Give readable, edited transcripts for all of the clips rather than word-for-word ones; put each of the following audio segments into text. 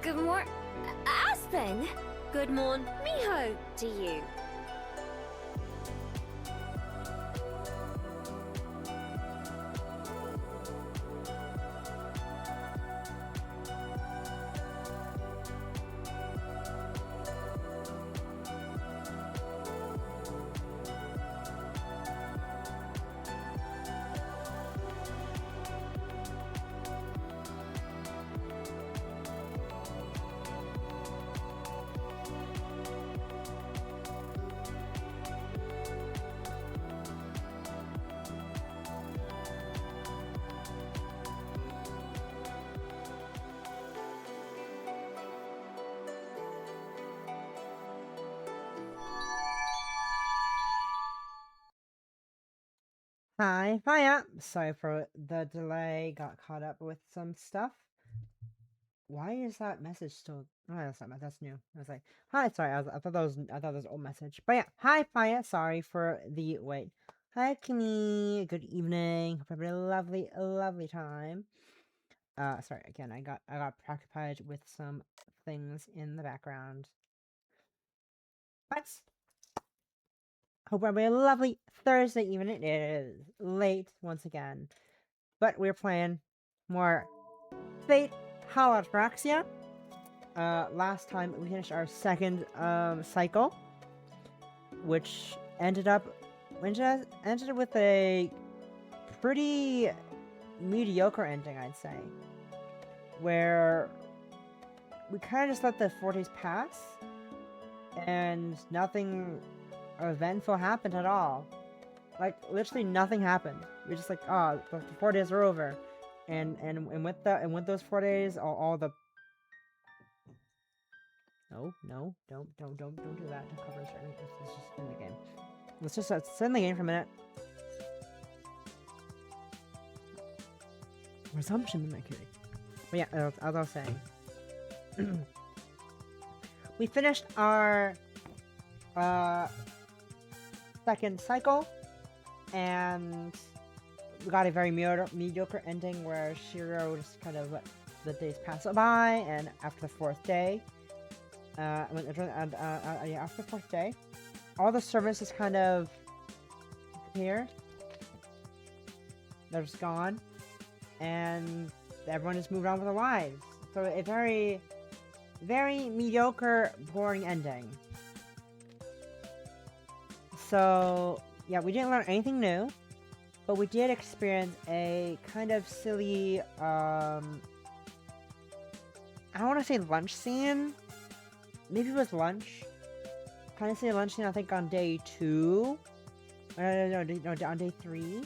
Good morn... Aspen! Good morn, miho to you. Hi, hiya. Sorry for the delay. Got caught up with some stuff. Why is that message still? Oh, that's not. That's new. I was like, hi. Sorry, I thought that was. I thought that was an old message. But yeah, hi, Faya. Sorry for the wait. Hi, Kimmy. Good evening. Hope you had a lovely, lovely time. Sorry again. I got preoccupied with some things in the background. But hope everybody had a lovely Thursday evening. It is late once again. But we're playing more Fate Ataraxia. Last time we finished our second cycle, which ended up with a pretty mediocre ending, I'd say, where we kind of just let the 4 days pass and nothing eventful happened at all. Like, literally nothing happened. We just like, oh, the 4 days are over, and with those 4 days, all the no, don't do that. Don't cover certain. Let's just end the game. Let's just end the game for a minute. Resumption in my kitty. But yeah, as I was saying, we finished our second cycle, and we got a very mediocre ending where Shiro just kind of let the days pass by, and after the 4th day, after the 4th day, all the services kind of disappeared. They're just gone, and everyone just moved on with their lives. So a very, very mediocre, boring ending. So yeah, we didn't learn anything new, but we did experience a kind of silly, I don't want to say lunch scene. Maybe it was lunch. Kind of silly lunch scene, I think, on day 2. No, on day 3.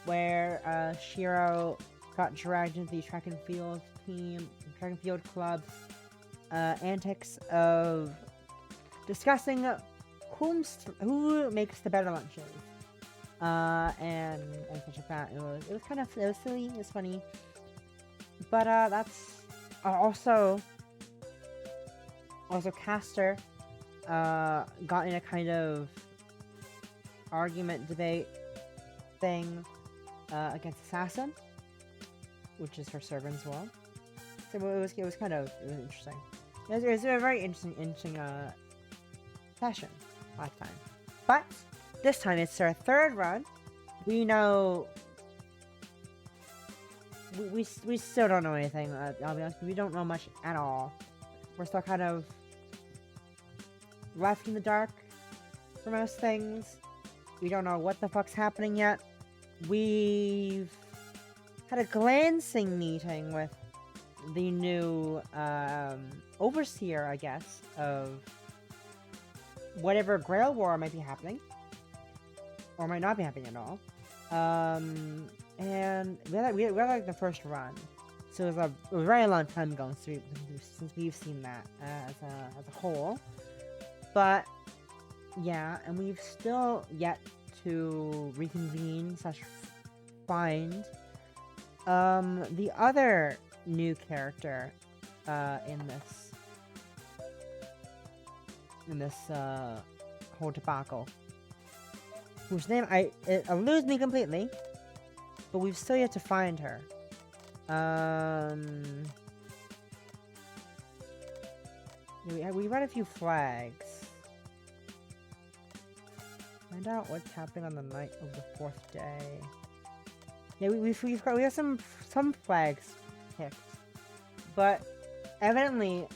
Where Shiro got dragged into the track and field club's antics of discussing who makes the better lunches. And such like that. It was silly, it was funny. But that's also Caster got in a kind of argument debate thing against Assassin, which is her servant as well. So it was interesting. It was a very interesting session last time. But this time it's our 3rd run. We know we still don't know anything. I'll be honest, we don't know much at all. We're still kind of left in the dark for most things. We don't know what the fuck's happening yet. We've had a glancing meeting with the new overseer, I guess, of whatever Grail War might be happening, or might not be happening at all. And we had like the first run, so it was a very long time ago since we've seen that as a whole. But yeah, and we've still yet to reconvene / find the other new character in this whole debacle, whose name it eludes me completely, but we've still yet to find her. Yeah, we read a few flags. Find out what's happening on the night of the 4th day. Yeah, we have some flags picked, but evidently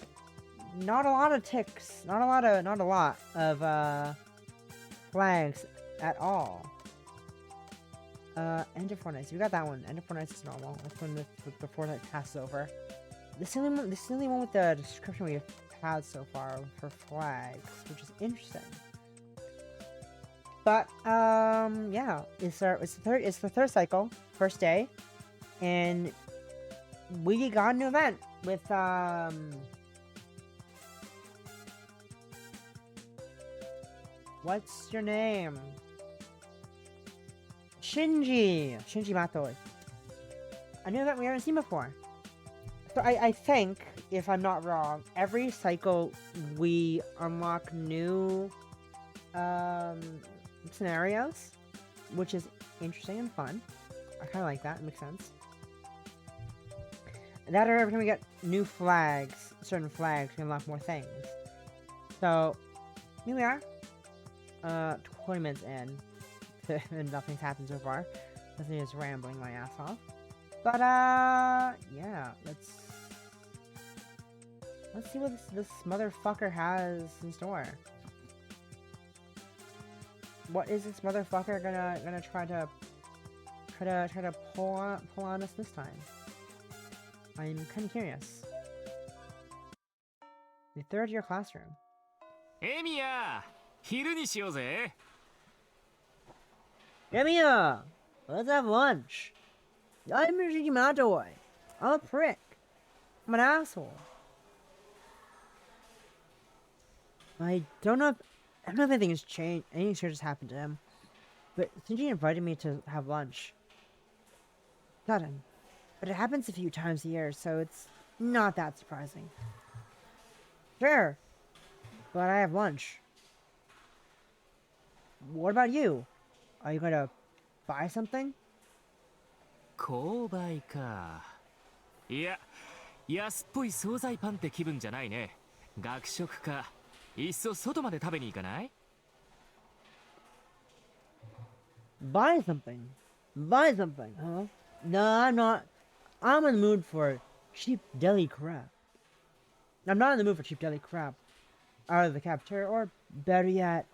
not a lot of ticks. Not a lot of flags at all. End of Fortnite. So we got that one. End of Fortnite is normal. That's when the Fortnite passes over. This is the only one with the description we've had so far for flags, which is interesting. But yeah, it's the third cycle, first day, and we got a new event with what's your name? Shinji Matoi. A new event we haven't seen before. So I think, if I'm not wrong, every cycle we unlock new scenarios, which is interesting and fun. I kind of like that. It makes sense. That, or every time we get new flags, certain flags, we unlock more things. So here we are, 20 minutes in, and nothing's happened so far. This is rambling my ass off. But yeah, let's see what this motherfucker has in store. What is this motherfucker gonna try to pull on us this time? I'm kind of curious. The third year classroom. Emiya, 昼にしようぜ。Emiya, let's have lunch. I'm Shinji Matoi. I'm a prick. I'm an asshole. I don't know if anything has changed. Anything just happened to him. But Shinji invited me to have lunch. Sudden. But it happens a few times a year, so it's not that surprising. Sure. But I have lunch. What about you? Are you gonna buy something? 購買か。いや、安っぽい惣菜パンって気分じゃないね。学食か。いっそ外まで食べに行かない？ Buy something? Buy something, huh? No, I'm not. I'm in the mood for cheap deli crap. I'm not in the mood for cheap deli crap out of the cafeteria, or better yet,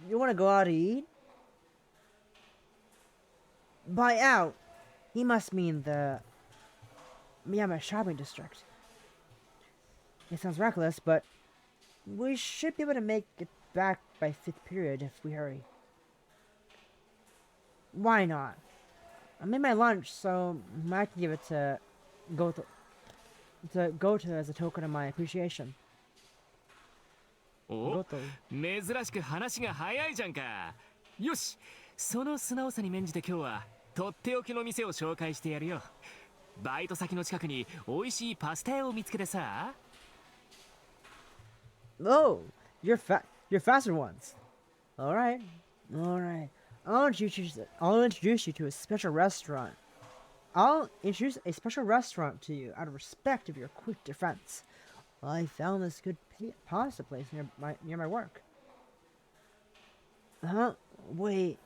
you want to go out to eat? By out, he must mean the Miyama shopping district. It sounds reckless, but we should be able to make it back by 5th period if we hurry. Why not? I made my lunch, so I might give it to Goto as a token of my appreciation. お、珍しく話が早いじゃんか。よし、その素直さに免じて今日はとっておきの店を紹介してやるよ。バイト先の近くに美味しいパスタ屋を見つけてさ。Oh, you're faster ones. All right. I'll introduce you to a special restaurant. I'll introduce a special restaurant to you out of respect of your quick defense. I found this good pasta place near my work. Huh? Wait.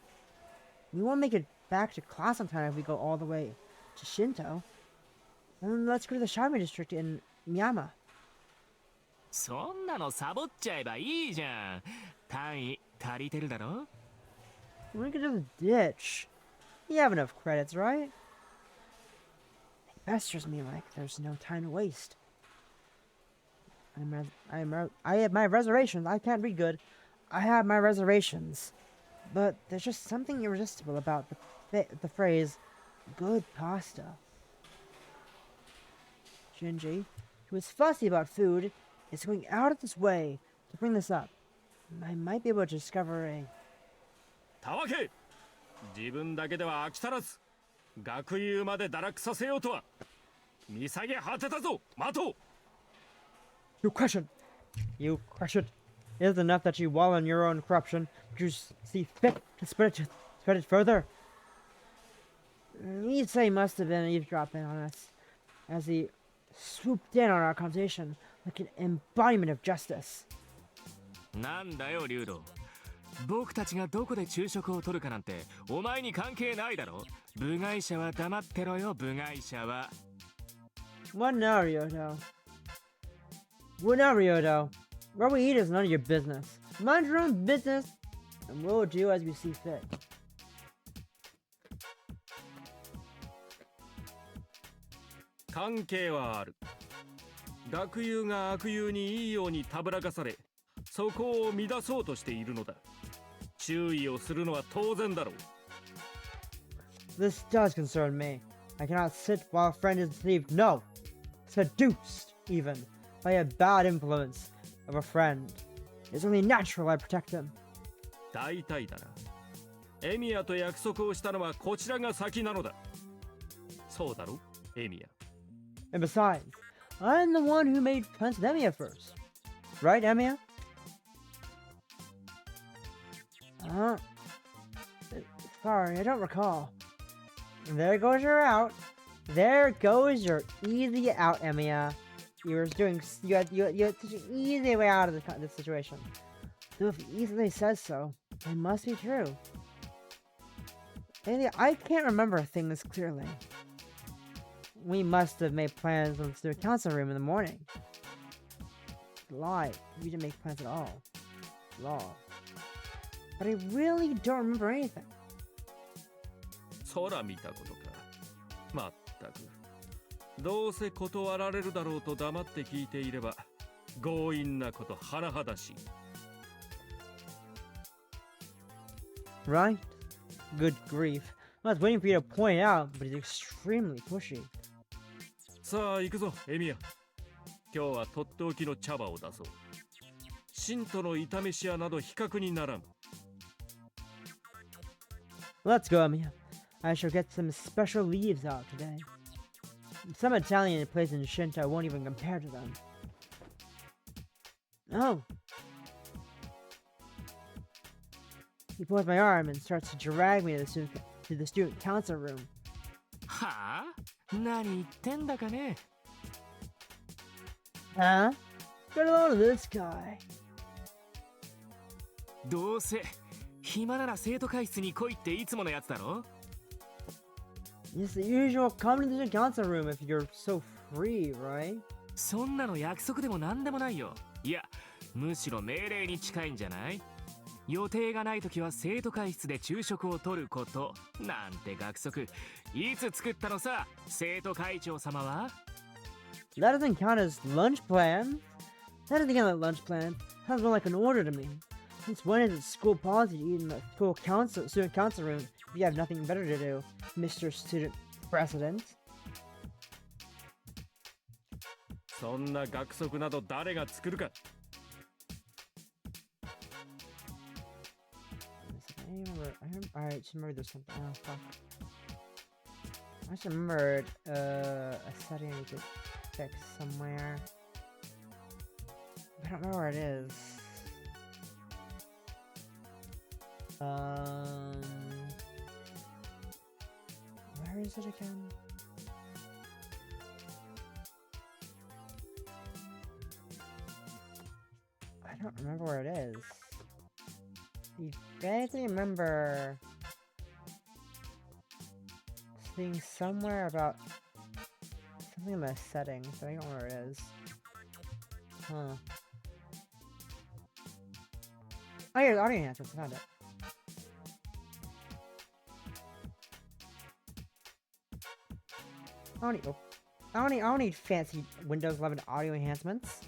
We won't make it back to class on time if we go all the way to Shinto. Then let's go to the shopping district in Miyama. そんなのサボっちゃえばいいじゃん。単位足りてるだろ？ We could just ditch. You have enough credits, right? It pesters me like there's no time to waste. I have my reservations. I can't read good. I have my reservations. But there's just something irresistible about the phrase, good pasta. Shinji, who is fussy about food, is going out of his way to bring this up. I might be able to discover a... たわけ、自分だけでは飽き足らず、学友まで堕落させようとは見下げ果てたぞ。待とう。 You crush it. You crush it. It isn't enough that you wallow in your own corruption, but you see fit to spread it further. You'd say he must have been eavesdropping on us as he swooped in on our conversation like an embodiment of justice. なんだよ竜ド。僕たちがどこで昼食を取るかなんてお前に関係ないだろ。部外者は黙ってろよ、部外者は。 What now, Ryoto? What now, Ryoto? What we eat is none of your business. Mind your own business, and we'll do as we see fit. 関係はある。学友が悪友にいいようにたぶらかされ、そこを乱そうとしているのだ。注意をするのは当然だろう。This does concern me. I cannot sit while a friend is deceived. No, seduced even by a bad influence of a friend. It's only natural I protect him. 大体だな。エミヤと約束をしたのはこちらが先なのだ。そうだろ、エミヤ。And besides, I'm the one who made plans with Emiya first. Right, Emiya? Sorry, I don't recall. There goes your out. There goes your easy out, Emiya. You had such an easy way out of this situation. So if he easily says so, it must be true. Maybe I can't remember things clearly. We must have made plans with the council room in the morning. Lie. We didn't make plans at all. Law. But I really don't remember anything. 空見たことか。まったく。どうせ断られるだろうと黙って聞いていれば、強引なこと甚だしい。Right? Good grief. I was waiting for you to point it out, but he's extremely pushy. さあ行くぞ、エミヤ。今日はとっておきの茶葉を出そう。信徒の炒めし屋など比較にならん。Let's go, Emiya. I shall get some special leaves out today. Some Italian place in Shinto won't even compare to them. Oh. He pulls my arm and starts to drag me to the student council room. はあ、何言ってんだかね。 Huh? Get a load of this guy. どうせ暇なら生徒会室に来いっていつものやつだろ。 It's the usual come to the student council room if you're so free, right? そんなの約束でもなんでもないよ。いや、むしろ命令に近いんじゃない？予定がないときは生徒会室で昼食をとることなんて学則いつ作ったのさ、生徒会長様は。 That doesn't count as lunch plan. That doesn't count as lunch plan. Sounds more like an order to me. Since when is it school policy to eat in the student council room if you have nothing better to do, Mr. Student President? そんな学則など誰が作るか。I just remembered there's something. Oh, fuck. I just remembered a setting I need to fix somewhere. I don't know where it is. Where is it again? I don't remember where it is. I vaguely remember seeing somewhere about something in the settings, but I don't know where it is. Huh. Oh yeah, the audio enhancements, I found it. I don't need fancy Windows 11 audio enhancements.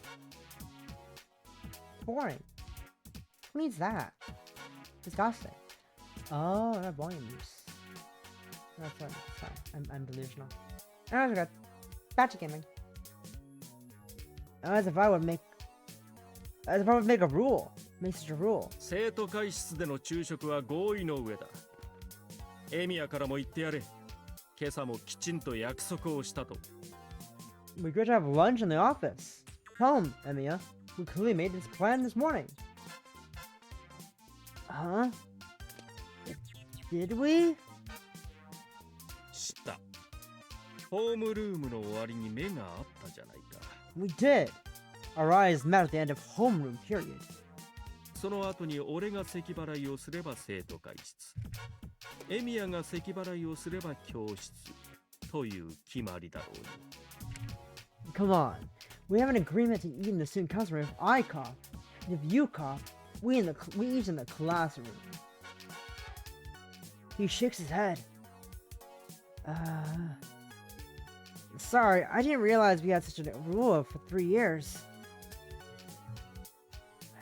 Boring. Who needs that? Disgusting. Oh, I have volumes. That's fine. I'm delusional. Oh, that's good. Back to gaming. As if I would make a rule. Make such a rule. 生徒会室での昼食は合意の上だ。エミヤからも言ってやれ。今朝もきちんと約束をしたと。We're going to have lunch in the office. Tell him, Emiya. We clearly made this plan this morning. Huh? Did we? 知った。ホームルームの終わりに目があったじゃないか。We did. Our eyes met at the end of homeroom period. その後に俺が咳払いをすれば生徒会室、エミヤが咳払いをすれば教室という決まりだろうに。Come on. We have an agreement to eat in the student council room if I cough. And if you cough, we eat in the classroom. He shakes his head. Sorry, I didn't realize we had such a rule for 3 years.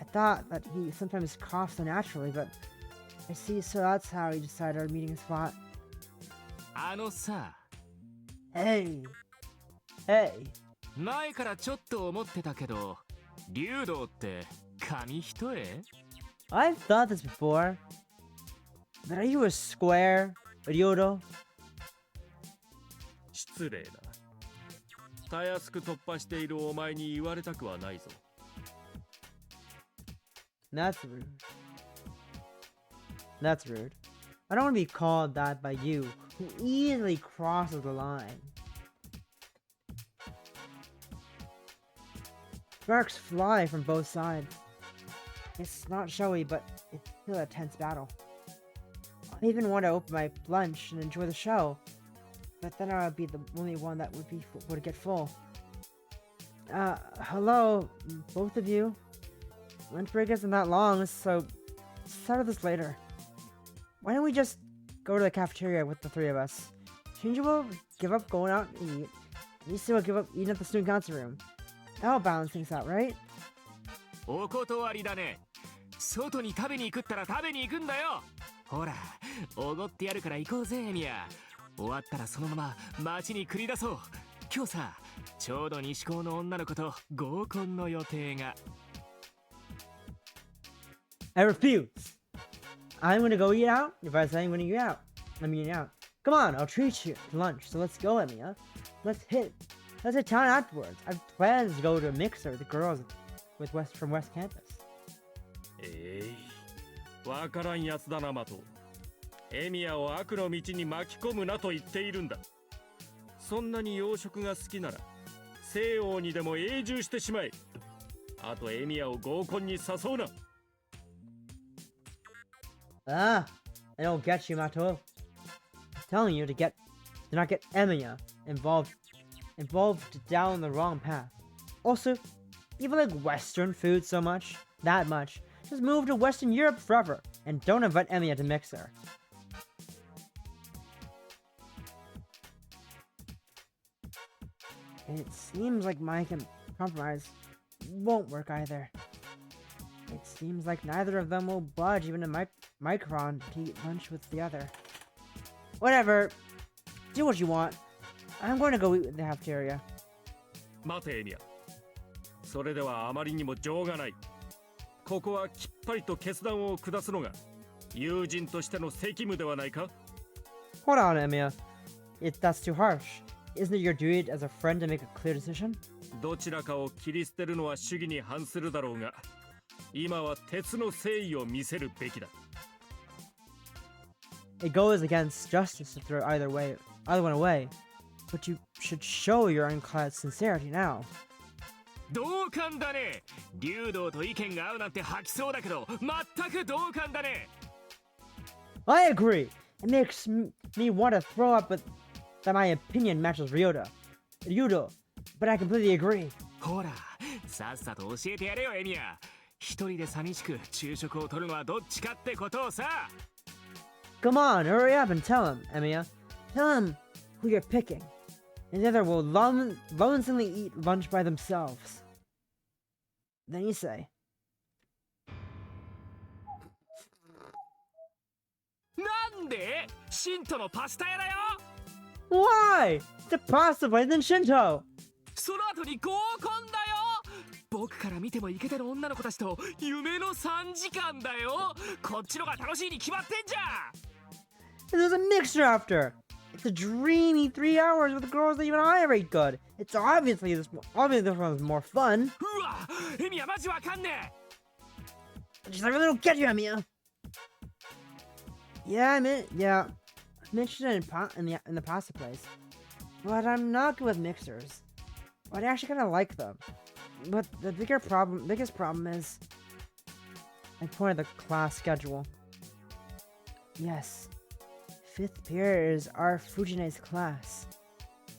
I thought that he sometimes coughs unnaturally, but I see, so that's how he decided our meeting spot. あのさ、 Hey. Hey. 前からちょっと思ってたけど、竜道って紙一重？ I've thought this before. But are you a square, Ryodo? 失礼な。たやすく突破しているお前に言われたくはないぞ。That's rude. That's rude. I don't want to be called that by you, who easily crosses the line. Sparks fly from both sides. It's not showy, but it's still a tense battle. I even want to open my lunch and enjoy the show, but then I would be the only one that would get full. Hello, both of you. Lunch break isn't that long, so let's settle this later. Why don't we just go to the cafeteria with the 3 of us? Shinji will give up going out and eat. Nisa will give up eating at the student council room. That'll balance things out, right? お断りだね。外に食べに行くったら食べに行くんだよ。ほら、おごってやるから行こうぜ、エミヤ。終わったらそのまま街に繰り出そう。今日さ、ちょうど西高の女の子と合コンの予定が。I refuse. I'm gonna go eat out if I say I'm gonna eat out. I'm eating out. Come on, I'll treat you to lunch. So let's go, Emiya. Let's hit town afterwards. I've plans to go to a mixer with the girls from West Campus. わからんやつだな、マト。エミヤを悪の道に巻き込むなと言っているんだ。そんなに洋食が好きなら、西欧にでも永住してしまえ。あとエミヤを合コンに誘うな。I don't get you, Mato. I'm telling you to not get Emiya involved down the wrong path. Also, even like Western food that much, just move to Western Europe forever and don't invite Emiya to Mixer. It seems like my compromise won't work either. It seems like neither of them will budge even a micron to eat lunch with the other. Whatever. Do what you want. I'm going to go eat in the cafeteria. 待てエミヤ。それではあまりにも情がない。ここはきっぱりと決断を下すのが友人としての責務ではないか？ Hold on, Emiya. That's too harsh. Isn't it your duty as a friend to make a clear decision? どちらかを切り捨てるのは主義に反するだろうが、今は鉄の誠意を見せるべきだ。It goes against justice to throw either one away, but you should show your unclad sincerity now. 同感だね。竜道と意見が合うなんて吐きそうだけど、全く同感だね。I agree. It makes me want to throw up that my opinion matches Ryudo, but I completely agree. ほら、さっさと教えてやれよ、エミヤ。一人で寂しく昼食を取るのはどっちかってことをさ。Come on, hurry up and tell him, Emiya. Tell him who you're picking. And the other will lonesomely eat lunch by themselves. Then you say. なんで？信徒のパスタ屋だよ。 Why? It's a pasta place in Shinto. その後に合コンだよ。僕から見てもイケてる女の子たちと夢の3時間だよ。こっちのが楽しいに決まってんじゃん。There's a mixture after. It's a dreamy 3 hours with girls that even I rate good. It's obviously this one's more fun. うわ、エミヤマジわかんねえ。 Just I really don't get you, Emiya. Yeah, I'm interested in the pasta place, but I'm not good with mixers. But I actually kind of like them. But the biggest problem is, I pointed the class schedule. Yes, 5th period is our Fujine's class.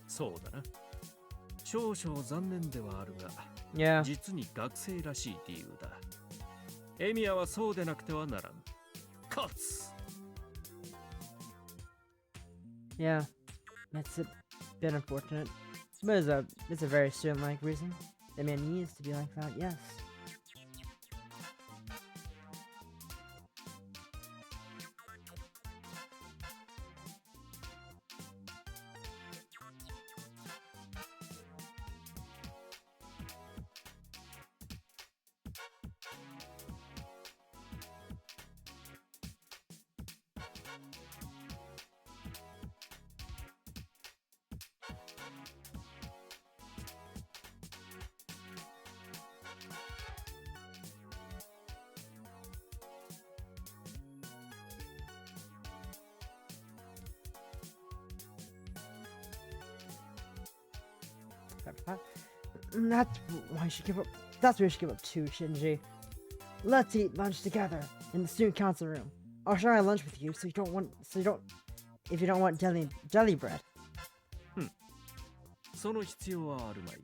そうだな。少々残念ではあるが、 Yeah. 実に学生らしい理由だ。エミヤはそうでなくてはならん。勝つ。 Yeah. That's a bit unfortunate. But it's a very student-like reason. I mean, it needs to be like that, yes. That's why you should give up. That's why you should give up too, Shinji. Let's eat lunch together in the student council room. I'll share my lunch with you, if you don't want jelly bread. その必要はあるまい。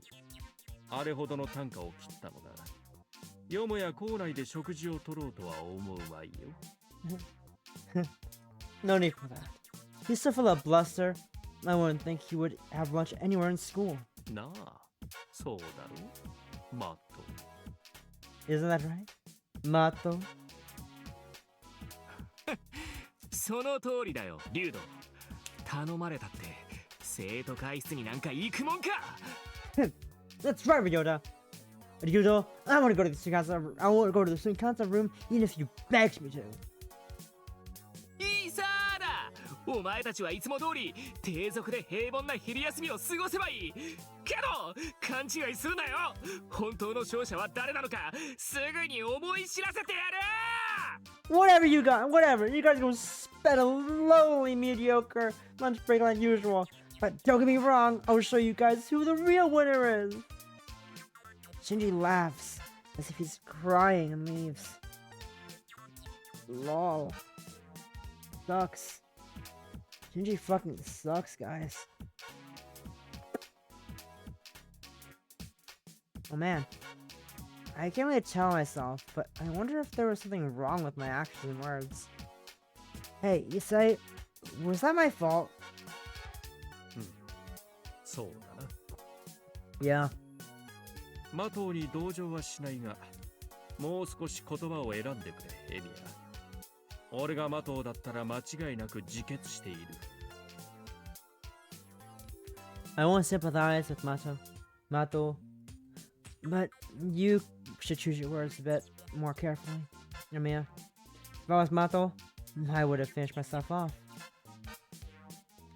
あれほどの単価を切ったのだ。よもや校内で食事を取ろうとは思うまいよ。No need for that. He's so full of bluster. I wouldn't think he would have lunch anywhere in school. なあ、そうだろう。マット。 Isn't that right? Mato. その通りだよ、リュウド。頼まれたって生徒会室になんか行くもんか。That's right, Ryota. Ryudo, I want to go to the student council. I want to go to the student council room, even if you begged me to. いいさーだ。お前たちはいつも通り低俗で平凡な昼休みを過ごせばいい。けど勘違いするなよ。本当の勝者は誰なのかすぐに思い知らせてやる。 Whatever you got, whatever. You guys gonna spend a lowly mediocre lunch break like usual. But don't get me wrong, I'll show you guys who the real winner is. Shinji laughs as if he's crying and leaves. Lol. Sucks. Shinji fucking sucks, guys. Oh man. I can't really tell myself, but I wonder if there was something wrong with my actions and words. Hey, you say, was that my fault? そうだな。 Yeah. マトウに同情はしないが、もう少し言葉を選んでくれ、エミヤ。俺がマトウだったら間違いなく自決している。I won't sympathize with Mato. But you should choose your words a bit more carefully, Amiya. If I was Mato, I would have finished myself off.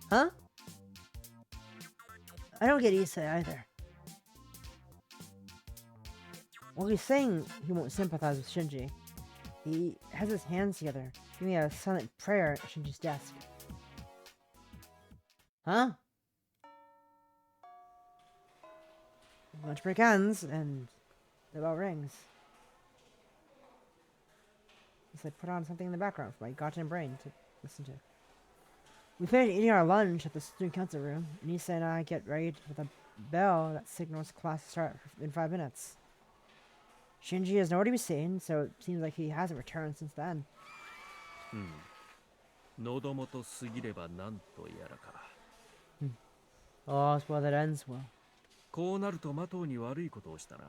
Huh? I don't get Issei either. Well, he's saying he won't sympathize with Shinji. He has his hands together, giving a silent prayer at Shinji's desk. Huh? Lunch break ends, and the bell rings. Guess I put on something in the background for my goddamn brain to listen to. We finished eating our lunch at the student council room, and Issa and I get ready for the bell that signals class to start in 5 minutes. Shinji is nowhere to be seen, so it seems like he hasn't returned since then. 喉元過ぎればなんとやらか。 All's well that ends well. こうなるとマトウに悪いことをしたな。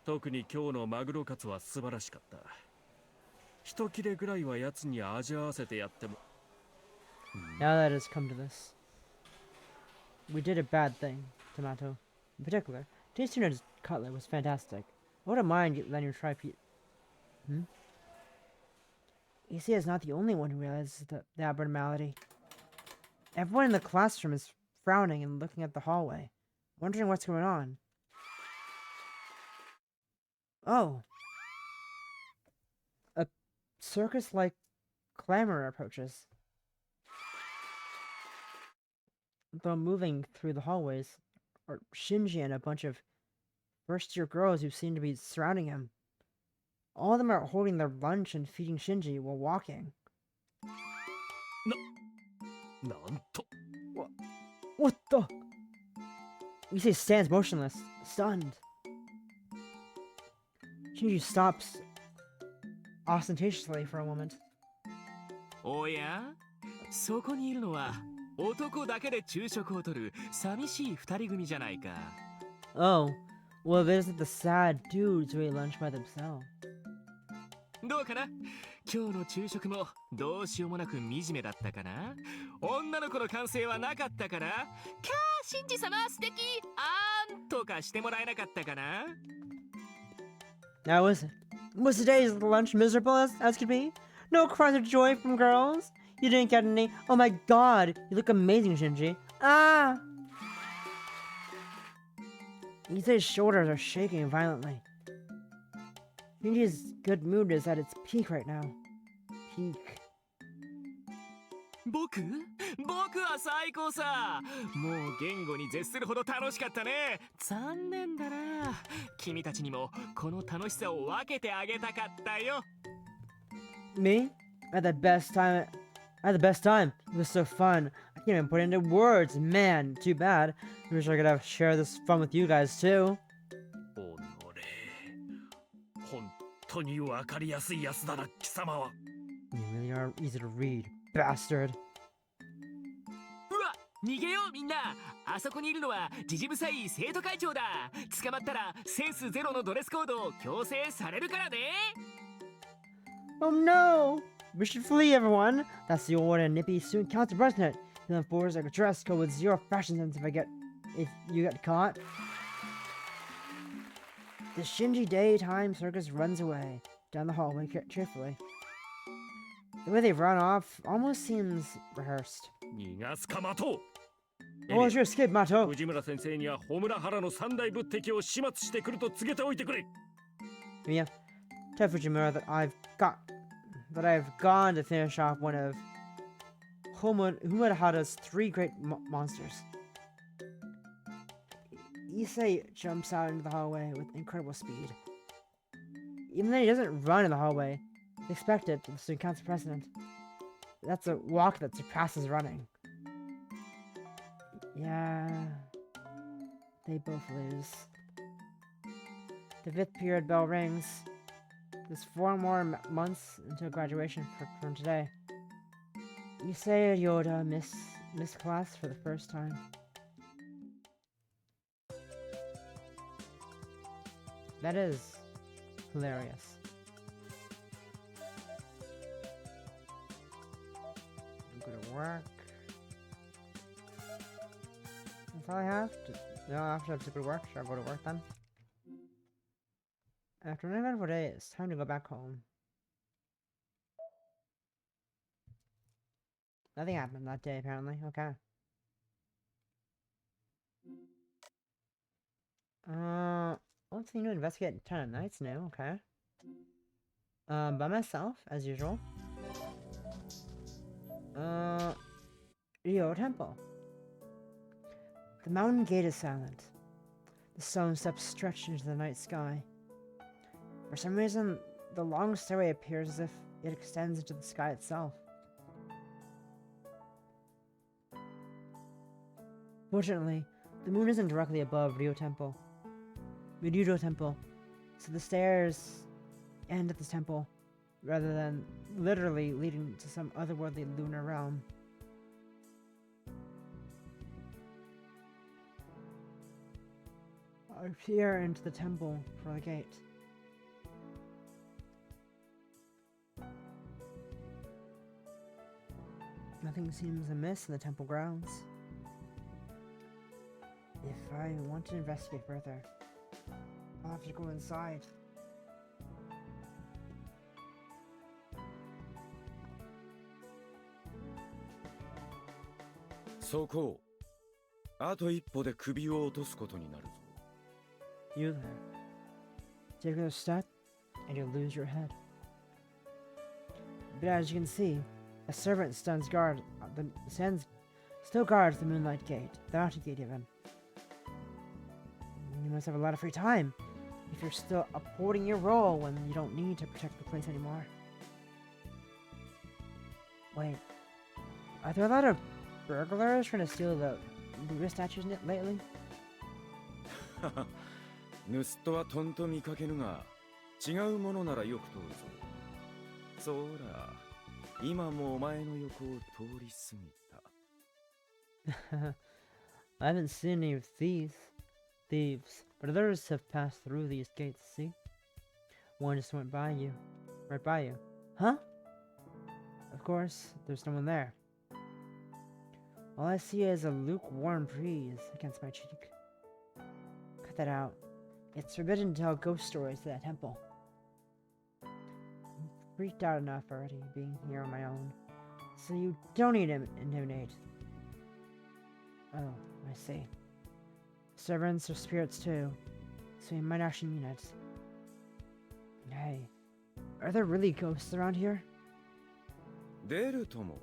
特に今日のマグロカツは素晴らしかった。一切れぐらいは奴に味わわせてやっても。Now that has come to this. We did a bad thing, Tomato. In particular, tasting his cutlet was fantastic. I wouldn't mind letting you try Issei is not the only one who realizes the abnormality. Everyone in the classroom is frowning and looking at the hallway, wondering what's going on. Oh. A circus-like clamor approaches. Though moving through the hallways are Shinji and a bunch of first-year girls who seem to be surrounding him. All of them are holding their lunch and feeding Shinji while walking. なんと What the? Issei stands motionless, stunned. Shinji stops ostentatiously for a moment. おやそこにいるのは男だけで昼食をとる寂しい二人組じゃないか。 Oh, well, it isn't the sad dudes who ate lunch by themselves. どうかな今日の昼食もどうしようもなく惨めだったかな女の子の歓声はなかったからキャーシンジ様素敵あーんとかしてもらえなかったかな Now, was today's lunch miserable as could be? No cries of joy from girls? You didn't get any? Oh my god, you look amazing, Shinji. Ah! Issei's shoulders are shaking violently. Shinji's good mood is at its peak right now. Peak. 僕は最高さもう言語に絶するほど楽しかったね残念だな君たちにもこの楽しさを分けてあげたかったよ Me? I had the best time. It was so fun. I can't even put it into words. Man, too bad. I wish I could have shared this fun with you guys too. おのれ本当に分かりやすいやつだな貴様は You really are easy to read, bastard. うわ逃げようみんなあそこにいるのはジジブサイ生徒会長だ捕まったらセンスゼロのドレスコードを強制されるからね Oh no! We should flee, everyone! That's the old and nippy student council president. He'll enforce a dress code with zero fashion sense if you get caught. The Shinji daytime circus runs away down the hallway cheerfully. The way they run off almost seems rehearsed. 逃がすか待とう Oh, it's your skip, Mato! 藤村先生にはホムラハラの三大物敵を始末してくると告げておいてくれ Yeah, tell Fujimura that I've gone to finish off one of Humurahara's three great monsters. Issei jumps out into the hallway with incredible speed. Even though he doesn't run in the hallway, it's expected to the student council president. That's a walk that surpasses running. Yeah, they both lose. The 5th period bell rings. There's 4 more months until graduation from today. Issei and Yoda miss class for the first time. That is hilarious. I'm gonna work. That's all I have to. No, after I have to go to work, should I go to work then? After an eventful day, it's time to go back home. Nothing happened that day, apparently. Okay. What's the new investigate 10 nights new? Okay. By myself, as usual. Rio Temple. The mountain gate is silent. The stone steps stretch into the night sky. For some reason, the long stairway appears as if it extends into the sky itself. Fortunately, the moon isn't directly above Ryudo Temple, so the stairs end at this temple, rather than literally leading to some otherworldly lunar realm. I peer into the temple for the gate. Nothing seems amiss in the temple grounds. If I want to investigate further, I'll have to go inside. So, あと一歩で首を落とすことになるぞ。You there. Take another step, and you'll lose your head. But as you can see, a servant still guards the Moonlight Gate, the Outer Gate even. You must have a lot of free time if you're still upholding your role when you don't need to protect the place anymore. Wait, are there a lot of burglars trying to steal the Buddha statues lately? 盗人はとんと見かけぬが、違うものならよく通るぞ。そうら、今もお前の横を通り過ぎた。I haven't seen any of thieves, but others have passed through these gates, see? One just went by you. Right by you. Huh? Of course, there's no one there. All I see is a lukewarm breeze against my cheek. Cut that out. It's forbidden to tell ghost stories to that temple. I'm freaked out enough already being here on my own, so you don't need to intimidate. Oh, I see. Servants are spirits too, so you might actually mean it. Hey, are there really ghosts around here? 出るとも、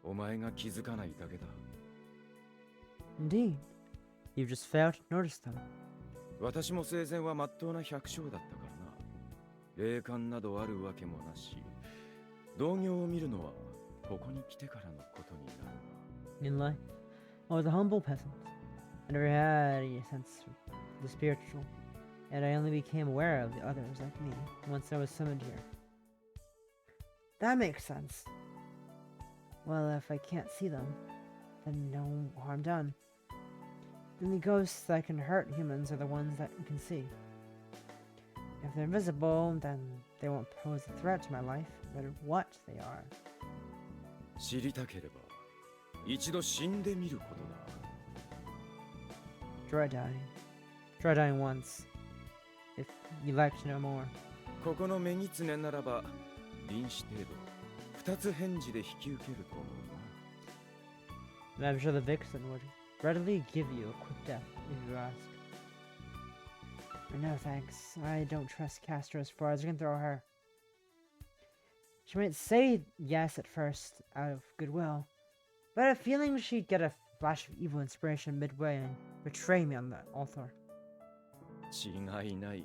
お前が気づかないだけだ。Indeed. You've just failed to notice them. 私も生前は真っ当な百姓だったからな。霊感などあるわけもなし、同業を見るのはここに来てからのことになるが。 In life, I was a humble peasant. I never had any sense of the spiritual, and I only became aware of the others like me once I was summoned here. That makes sense. Well, if I can't see them, then no harm done. The only ghosts that can hurt humans are the ones that you can see. If they're invisible, then they won't pose a threat to my life, no matter what they are. 知りたければ、一度死んでみることだ。Try dying. Try dying once. If you'd like to know more. ここの目につねならば、臨死程度、二つ返事で引き受けると思うな。 And I'm sure the vixen would readily give you a quick death if you ask. But no thanks. I don't trust Castro as far as I can throw her. She might say yes at first out of goodwill, but I have a feeling she'd get a flash of evil inspiration midway and betray me on the altar. 違いない。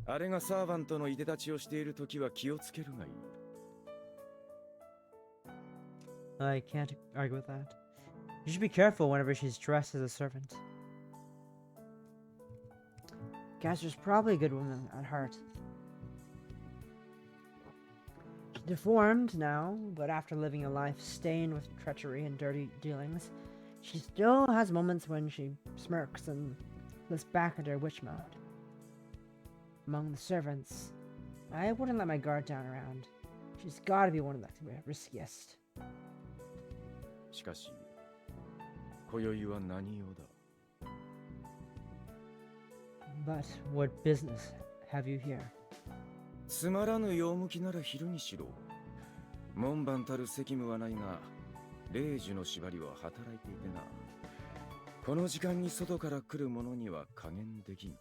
あれがサーバントのいでたちをしているときは気をつけるがいい。I can't argue with that. You should be careful whenever she's dressed as a servant. Castor's probably a good woman at heart. She's deformed now, but after living a life stained with treachery and dirty dealings, she still has moments when she smirks and looks back at her witch mode. Among the servants, I wouldn't let my guard down around. She's gotta be one of the riskiest. しかし、今宵は何用だ。 But what business have you here? つまらぬ用向きなら昼にしろ。門番たる責務はないが、霊樹の縛りは働いていてな。この時間に外から来る者には加減できん。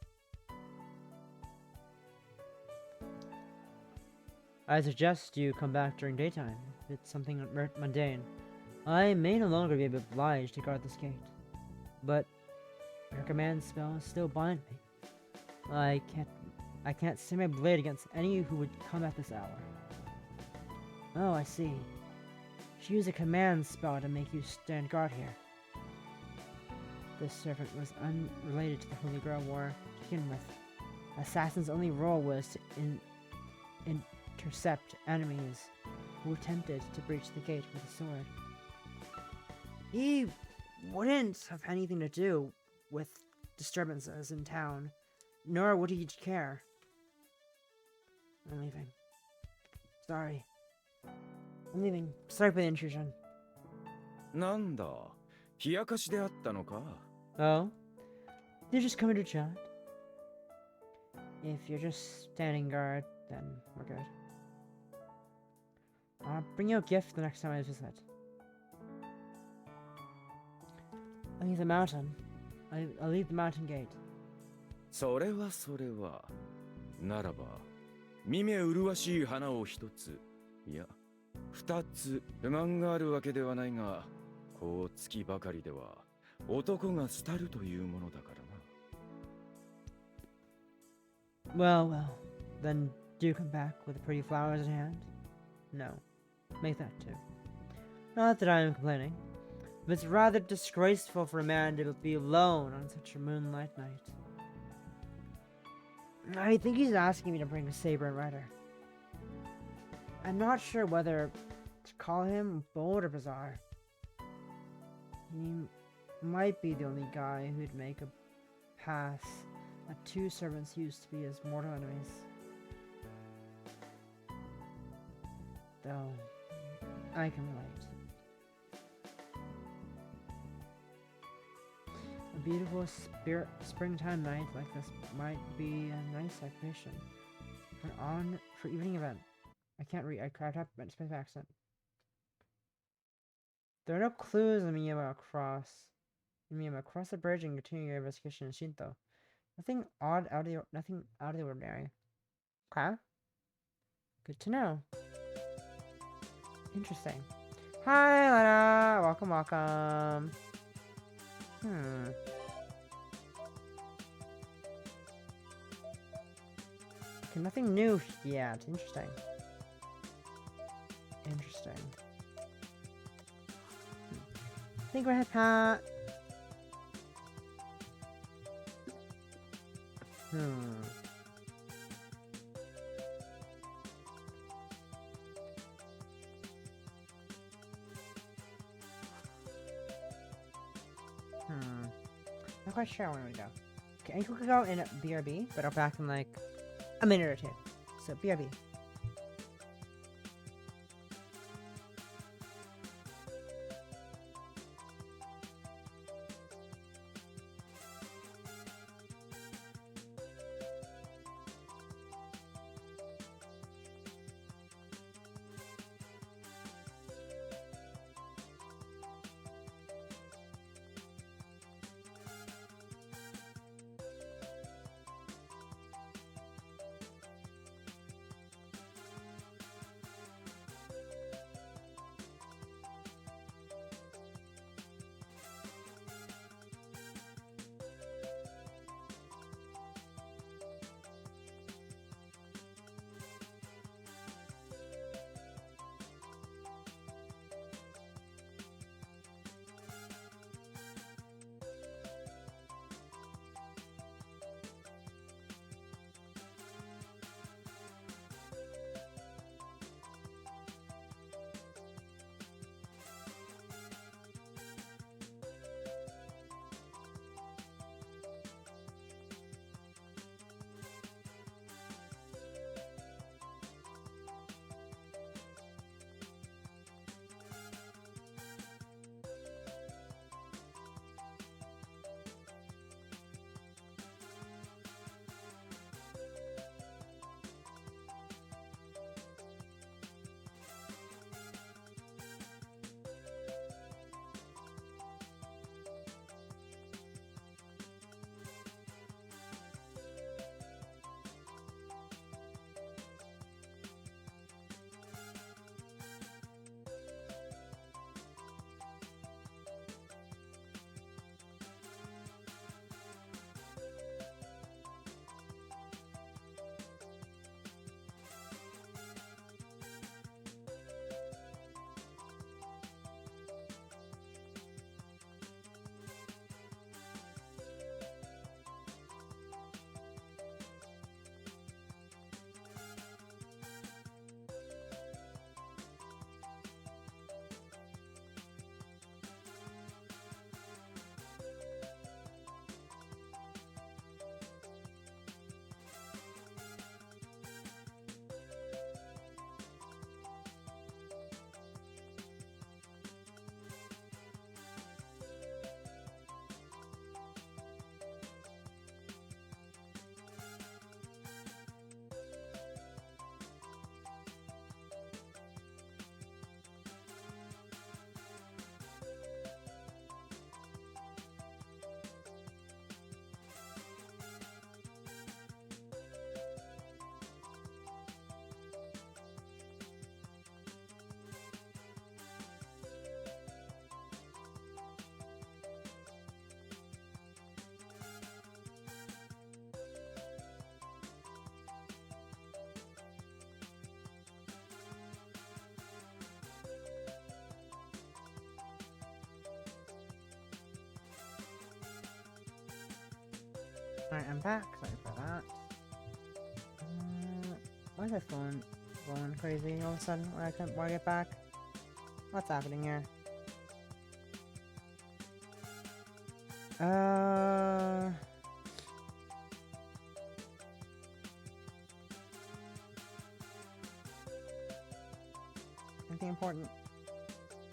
I suggest you come back during daytime. If it's something mundane, I may no longer be obliged to guard this gate. But your command spells still bind me. I can't sting my blade against any who would come at this hour. Oh, I see. She used a command spell to make you stand guard here. This servant was unrelated to the Holy Grail War to begin with. Assassin's only role was to intercept enemies who attempted to breach the gate with a sword. He wouldn't have anything to do with disturbances in town, nor would he care. I'm leaving. Sorry. I'm leaving. Sorry for the intrusion. なんだ、冷やかしであったのか。 Oh? You're just coming to chat? If you're just standing guard, then we're good. I'll bring you a gift the next time I visit. I'll leave the mountain. I'll leave the mountain gate. それはそれは。ならば、見目麗しい花を一つ、いや、二つ不満があるわけではないが、こう月ばかりでは男が廃るというものだからな。Well, well. Then do come back with the pretty flowers in hand? No. Make that too. Not that I am complaining, but it's rather disgraceful for a man to be alone on such a moonlight night. I think he's asking me to bring a saber and rider. I'm not sure whether to call him bold or bizarre. He might be the only guy who'd make a pass that two servants used to be his mortal enemies. Though, I can relate. A beautiful springtime night like this might be a nice occupation for evening event. I can't read. I cracked up my space accent. There are no clues in Miyama across the bridge and continue your investigation in Shinto. Nothing nothing out of the ordinary. Okay. Good to know. Interesting. Hi, Lena. Welcome, welcome. Okay, nothing new yet. Interesting. Interesting. Think go ahead, Pat. Not quite sure where we go. Okay, I think we could go in BRB, but I'll be back in like a minute or two. So BRB. Alright, I'm back. Sorry for that. Why is my phone going crazy all of a sudden when I get back? What's happening here? Anything important?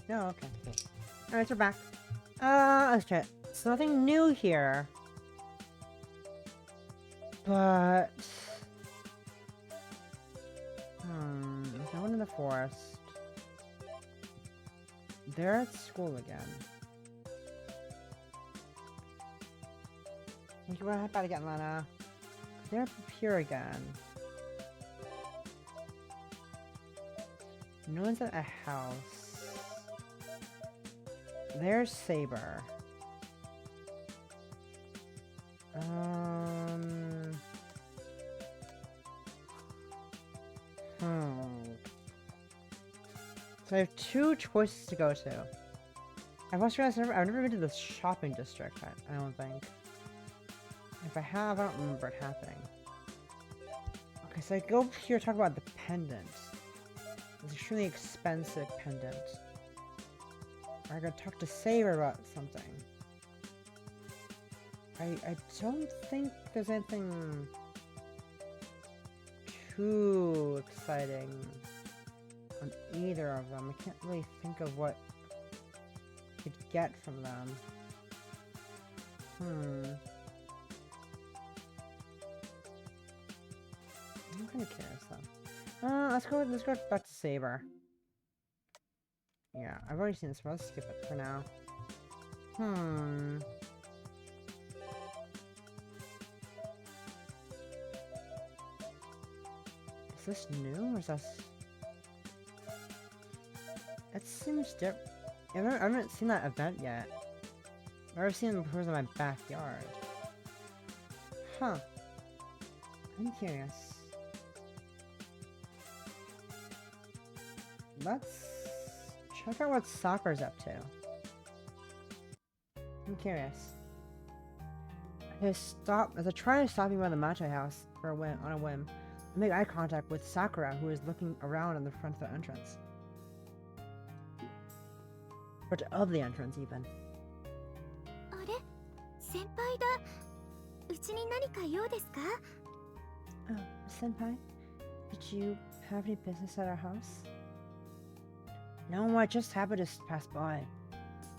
No, okay. Cool. Alright, we're back. Let's try it. So nothing new here. But there's no one in the forest. They're at school again. Thank you for helping again, Lana. They're up here again. No one's at a house. There's Saber. So I have two choices to go to. I've also realized I've never been to the shopping district, I don't think. If I have, I don't remember it happening. Okay, so I go up here to talk about the pendant. It's extremely expensive pendant. Or I gotta talk to Saber about something. I don't think there's anything too exciting on either of them. I can't really think of what I could get from them. I'm kind of curious though. Let's go back to Saber. Yeah, I've already seen this, but let's skip it for now. Is this new, or is this... It seems different. I haven't seen that event yet. I've never seen them before in my backyard. Huh. I'm curious. Let's check out what Sakura's up to. I'm curious. As I try to stop him by the Macho house for on a whim, I make eye contact with Sakura, who is looking around in the front of the entrance. But of the entrance, even. Oh, Senpai? Did you have any business at our house? No, I just happened to pass by.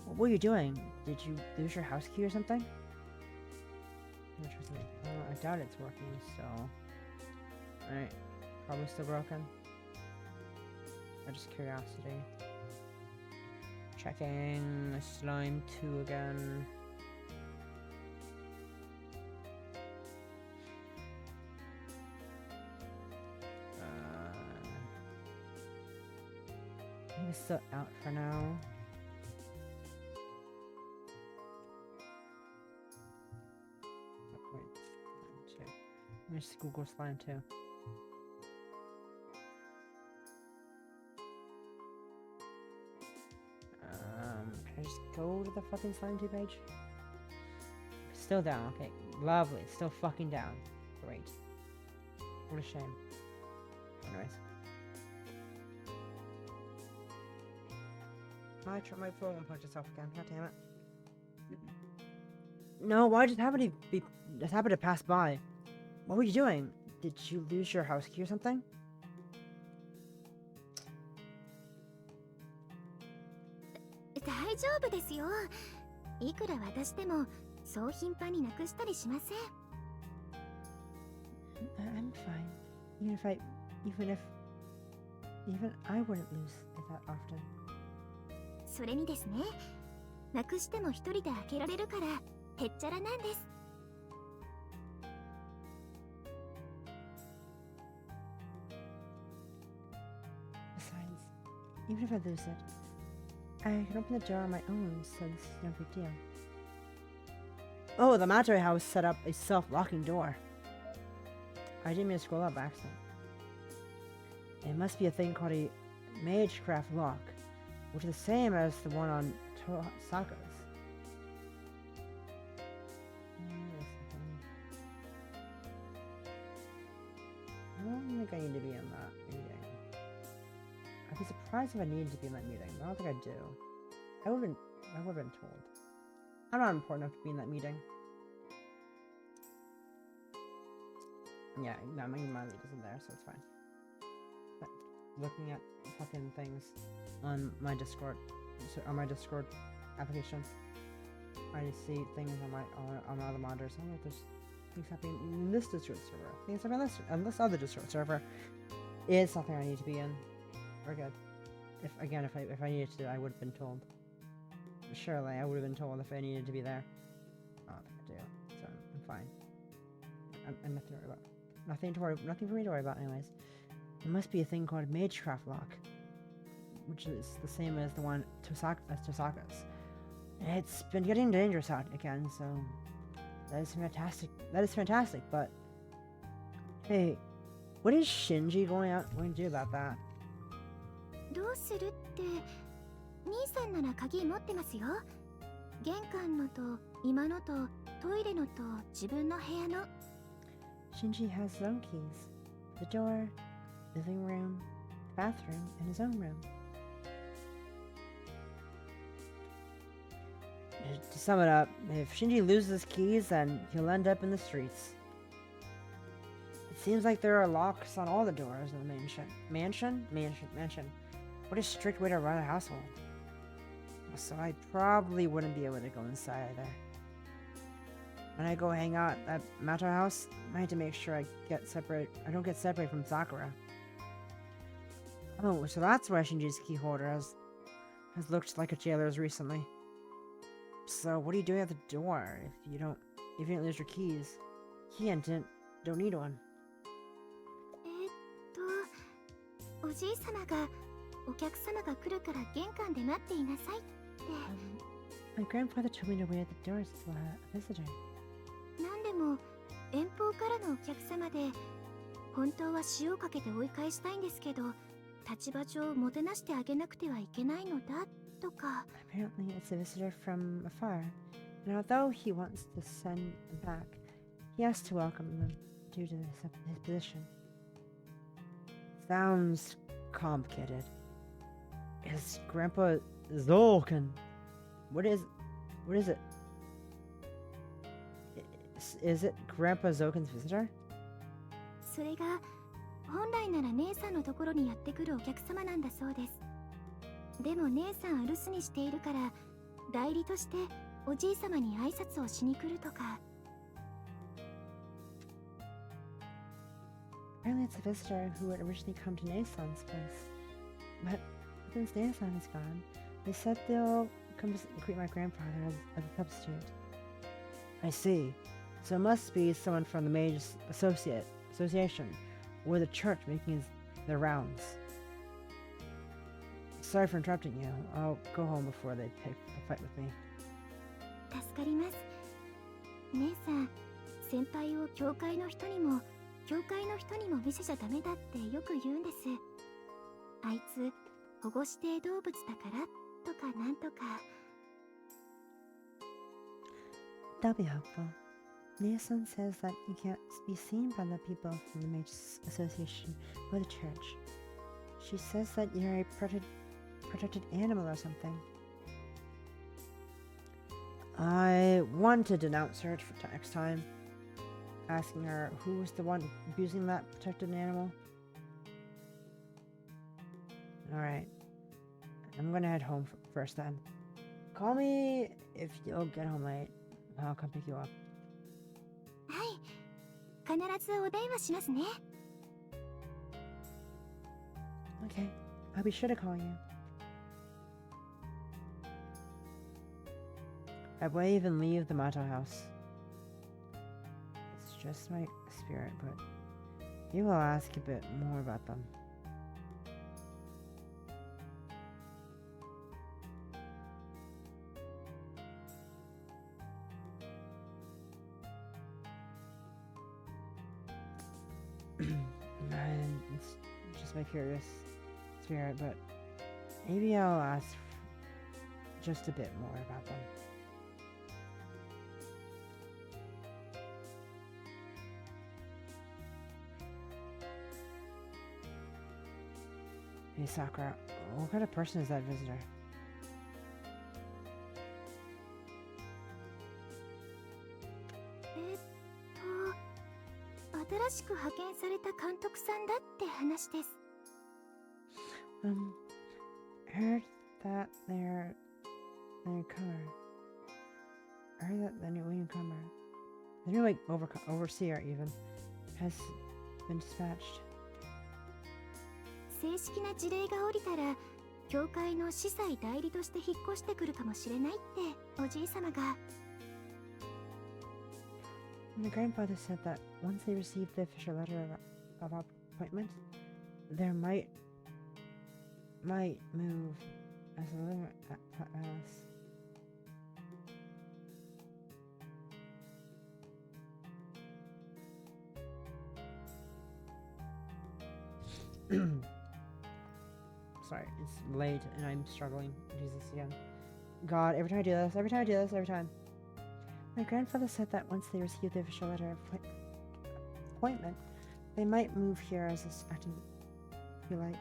What were you doing? Did you lose your house key or something? Interesting. I doubt it's working, so... Alright. Probably still broken. Or just curiosity. Checking Slime 2 again. I think it's still out for now. Oh, wait. Let me just Google Slime 2. Can I just go to the fucking Slime 2 page? Still down, okay. Lovely. Still fucking down. Great. What a shame. Anyways. My phone won't punch itself again. God damn it. No, why just happened to pass by? What were you doing? Did you lose your house key or something? I'm fine. Even I wouldn't lose it that often. それにですね、なくしても一人で開けられるからへっちゃらなんです。Besides, even if I lose it, I can open the door on my own, so this is no big deal. Oh, the Mato house set up a self-locking door. I didn't mean to scroll up by accident. It must be a thing called a Magecraft lock, which is the same as the one on Saka's. need to be in that meeting. I'd be surprised if I needed to be in that meeting, but I don't think I do. I would have been told. I'm not important enough to be in that meeting. Yeah, no, my lead isn't there, so it's fine. But looking at fucking things on my Discord application, I just see things on my other monitors. Oh, look, there's things happening in this Discord server. Things happening on this other Discord server. It's something I need to be in. We're good. If I needed to, I would have been told. Surely, I would have been told if I needed to be there. I don't think I do, so I'm fine. I'm nothing to worry about. Nothing for me to worry about, anyways. There must be a thing called Magecraft Lock, which is the same as the one Tosaka's. It's been getting dangerous out again, so that is fantastic. That is fantastic, but hey, what is Shinji going to do about that? どうするって兄さんなら鍵持ってますよ。玄関のと今のとトイレのと自分の部屋の。 Shinji has his own keys. The door, living room, bathroom, and his own room. To sum it up, if Shinji loses keys, then he'll end up in the streets. It seems like there are locks on all the doors in the mansion. What a strict way to run a household. So I probably wouldn't be able to go inside either. When I go hang out at Mato House, I need to make sure I don't get separated from Sakura. Oh, so that's why Shinji's key holder has looked like a jailer's recently. So what are you doing at the door if you didn't lose your keys? He don't need one. おじいさまがお客様が来るから玄関で待っていなさいって。My grandfather told me to wait at the doors to let a visitor. なんでも遠方からのお客様で本当は塩をかけて追い返したいんですけど立場上もてなしてあげなくてはいけないのだとか。 Apparently it's a visitor from afar, and although he wants to send them back, he has to welcome them due to his position. Sounds complicated. Is Grandpa Zolkin? What is it? Is it Grandpa Zolkin's visitor? それが本来なら姉さんのところにやってくるお客様なんだそうです。でも姉さん留守にしているから代理としておじい様に挨拶をしに来るとか。 Apparently it's a visitor who had originally come to Nasan's place. But since Nasan is gone, they said they'll come to greet my grandfather as a substitute. I see. So it must be someone from the Mage Association or the church making their rounds. Sorry for interrupting you. I'll go home before they pick a fight with me. 助かります。姉さん、先輩を教会の人にも見せちゃダメだってよく言うんです。あいつ保護指定動物だからとかなんとか。 That'll be helpful. Nasan says that you can't be seen by the people from the Mage Association or the church. She says that you're a protected animal or something. I want to denounce her for next time. Asking her who was the one abusing that protected animal. Alright. I'm gonna head home first then. Call me if you'll get home late. I'll come pick you up. はい。必ずお電話しますね。 Okay. I'll be sure to call you. I won't even leave the Mato house. It's just my spirit, but maybe I'll ask a bit more about them. And it's just my curious spirit, but maybe I'll ask just a bit more about them. Hey, Sakura, what kind of person is that visitor? 新しく派遣された監督さんだって話です。Heard that their newcomer. Heard that the new newcomer, the new overseer even, has been dispatched. 正式な辞令が下りたら、教会の司祭代理として引っ越してくるかもしれないっておじいさまが。And the grandfather said that once they received the official letter of appointment, there might move as a living as sorry, it's late and I'm struggling. Jesus again. God, every time I do this, every time. My grandfather said that once they received the official letter of appointment, they might move here as a acting light.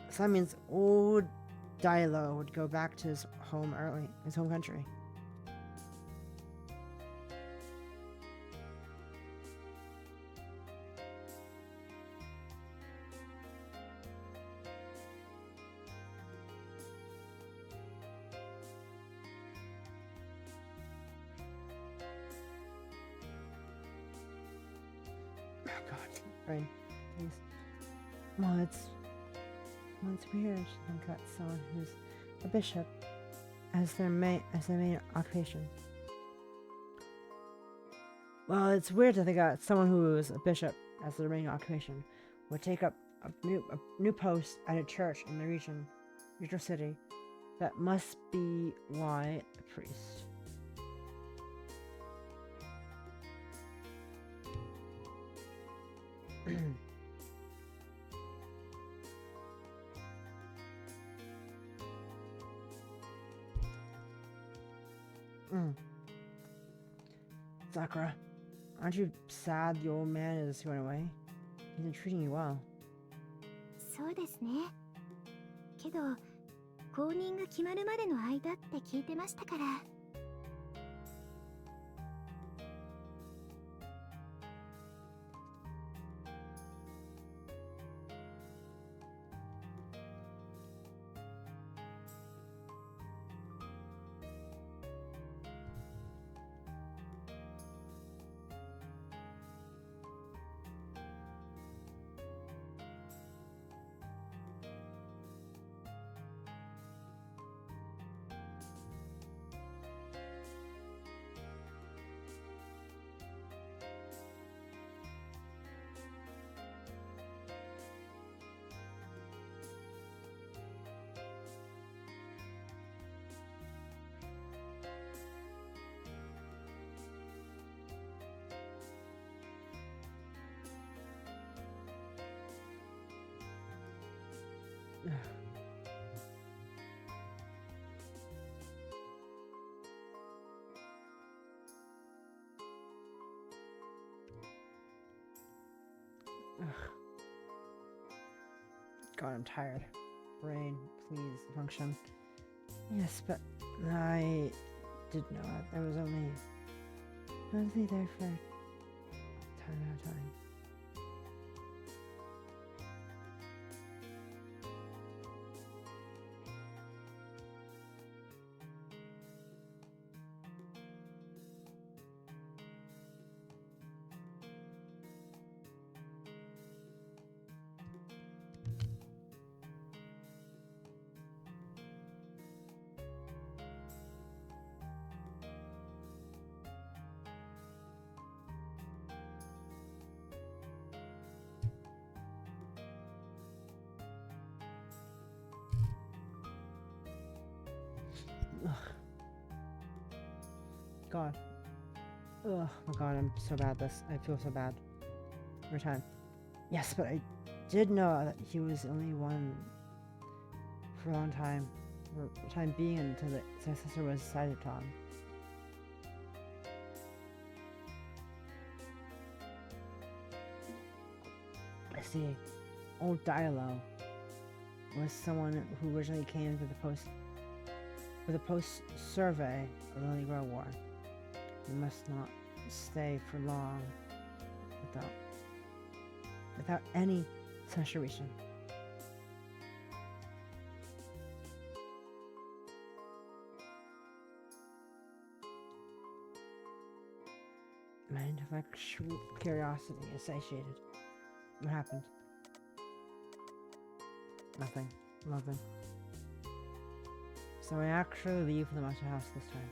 So that means old Dailo would go back to his home country. Oh God, Rain, please. Well, it's weird to think that someone who's a bishop as their main occupation. Well, it's weird to think that someone who is a bishop as their main occupation would take up a new post at a church in the regional city. That must be why a priest. Sakura, aren't you sad the old man is going away? He's been treating you well. そうですね。けど、後任が決まるまでの間って聞いてましたから。God, I'm tired. Brain, please function. Yes, but I did know that I was only there for time at a time. God. Oh my God, I'm so bad at this. I feel so bad. Every time. Yes, but I did know that he was the only one for a long time. For the time being until the successor was decided on. see. Old Dialo was someone who originally came to the post survey of the Holy Grail War. You must not stay for long without any saturation. My intellectual curiosity is satiated. What happened? Nothing. Nothing. So I actually leave the Master House this time.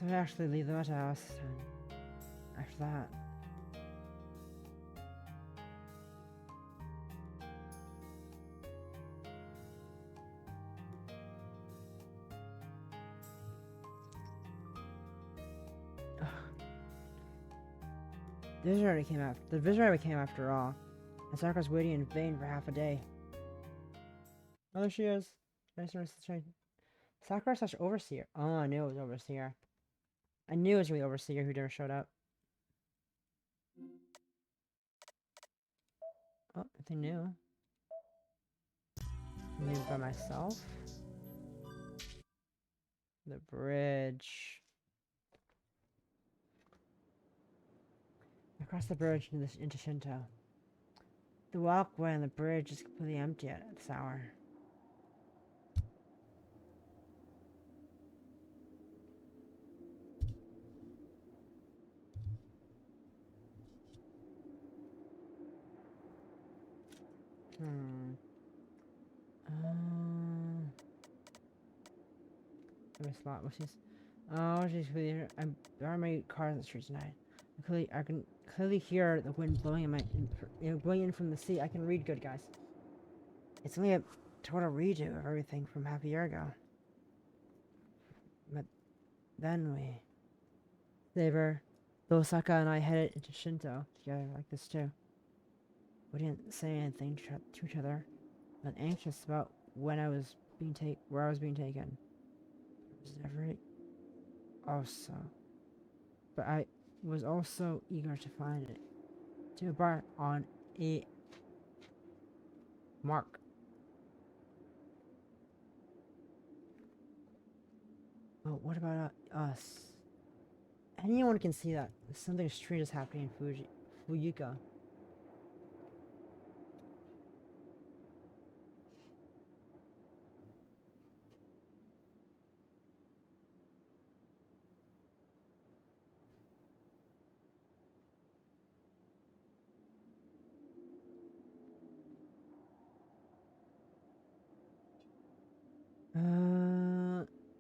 So I actually leave the Meta House and after that. Ugh. The visionary came after all, and Sakura's waiting in vain for half a day. Oh, there she is. Sakura/Overseer. Oh, I knew it was Overseer. I knew it was really Overseer who never showed up. Oh, nothing new. New by myself. The bridge. Across the bridge into Shinto. The walkway on the bridge is completely empty at this hour. She's clearly. There are many cars on the street tonight. I can clearly hear the wind blowing blowing in from the sea. I can read good, guys. It's only a total redo of everything from half a year ago. But then Osaka and I headed into Shinto together like this too. We didn't say anything to each other, but anxious about where I was being taken. But I was also eager to find it, to embark on a mark. But what about us? Anyone can see that something strange is happening in Fuyuka.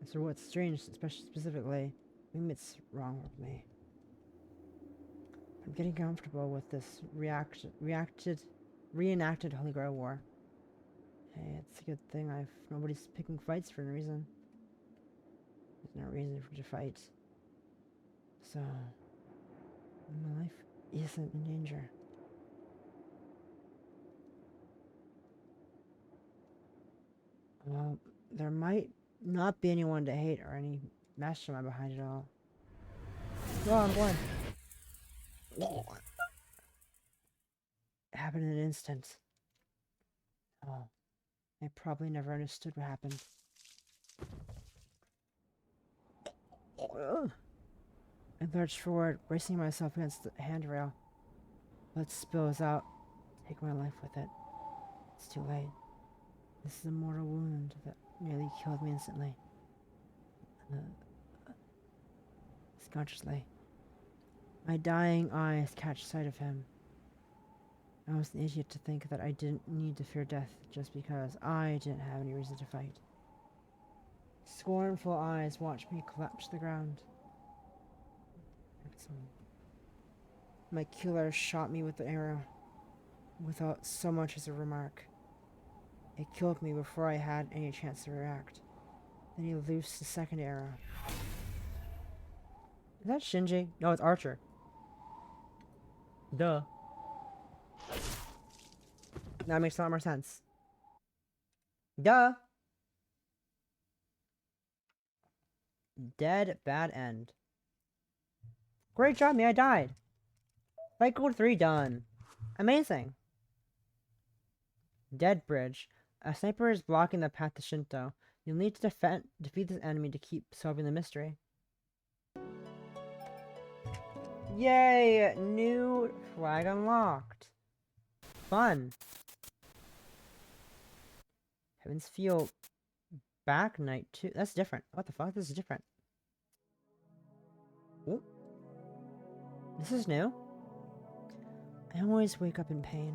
So what's strange, especially specifically, maybe it's wrong with me. I'm getting comfortable with this reenacted Holy Grail War. Hey, it's a good thing nobody's picking fights for no reason. There's no reason to fight. So, my life isn't in danger. Well, there might not be anyone to hate or any mastermind behind it all. Oh, I'm going. It happened in an instant. Oh, I probably never understood what happened. I lurched forward, bracing myself against the handrail. Blood spills out. Take my life with it. It's too late. This is a mortal wound that nearly killed me instantly. Unconsciously. My dying eyes catch sight of him. I was an idiot to think that I didn't need to fear death just because I didn't have any reason to fight. Scornful eyes watched me collapse to the ground. My killer shot me with the arrow, without so much as a remark. It killed me before I had any chance to react. Then he loosed the second arrow. Is that Shinji? No, it's Archer. Duh. That makes a lot more sense. Duh. Dead, bad end. Great job, me. I died. Fight Gold 3 done. Amazing. Dead bridge. A sniper is blocking the path to Shinto. You'll need to defeat this enemy to keep solving the mystery. Yay! New flag unlocked. Fun. Heavens Feel Back Night 2. That's different. What the fuck? This is different. Oop. This is new. I always wake up in pain.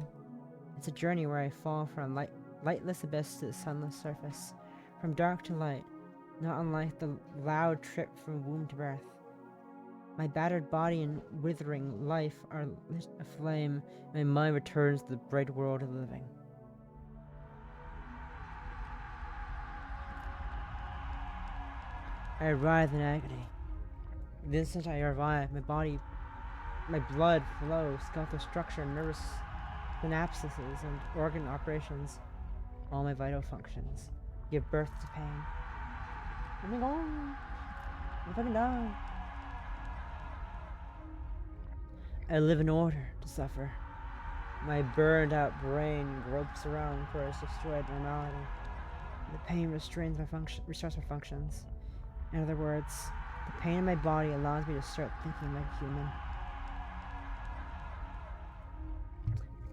It's a journey where I fall from lightless abyss to the sunless surface, from dark to light, not unlike the loud trip from womb to birth. My battered body and withering life are lit aflame, and my mind returns to the bright world of the living. I writhe in agony. The instant I revive, my blood flows, skeletal structure, nervous synapses, and organ operations, all my vital functions, give birth to pain. Let me go. I'm fucking done. I live in order to suffer. My burned out brain gropes around for its destroyed normality. The pain restores my functions. In other words, the pain in my body allows me to start thinking like a human.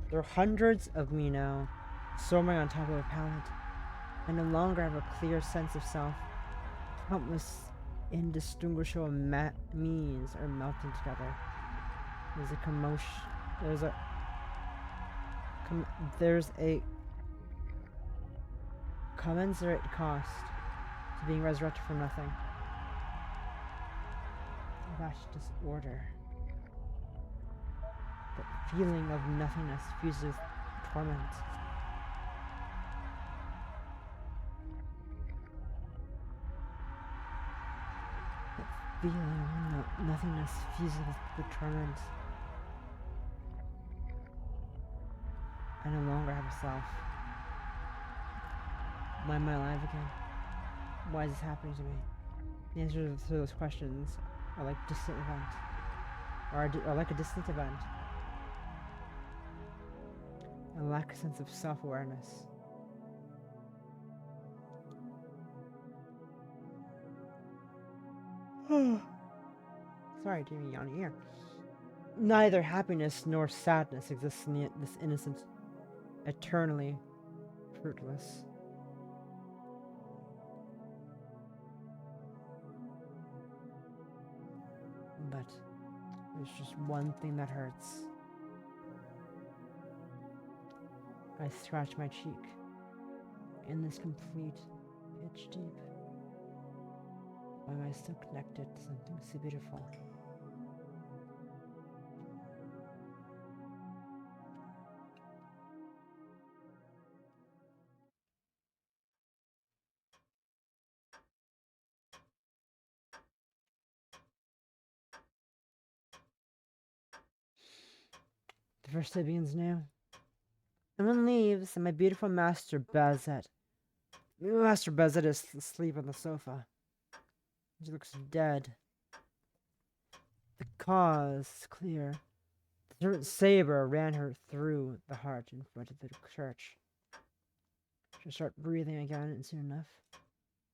There are hundreds of me now, soaring on top of a pallet. I no longer have a clear sense of self. Countless indistinguishable me's are melting together. There's a commotion. There's a commensurate cost to being resurrected from nothing. That's disorder. That feeling of nothingness fused with torment. That feeling of nothingness fused with torment. I no longer have a self. Why am I alive again? Why is this happening to me? The answers to those questions are like distant event, or like a distant event. I lack a sense of self-awareness. Sorry, giving me yawny ear. Neither happiness nor sadness exists in this innocent, eternally fruitless. But there's just one thing that hurts. I scratch my cheek in this complete pitch deep. Why am I still connected to something so beautiful? The first day begins new. Everyone leaves, and my beautiful Master Bazet. Master Bazet is asleep on the sofa. She looks dead. The cause is clear. The servant Saber ran her through the heart in front of the church. She'll start breathing again, and soon enough.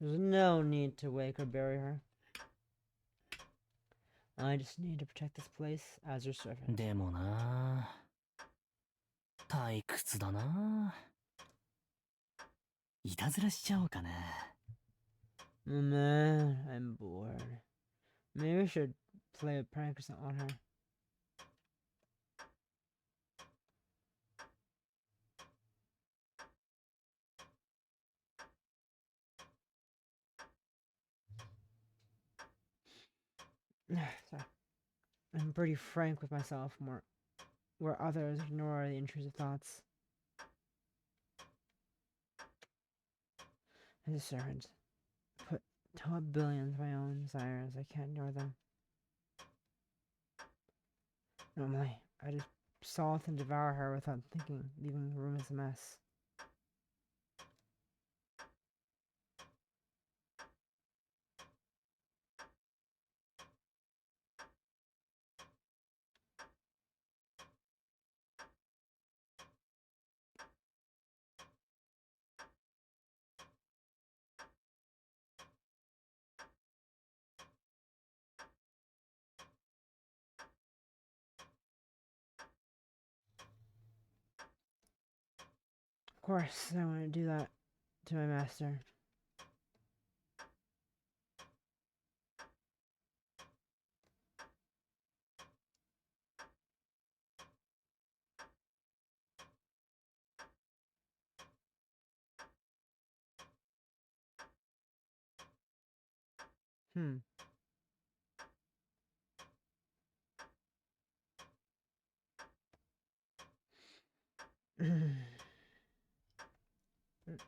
There's no need to wake or bury her. I just need to protect this place as your servant. でもな、退屈だな。いたずらしちゃおうかな。Oh man, I'm bored. Maybe we should play a prank or something on her. Sorry. I'm pretty frank with myself, where others ignore the intrusive thoughts. As a servant, put Top billions of my own desires. I can't ignore them. Normally, I just salt and devour her without thinking, leaving the room as a mess. Of course, I want to do that to my master.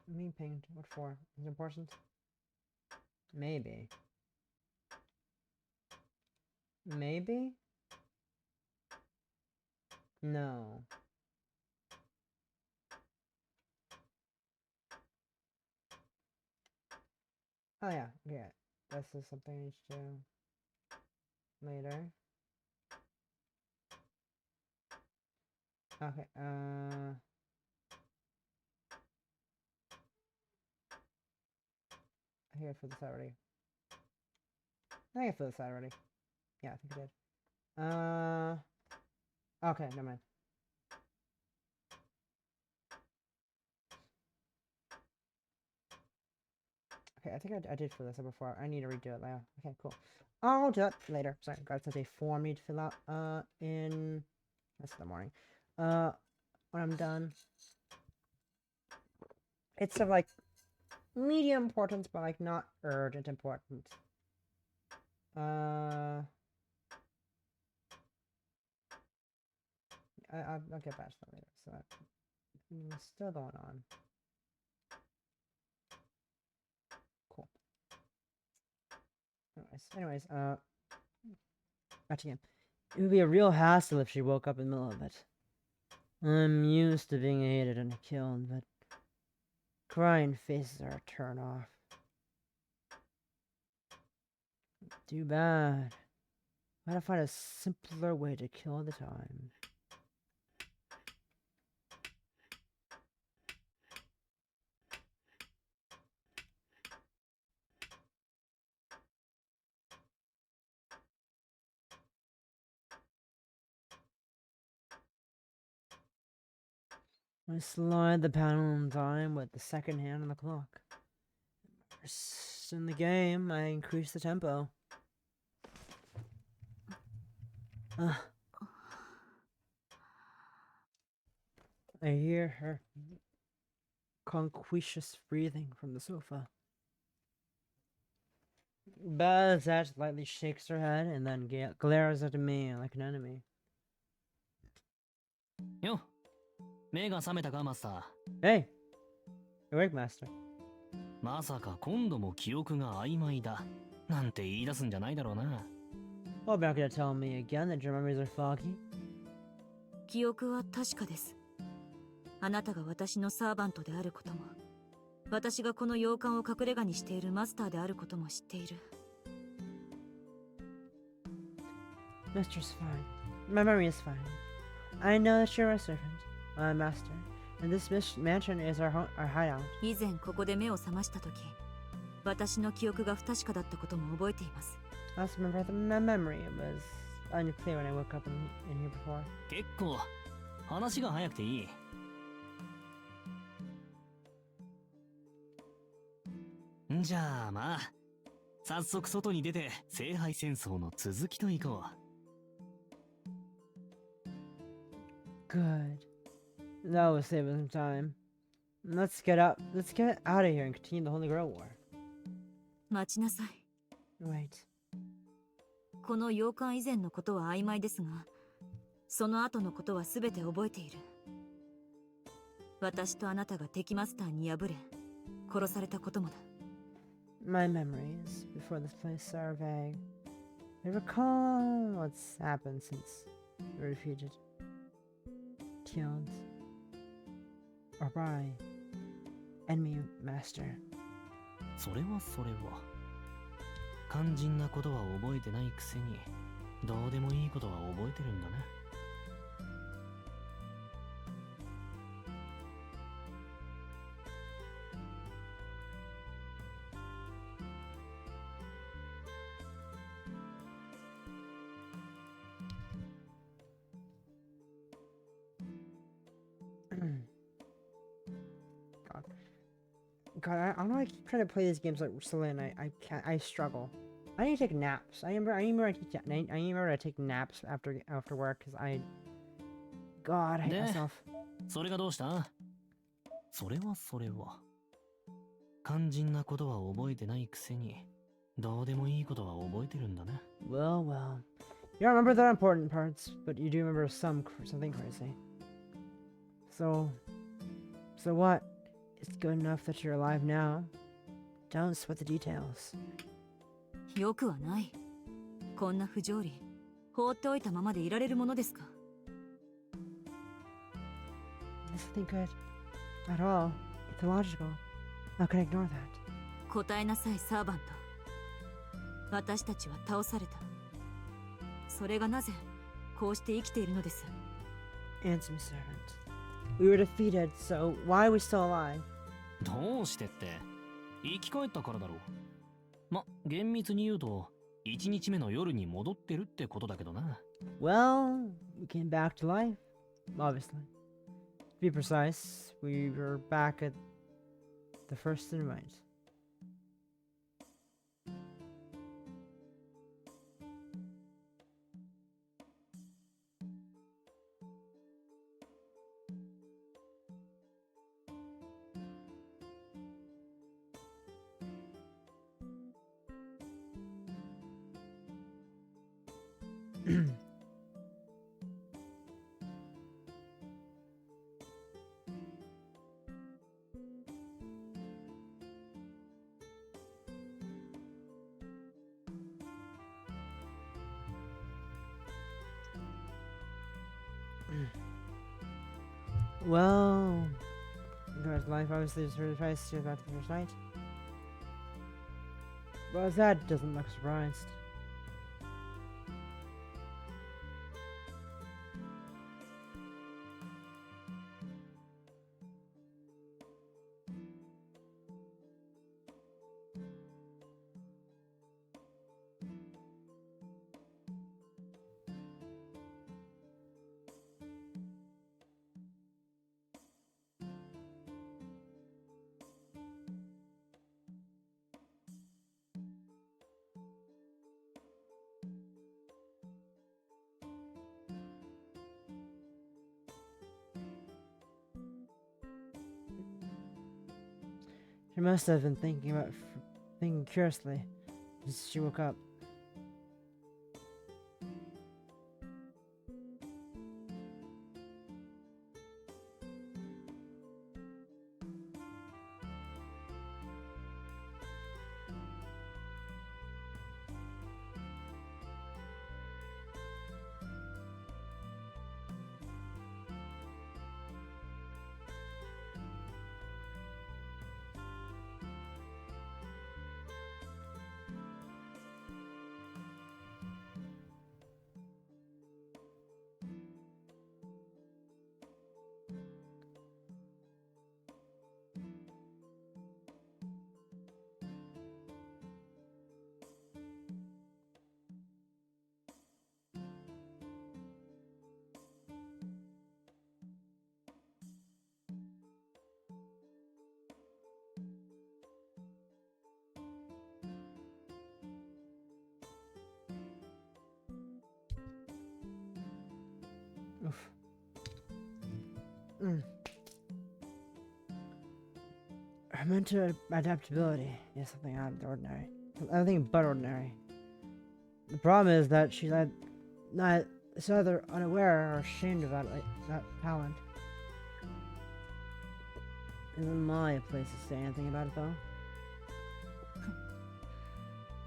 Me paint. What for? Is it important? Maybe. Maybe? No. Oh yeah, yeah. This is something I need to do later. Okay, I think I filled this out already. I think I filled this out already. Yeah, I think I did. Okay, never mind. Okay, I think I did fill this out before. I need to redo it later. Okay, cool. I'll do it later. Sorry, got such a form I need to fill out, that's in the morning. When I'm done. It's of, like, medium importance, but, like, not urgent importance. I'll get back to that later. So that's still going on. Cool. Anyways, back to game. It would be a real hassle if she woke up in the middle of it. I'm used to being hated and killed, but crying faces are a turn off. Too bad. I gotta find a simpler way to kill the time. I slide the panel in time with the second hand on the clock. First in the game, I increase the tempo. I hear her conquicious breathing from the sofa. Bazette lightly shakes her head and then glares at me like an enemy. Yo, 目が覚めたかマスター。 Hey! Awake, Master. まさか今度も記憶が曖昧だなんて言い出すんじゃないだろうな。 Well, you're not gonna tell me again that your memories are foggy? 記憶は確かです。あなたが私のサーバントであることも、私がこの洋館を隠れ家にしているマスターであることも知っている。Mistress, fine. My memory is fine. I know that you're a servant, a master, and this mansion is our hideout. 以前ここで目を覚ました時、私の記憶が不確かだったことも覚えています。I also remember that my memory was unclear when I woke up in here before. 結構話が早くていい。じゃあまあ早速外に出て聖杯戦争の続きといこう。 Good. That will save us some time. Let's get out of here and continue the Holy Grail War. 待ちなさい。 Wait. この洋館以前のことは曖昧ですが、その後のことは全て覚えている。私とあなたが敵マスターに敗れ、殺されたこともだ。My memories before this place are vague. I recall what's happened since we were defeated. Killed. Or by enemy master. それはそれは。肝心なことは覚えてないくせに、どうでもいいことは覚えてるんだね。God, I don't know. I keep trying to play these games like silly, and I can't. I struggle. I need to take naps. I remember I take naps after work because God, I hate myself. それがどうした？それはそれは。肝心なことは覚えてないくせに、どうでもいいことは覚えてるんだね。Well, well. You don't remember the important parts, but you do remember something crazy. So what? It's good enough that you're alive now. Don't sweat the details. よくはない。こんな不条理、放っておいたままでいられるものですか。This isn't good at all. It's illogical. How can I ignore that? 答えなさい、サーバント。私たちは倒された。それがなぜこうして生きているのです。 Answer me, servant. We were defeated, so why are we still alive? どうしてって、生き返ったからだろう。ま、厳密に言うと、1日目の夜に戻ってるってことだけどな。Well, we came back to life, obviously. To be precise, we were back at the first in right. Well, God's life obviously is really surprised to about the first night. Well, that doesn't look surprised. She must have been thinking curiously as she woke up. Oof. Mental adaptability is something out of the ordinary. Nothing but ordinary. The problem is that she's either unaware or ashamed about that talent. Isn't my place to say anything about it though.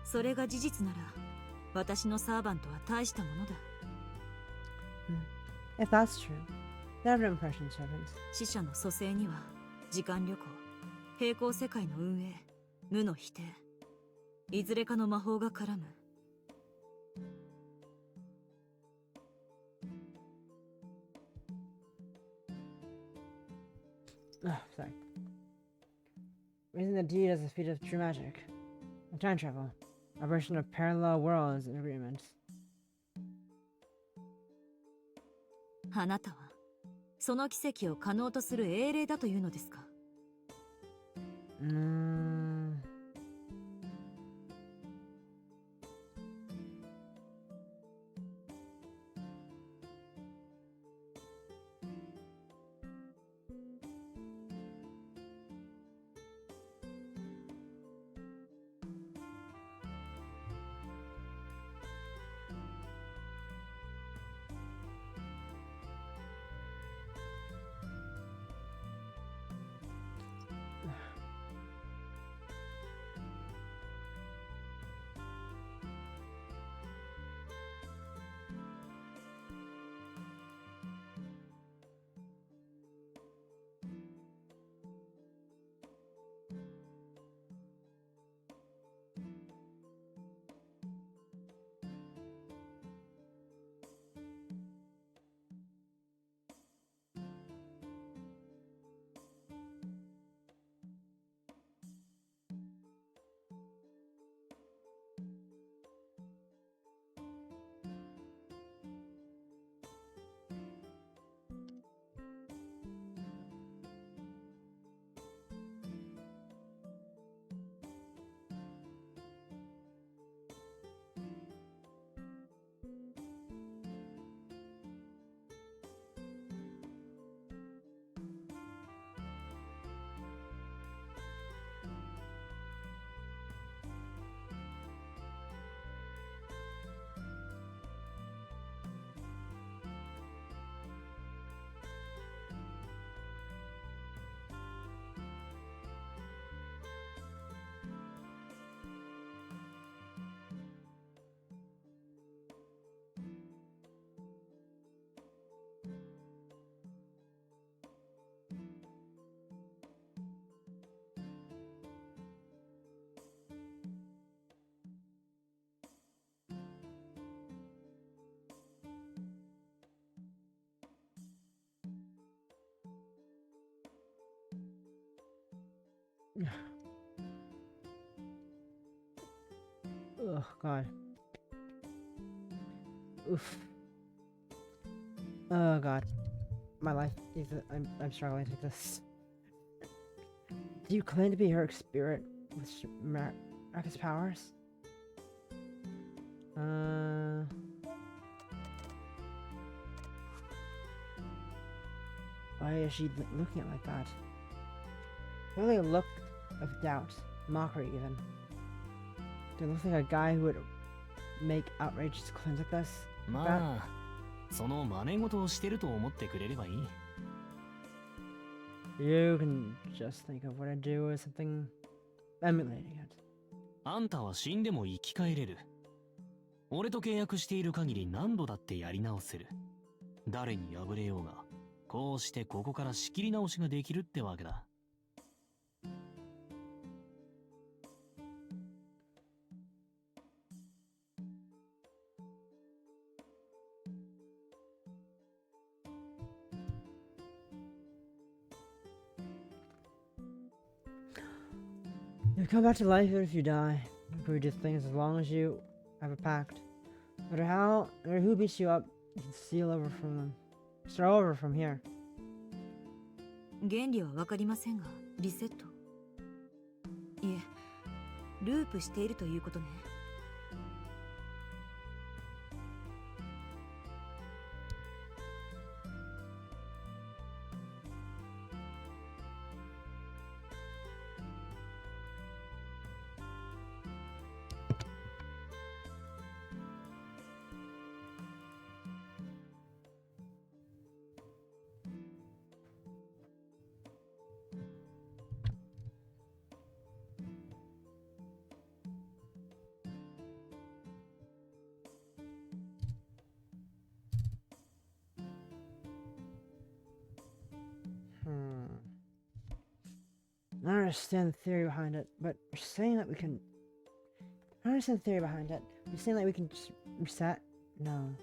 それが事実なら私のサーバントは大したものだ。 If that's true, then I have no impression, servant. 死者の蘇生には時間旅行、平行世界の運営、無の否定、いずれかの魔法が絡む。Sorry. Raising the deed as a feat of true magic. A time travel. A version of parallel worlds and agreements. あなたはその奇跡を可能とする英霊だというのですか？ Oh god. Oof. Oh god. My life is I'm struggling with this. Do you claim to be her spirit with miraculous powers? Why is she looking at it like that? Really a look of doubt, mockery even. Do it look like a guy who would make outrageous claims like this? Like that? まあその真似事をしてると思ってくれればいい。 You can just think of what I do as something emulating it. あんたは死んでも生き返れる。俺と契約している限り何度だってやり直せる。誰に敗れようが、こうしてここから仕切り直しができるってわけだ。You come back to life even if you die. Agree to things as long as you have a pact. No matter who beats you up, you can steal over from them. Start over from here. 原理は分かりませんが、リセット。いえ、ループしているということね。understand the theory behind it, but you're saying that we can. I don't understand the theory behind it. You're saying that we can just reset? No.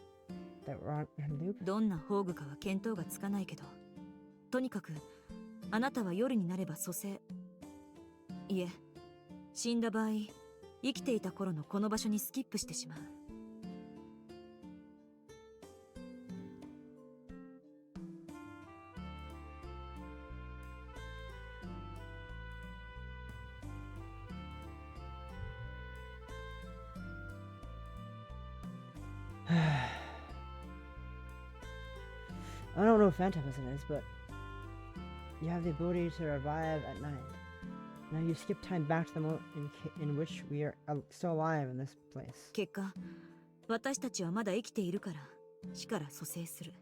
That we're on loop? どんな宝具かは見当がつかないけど、とにかくあなたは夜になれば蘇生、いえ、死んだ場合、生きていた頃のこの場所にスキップしてしまう。I don't know what phantomism is, but you have the ability to revive at night. Now you skip time back to the moment in which we are still alive in this place. 結果、私たちはまだ生きているから死から蘇生する。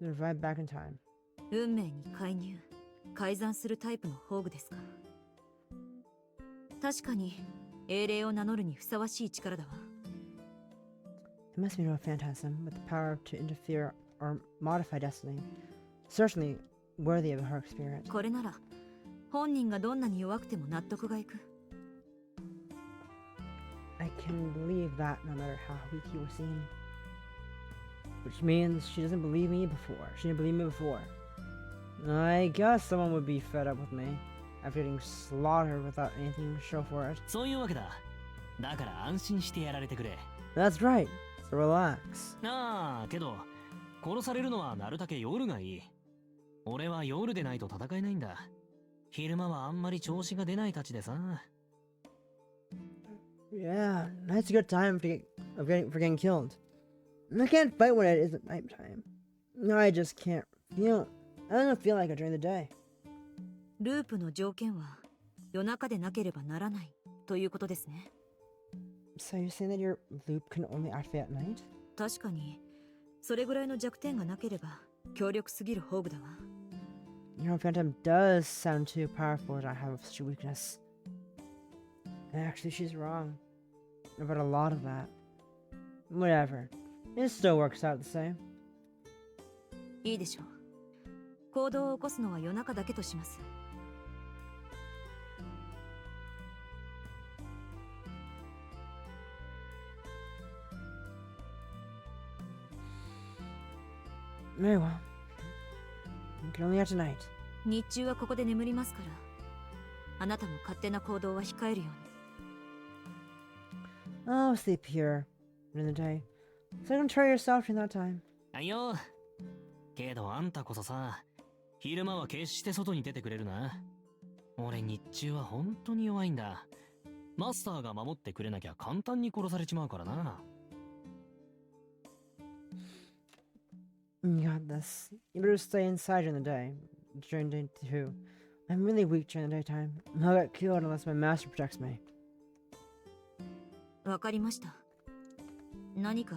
Revive back in time. 運命に介入、改ざんするタイプの宝具ですか。確かに英霊を名乗るにふさわしい力だわ。It must be no phantasm with the power to interfere or modify destiny. Certainly worthy of her experience. これなら本人がどんなに弱くても納得がいく。I can believe that no matter how weak you were seen. Which means she doesn't believe me before. She didn't believe me before. I guess someone would be fed up with me after getting slaughtered without anything to show for it. そういうわけだ。だから安心してやられてくれ。 That's right. So relax. ああ、けど殺されるのはなるだけ夜がいい。俺は夜でないと戦えないんだ。昼間はあんまり調子が出ないたちでさ。Yeah, night's a good time for getting killed. I can't fight when it isn't nighttime. No, I just can't feel. I don't feel like it during the day. ループの条件は夜中でなければならないということですね。So you're saying that your loop can only activate at night? 確かにそれぐらいの弱点がなければ強力すぎる宝具だわ。Your phantom does sound too powerful to have such a weakness. Actually, she's wrong about a lot of that. Whatever. It still works out the same. いいでしょう。行動を起こすのは夜中だけとします。Very well. You can only have tonight. 日中はここで眠りますから、あなたも勝手な行動は控えるように。Oh, sleep here during the day. So don't try yourself during that time. はいよ。けどあんたこそさ、昼間は決して外に出てくれるな。俺日中は本当に弱いんだ。マスターが守ってくれなきゃ簡単に殺されちまうからな。You got this. You better stay inside during the day. During day too. I'm really weak during the daytime. I'll get killed unless my master protects me. わかりました。何か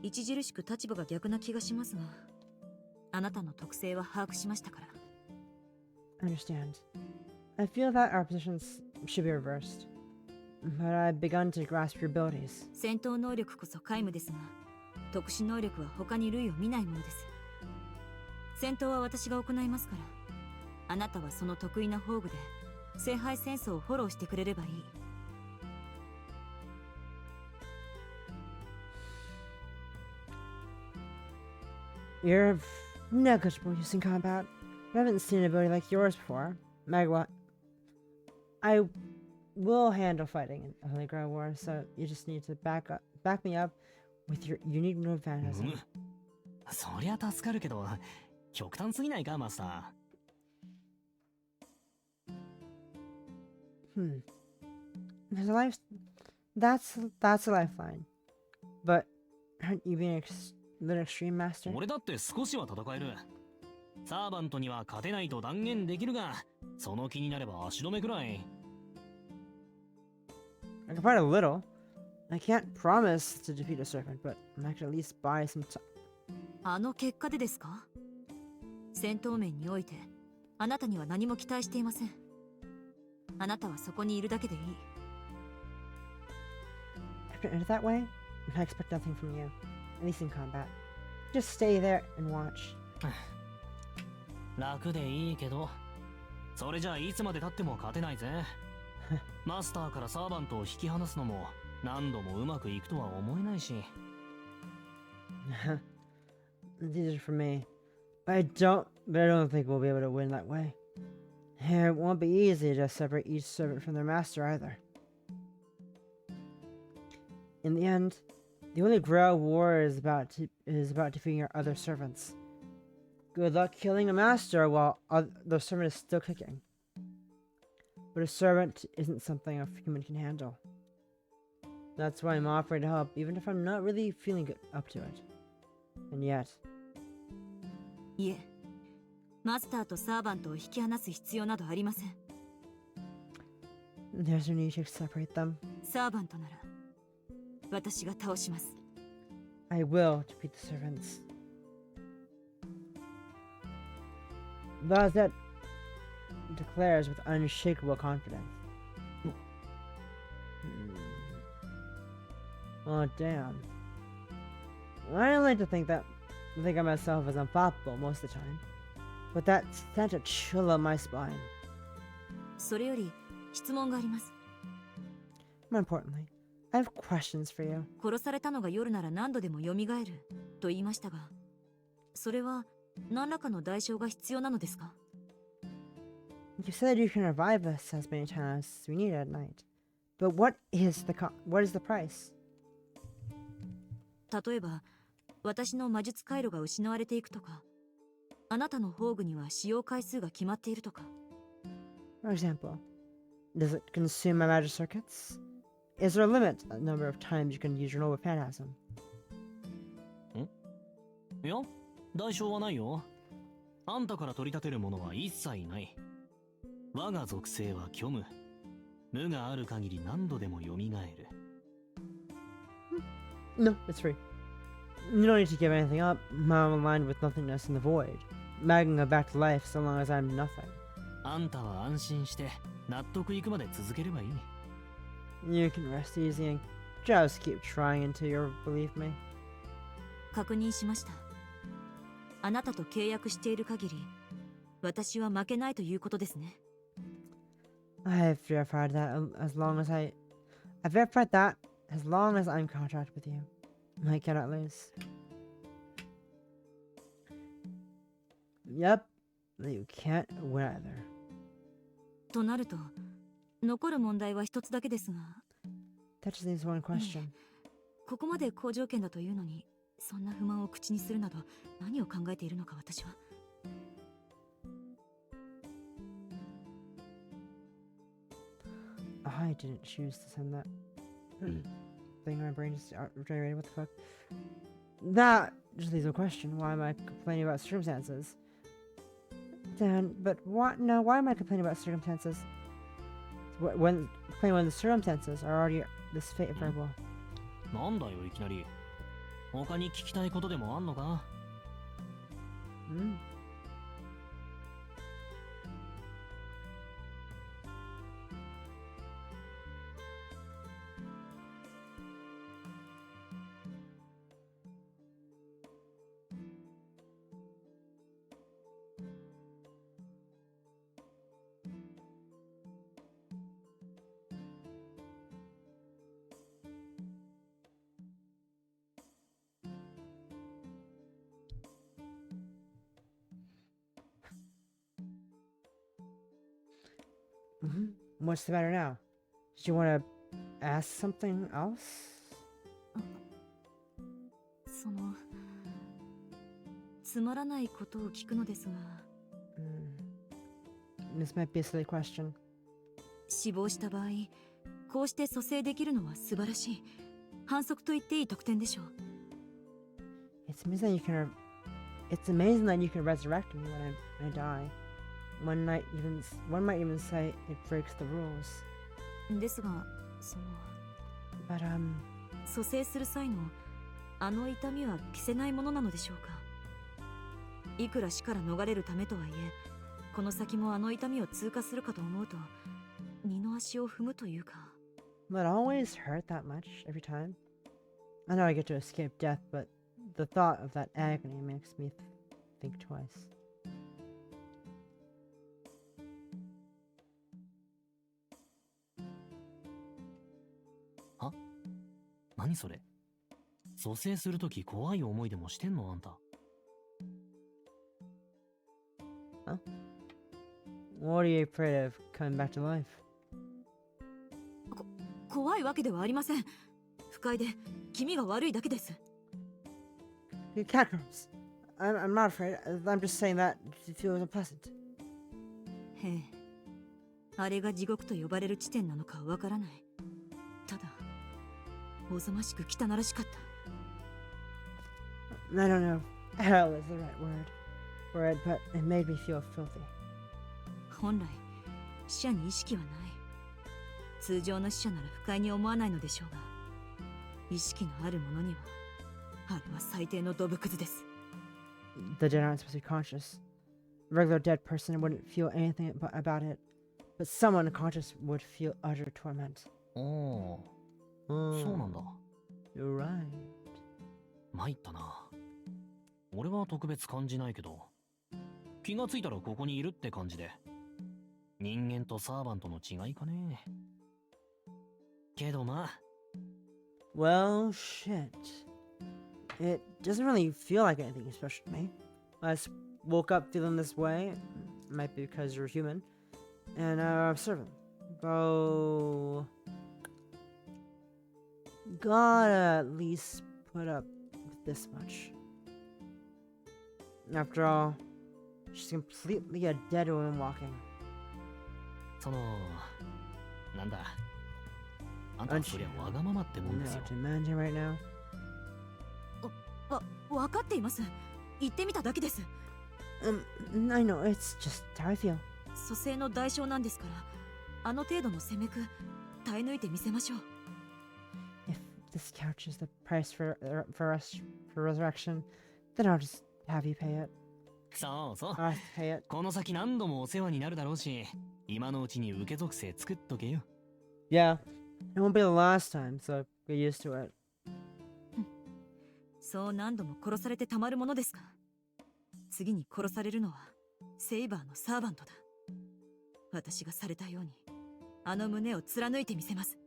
著しく立場が逆な気がしますが、あなたの特性は把握しましたから。I understand. I feel that our positions should be reversed. But I've begun to grasp your abilities. 戦闘能力こそ皆無ですが、特殊能力は他に類を見ないものです。戦闘は私が行いますから、あなたはその得意な宝具で聖杯戦争をフォローしてくれればいい。You're negligible using combat. I haven't seen an ability like yours before. Magwa, I will handle fighting in a Holy Grail War, so you just need to back me up with your unique move phantasm. そりゃ助かるけど、極端すぎないか、マスター。There's a life. That's a lifeline. But aren't you being little extreme, master? 俺だって少しは戦える。サーバントには勝てないと断言できるが、その気になれば足止めくらい。I can fight a little. I can't promise to defeat a serpent, but I can at least buy some time. あの結果でですか？戦闘面においてあなたには何も期待していません。あなたはそこにいるだけでいい。 After it ended that way, I expect nothing from you, at least in combat. Just stay there and watch. 楽でいいけど、それじゃあいつまで経っても勝てないぜ。マスターからサーバントを引き離すのも何度もうまくいくとは思えないし。It's easier for me. But I don't think we'll be able to win that way. It won't be easy to separate each servant from their master either. In the end, the only real war is about defeating your other servants. Good luck killing a master while the servant is still kicking. But a servant isn't something a human can handle. That's why I'm offering to help, even if I'm not really feeling up to it. And yet... いえ、マスターとサーバントを引き離す必要などありません。 There's no need to separate them. サーバントなら私が倒します。 I will defeat the servants. Lazet declares with unshakable confidence. Oh damn. I like to think of myself as unflappable most of the time, but that sent a chill on my spine. それより質問があります。 More importantly, I have questions for you. 殺されたのが夜なら何度でも蘇ると言いましたが、それは何らかの代償が必要なのですか？ You said you can revive us as many times as we need at night, but what is the price? 例えば、私の魔術回路が失われていくとか、あなたの宝具には使用回数が決まっているとか。 For example, does it consume my magic circuits? Is there a limit to the number of times you can use your noble phantasm? いや、代償はないよ。あんたから取り立てるものは一切ない。我が属性は虚無。無がある限り何度でも蘇る。No, it's free. You don't need to give anything up. I'm aligned with nothingness in the void. Magging her back to life so long as I'm nothing. あんたは安心して納得いくまで続ければいい。You can rest easy and just keep trying until you believe me. 確認しました。あなたと契約している限り、私は負けないということですね。I've verified that as long as I'm contracted with you. I cannot lose. Yep, you can't win either. となると、残る問題は一つだけですが。That just leaves one question. ここまで好条件だというのに、そんな不満を口にするなど何を考えているのか私は。I didn't choose to send that thing. My brain just generated. What the fuck? That just leaves a question. Why am I complaining about circumstances? Dan, but what? No, why am I complaining about circumstances? When the circumstances are already this favorable. なんだよいきなり。他に聞きたいことでもあんのか？ What's the matter now? Did you want to ask something else? その、つまらないことを聞くのですが。This might be a silly question. 死亡した場合、こうして蘇生できるのは素晴らしい。反則と言っていい特典でしょう。It's amazing that you can resurrect me when I die. One might even say it breaks the rules. ですが、その。But, 蘇生する際のあの痛みは消せないものなのでしょうか。いくら死から逃れるためとはいえ、この先もあの痛みを通過するかと思うと二の足を踏むというか。 Will it always hurt that much every time? I know I get to escape death, but the thought of that agony makes me think twice. 何それ？蘇生するとき怖い思いでもしてんのあんた。Huh? What are you afraid of coming back to life? 怖いわけではありません。不快で気味が悪いだけです。 You catacombs. I'm not afraid. I'm just saying that it feels unpleasant. へえ、あれが地獄と呼ばれる地点なのかわからない。ただおぞましく汚らしかった。 I don't know if hell is the right word for it, but it made me feel filthy. 本来死者に意識はない。通常の死者なら不快に思わないのでしょうが、意識のある者にはあれは最低のドブクズです。 The dead aren't supposed to be conscious. A regular dead person wouldn't feel anything about it, but someone conscious would feel utter torment. おー、そうなんだ。 You're right. 参ったな。俺は特別感じないけど、気がついたらここにいるって感じで。人間とサーバントの違いかね。けどまあ。Well, shit. It doesn't really feel like anything special to me. I just woke up feeling this way. Might be because you're human. And I'm serving. Bro. Gotta at least put up with this much. After all, she's completely a dead woman walking. その、なんだ。あんたそりゃわがままってもんですよ。 to manage right now. わかっています。言ってみただけです。 I know, it's just how I feel. 蘇生の代償なんですから、あの程度の責めく耐え抜いてみせましょう。 If this couch is the price for resurrection, then I'll just have you pay it. そうそう。 I'll have to pay it. この先何度もお世話になるだろうし、今のうちに受け属性作っとけよ。Yeah, it won't be the last time, so get used to it. そう何度も殺されてたまるものですか。次に殺されるのはセイバーのサーバントだ。私がされたようにあの胸を貫いてみせます。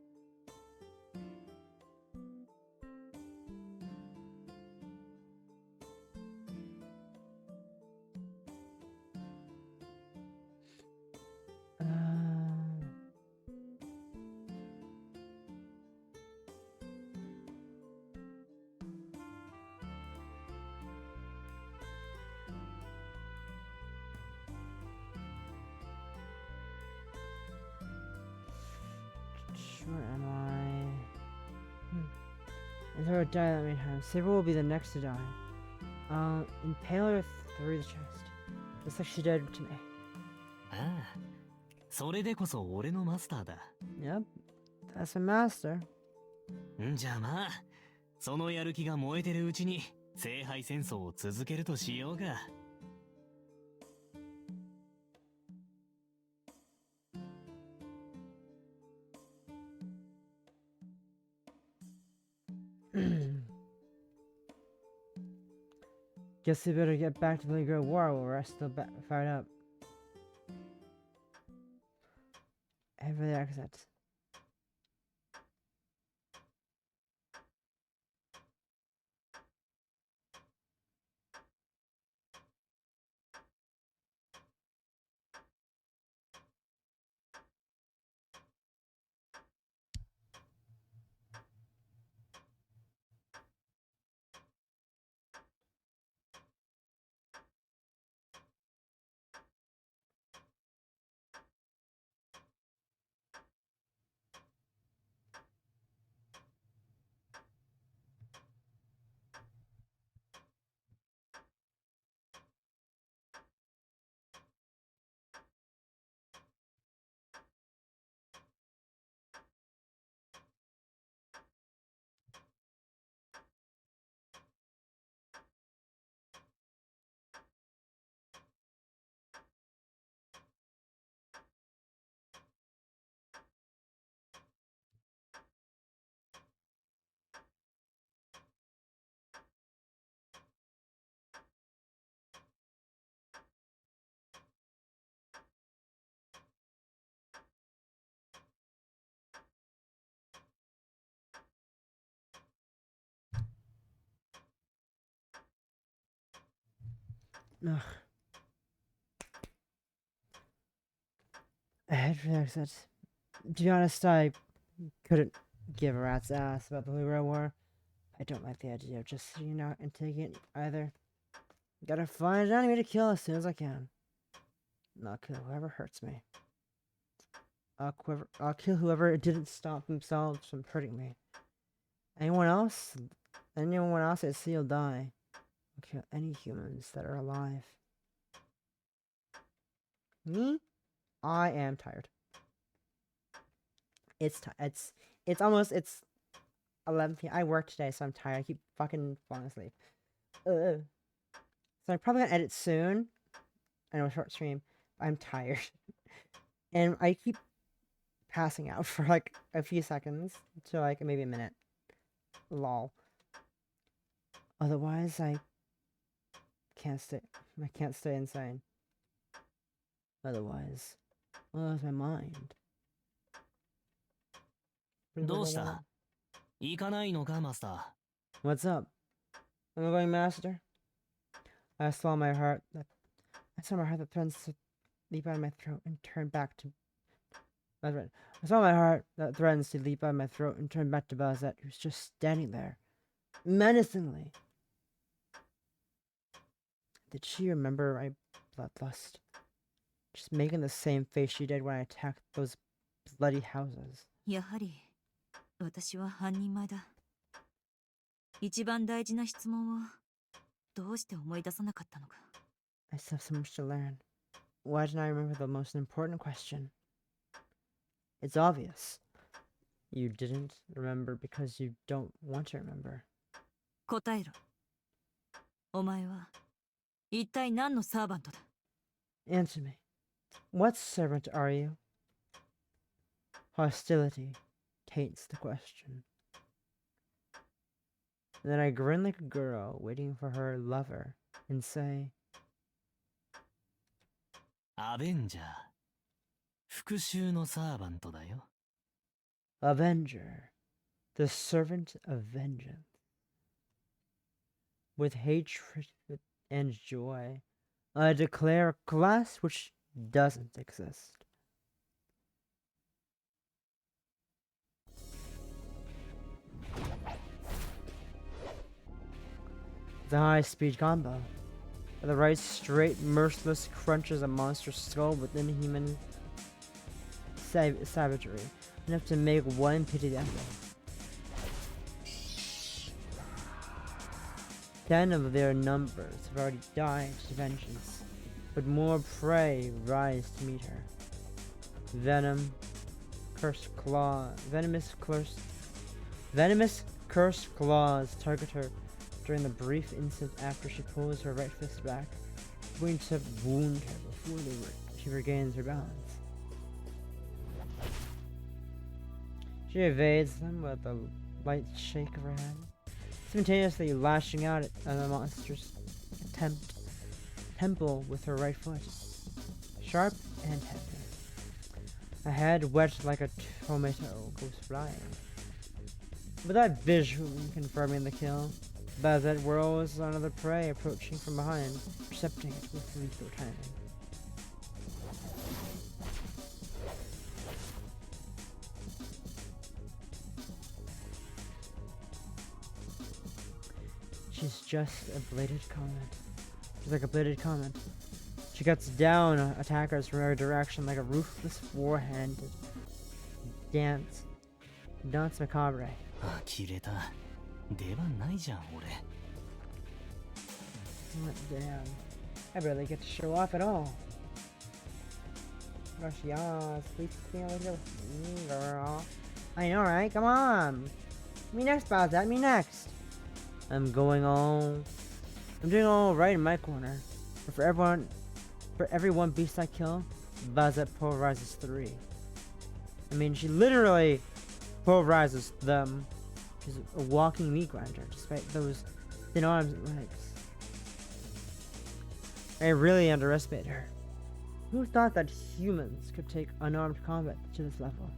Where am I? If I would die that many times, Saber will be the next to die. Impale her through the chest, just like she did to me. ああ、それでこそ俺のマスターだ。 Yep, that's a master. んじゃあまあ、そのやる気が燃えてるうちに聖杯戦争を続けるとしようか。Guess we better get back to the Negro War while we're still fired up. Head for the exit. Ugh. I had to exit. To be honest, I couldn't give a rat's ass about the Libra War. I don't like the idea of just sitting out and taking it either. Gotta find an enemy to kill as soon as I can. And I'll kill whoever hurts me. I'll kill whoever didn't stop themselves from hurting me. Anyone else I see will die. I'll kill any humans that are alive. Me? I am tired. It's 11 p.m. I worked today, so I'm tired. I keep fucking falling asleep. So I'm probably gonna edit soon. I know, a short stream. I'm tired. And I keep passing out for like a few seconds to like maybe a minute. Lol. Otherwise, I can't stay insane. Otherwise, I'll lose my mind. どうした？行かないのか、マスター。 What's up? Am I going, Master? I saw my heart that threatens to leap out of my throat and turn back to. That's right. I saw my heart that threatens to leap out of my throat and turn back to Bazette, who's just standing there, menacingly. Did she remember my bloodlust? Just making the same face she did when I attacked those bloody houses. やはり私は半人前だ。一番大事な質問をどうして思い出さなかったのか。 I still have so much to learn. Why didn't I remember the most important question? It's obvious. You didn't remember because you don't want to remember. 答えろ。お前は一体何のサーバントだ？ Answer me. What servant are you? Hostility taints the question. And then I grin like a girl waiting for her lover and say, アベンジャー。復讐のサーバントだよ。 Avenger, the servant of vengeance. With hatred and joy, I declare a class which doesn't exist. The high-speed combo. At the right straight, merciless crunches a monster's skull with inhuman savagery, enough to make one pity echo. 10 of their numbers have already died to vengeance, but more prey rise to meet her. Venomous cursed claws target her during the brief instant after she pulls her right fist back, going to wound her before she regains her balance. She evades them with a light shake of her head, simultaneously lashing out at the monster's temple with her right foot, sharp and tender. A head wet like a tomato goes flying. Without visually confirming the kill, Bazette whirls on another prey approaching from behind, intercepting it with lethal timing. She's just a bladed comment. She's like a bladed comment. She cuts down attackers from every direction like a ruthless four-handed dance macabre. 呆れた。出番ないじゃん、俺。 What damn. I barely get to show off at all. Gosh, yeah, sleep feeling girl. I know, right? Come on. Me next, Bazette. Me next. I'm going all. I'm doing all right in my corner. But for every one beast I kill, Bazette pulverizes 3. I mean, she literally pulverizes them. She's a walking meat grinder, despite those thin arms and legs. I really underestimate her. Who thought that humans could take unarmed combat to this level?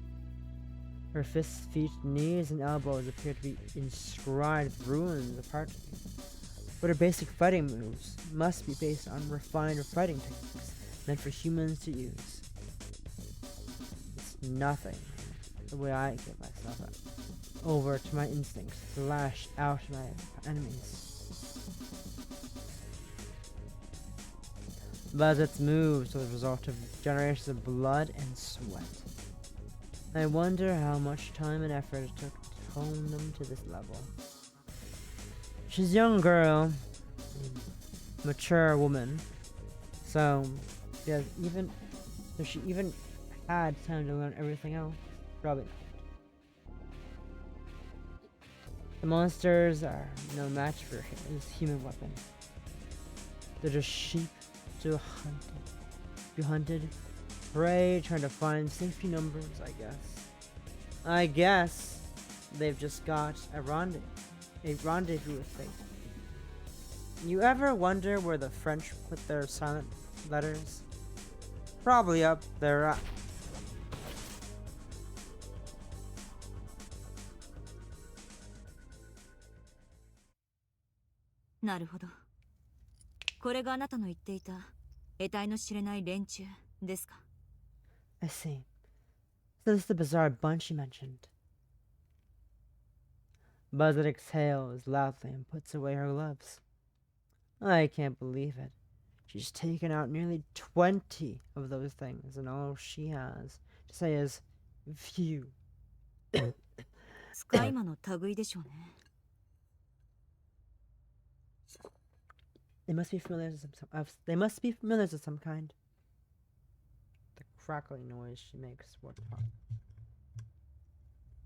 Her fists, feet, knees, and elbows appear to be inscribed with runes of heart. But her basic fighting moves must be based on refined fighting techniques meant for humans to use. It's nothing the way I give myself over to my instincts to lash out at my enemies. But its moves are the result of generations of blood and sweat. I wonder how much time and effort it took to hone them to this level. She's a young girl, mature woman, so she even had time to learn everything else. Probably not. The monsters are no match for his human weapon. They're just sheep to be hunted, prey, trying to find safety numbers, I guess. I guess they've just got a rendezvous with fate. You ever wonder where the French put their silent letters? Probably up theirなるほど。これがあなたの言っていた得体の知れない連中ですか。I see. So this is the bizarre bunch you mentioned. Buzzard exhales loudly and puts away her gloves. I can't believe it. She's taken out nearly 20 of those things, and all she has to say is, phew. 使い魔の類でしょうね。They must be familiars of some kind. The crackling noise she makes. What?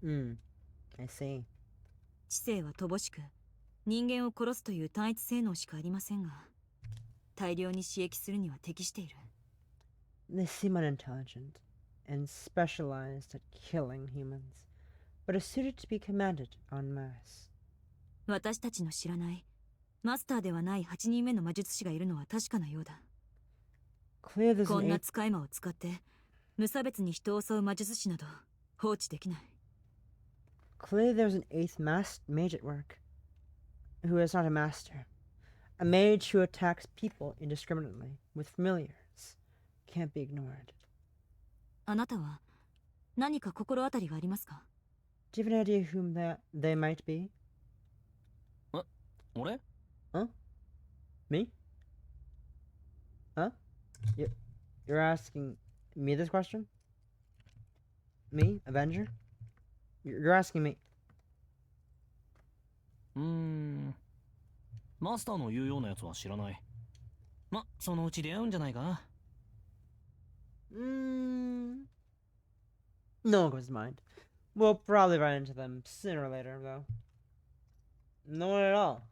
I see. 知性は乏しく、人間を殺すという単一性能しかありませんが、大量に刺激するには適している。They seem unintelligent and specialized at killing humans, but are suited to be commanded en masse. 私たちの知らないマスターではない8人目の魔術師がいるのは確かなようだ。Clear there's こん an な eighth. 使い魔を使って無差別に人を襲う魔術師など放置できない。Clearly there's an eighth mage at work, who is not a master. A mage who attacks people indiscriminately with familiars. Can't be ignored. あなたは何か心当たりがありますか？ Do you have an idea whom they might be? 俺 Huh? Me? Huh? You're asking me this question? Me? Avenger? You're asking me. マスターの言うようなやつは知らない。ま、そのうち出会うんじゃないか。No one comes to mind. We'll probably run into them sooner or later, though. No one at all.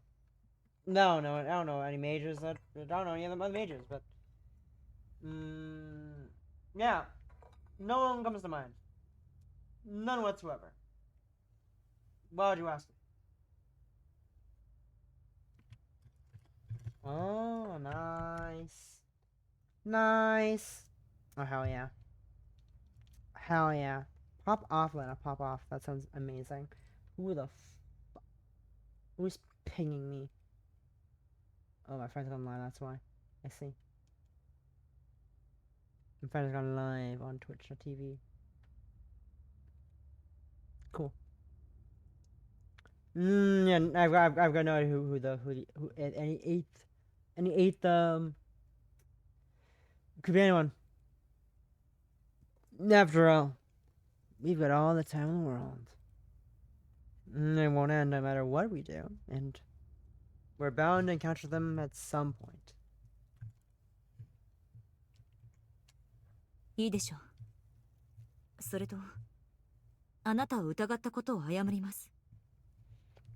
No, I don't know any mages I don't know any of them other mages, but yeah, no one comes to mind. None whatsoever. Why would you ask? Oh, nice. Oh, hell yeah. Pop off, Lena, pop off. That sounds amazing. Who's pinging me? Oh, my friend's gone live, that's why. I see. My friend's gone live on Twitch.tv. Cool. Yeah, I've got no idea who any eighth could be anyone. After all, we've got all the time in the world. It won't end no matter what we do, and we're bound to encounter them at some point. いいでしょう。それと、あなたを疑ったことを謝ります。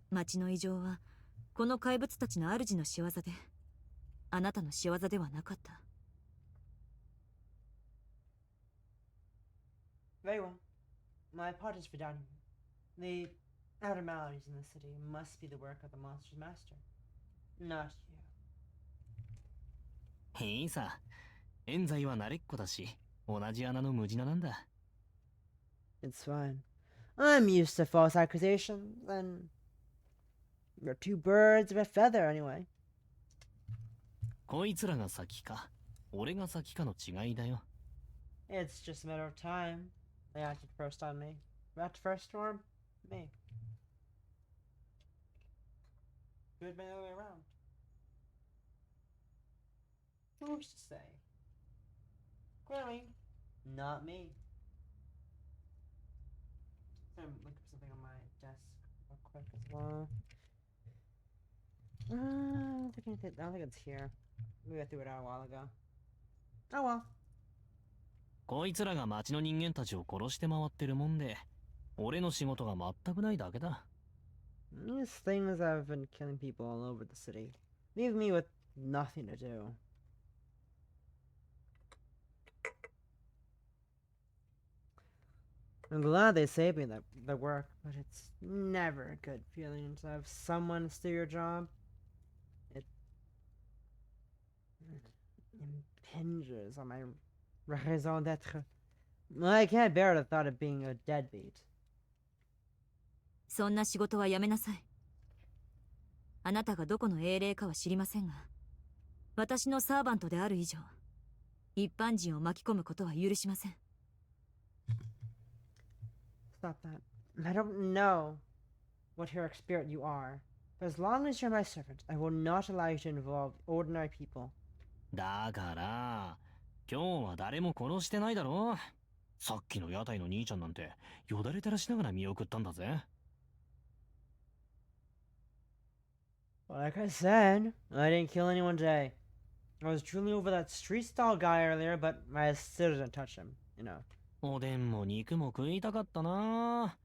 町の異常は、この怪物たちの主の仕業で、あなたの仕業ではなかった。Very well. My apologies for doubting you. The abnormalities in the city must be the work of the monster's master, not you. いいさ。冤罪は慣れっこだし、同じ穴の無地ななんだ。It's fine. I'm used to false accusations, and you're two birds of a feather anyway. こいつらが先か俺が先かの違いだよ。 It's just a matter of time. They acted first on me. Who acted first, Storm? Me. Good man, the other way around. Who's to say? Clearly, not me. I'm looking for something on my desk real quick as well. I don't think it's here. Maybe I threw it out a while ago. Oh well. こいつらが町の人間たちを殺して回ってるもんで俺の仕事が全くないだけだ。 These things have been killing people all over the city. Leave me with nothing to do. I'm glad they saved me the work, but it's never a good feeling to have someone steal your job. It impinges on my raison d'être. I can't bear the thought of being a deadbeat. そんな仕事はやめなさい。あなたがどこの英霊かは知りませんが、私のサーバントである以上、一般人を巻き込むことは許しません。Stop that. I don't know what heroic spirit you are, but as long as you're my servant, I will not allow you to involve ordinary people. だから今日は誰も殺してないだろ。さっきの屋台の兄ちゃんなんてよだれ垂らしながら見送ったんだぜ。 Like I said, I didn't kill anyone today. I was drooling over that street stall guy earlier, but I still didn't touch him, you know. おでんも肉も食いたかったな。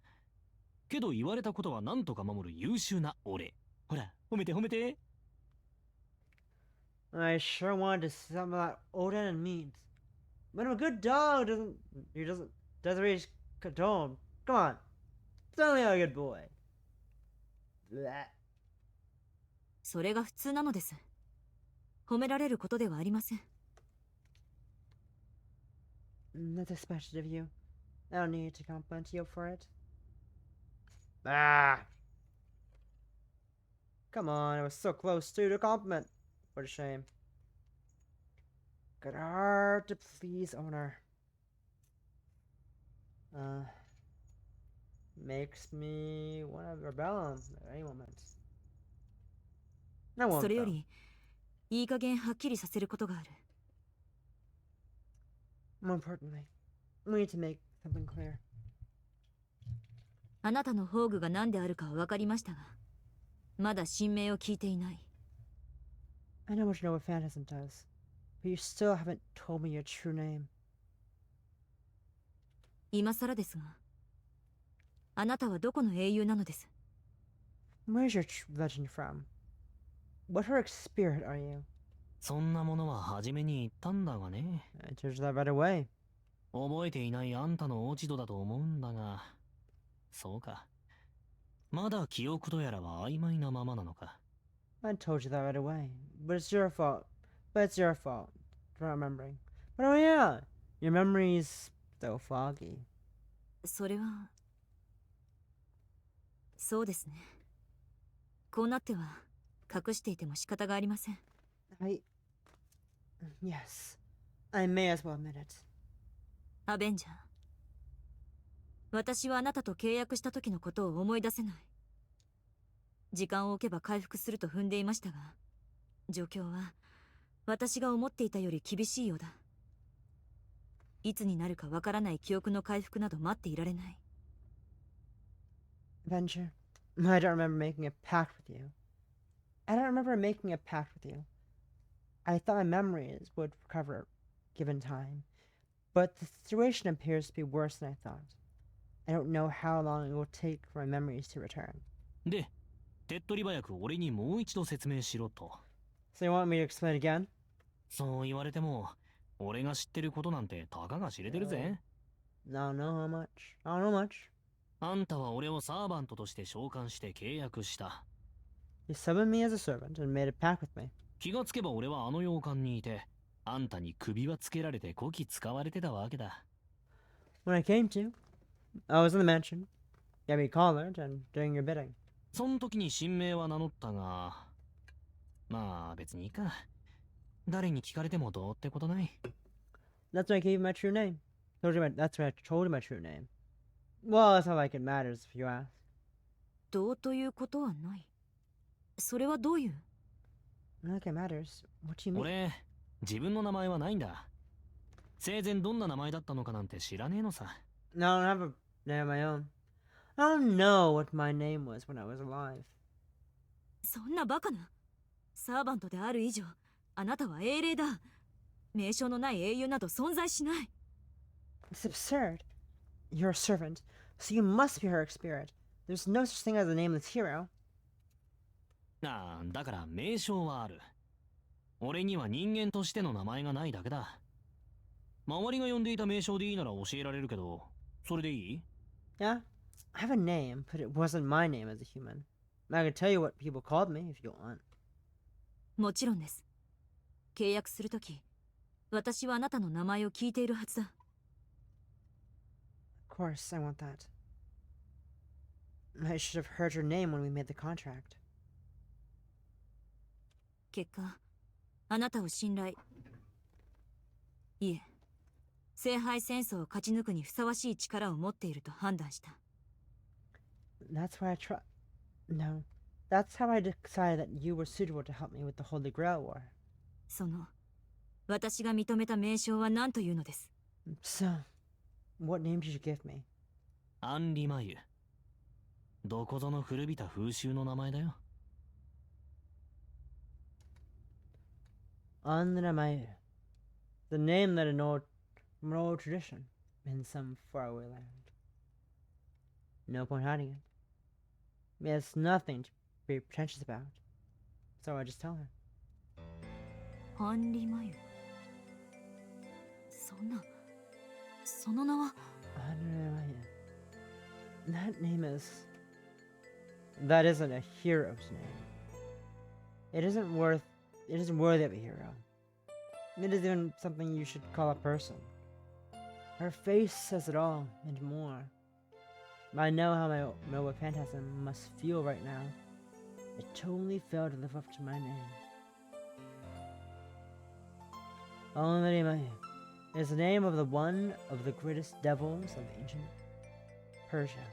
けど言われたことは何とか守る優秀な俺。ほら褒めて褒めて。 I sure wanted to see some of that Odin and meat. But a good dog doesn't reach condone. Come on. Tell me I'm a good boy. Bleh. それが普通なのです。褒められることではありません。That's expected of you. I don't need to compliment you for it. Ah! Come on, it was so close to a compliment. What a shame. Got hard to please owner. Makes me want to rebel at any moment. I won't, それよ though. り、いい加減はっきりさせることがある。More importantly, we need to make something clear. あなたの宝具が何であるかは分かりましたが、まだ神名を聞いていない。I know what you know what Phantasm does, but you still haven't told me your true name. 今更ですが、あなたはどこの英雄なのです？ Where's your legend from? What heroic spirit are you? そんなものは初めに言ったんだがね。 I told you that right away. 覚えていないあんたの落ち度だと思うんだが。そうか。まだ記憶とやらは曖昧なままなのか。 I told you that right away. But it's your fault. It's your fault for not remembering. But oh yeah, your memory's so foggy. それはそうですね。こうなっては隠していても仕方がありません。Yes, I may as well admit it. アベンジャー、私はあなたと契約した時のことを思い出せない。時間を置けば回復すると踏んでいましたが、状況は私が思っていたより厳しいようだ。いつになるかわからない記憶の回復など待っていられない。Avenger, I don't remember making a pact with you. I don't remember making a pact with you. I thought my memories would recover given time, but the situation appears to be worse than I thought. I don't know how long it will take for my memories to return. で、手っ取り早く俺にもう一度説明しろと。 So you want me to explain again? そう言われても、俺が知ってることなんてたかが知れてるぜ。No, no, how much? I don't know much. あんたは俺をサーバントとして召喚して契約した。You summoned me as a servant and made a pact with me. 気がつけば俺はあの洋館にいて、あんたに首輪つけられてこき使われてたわけだ。When I came to, I was in the mansion. You had me collared and doing your bidding. そん時に神名は名乗ったが、まあ別にいいか。誰に聞かれてもどうってことない。 That's why I gave you my true name. That's why I told you my true name. Well, it's not like it matters if you ask. どうということはない。それはどういう？ Not like it matters. What do you mean? 俺、自分の名前はないんだ。生前どんな名前だったのかなんて知らねえのさ。 No, I don't have a name of my own. I don't know what my name was when I was alive. そんなバカな。サーバントである以上、あなたは英霊だ。名称のない英雄など存在しない。It's absurd. You're a servant, so you must be her spirit. There's no such thing as a nameless hero. ああ、だから名称はある。俺には人間としての名前がないだけだ。周りが呼んでいた名称でいいなら教えられるけど、それでいい？ Yeah, I have a name, but it wasn't my name as a human. I can tell you what people called me if you want. もちろんです。契約するとき、私はあなたの名前を聞いているはずだ。Of course, I want that. I should have heard your name when we made the contract. 結果、あなたを信頼。いえ、聖杯戦争を勝ち抜くにふさわしい力を持っていると判断した。That's why I No. That's how I decided that you were suitable to help me with the Holy Grail War. その、私が認めた名称は何というのです。So, what name did you give me? アンリマユ。どこぞの古びた風習の名前だよ。Anramayu. The name that from an old tradition in some faraway land. No point hiding it. It's nothing to be pretentious about. So I just tell her. アンリマユ。その名は。Anramayu. That name is... That isn't a hero's name. It isn't worthy of a hero. It isn't even something you should call a person. Her face says it all, and more. I know how my noble phantasm must feel right now. It totally failed to live up to my name. Onramayu is the name of one of the greatest devils of ancient Persia.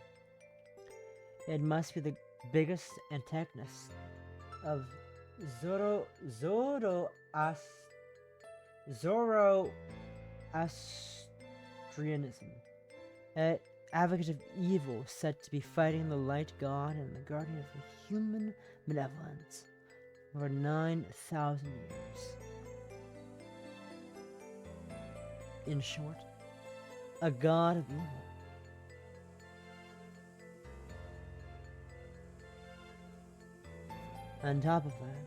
It must be the biggest antagonist of Zoroastrianism. An advocate of evil said to be fighting the light god and the guardian of human benevolence for 9,000 years. In short, a god of evil. On top of that,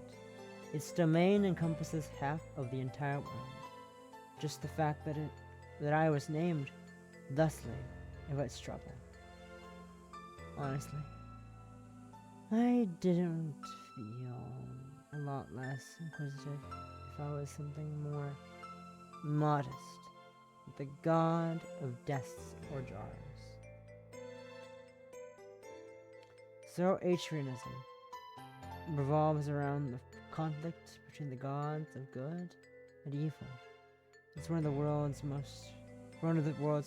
its domain encompasses half of the entire world. Just the fact that I was named thusly invites trouble. Honestly, I didn't feel a lot less inquisitive if I was something more modest, the god of desks or jars. Zoroastrianism revolves around the conflict between the gods of good and evil. It's one of the world's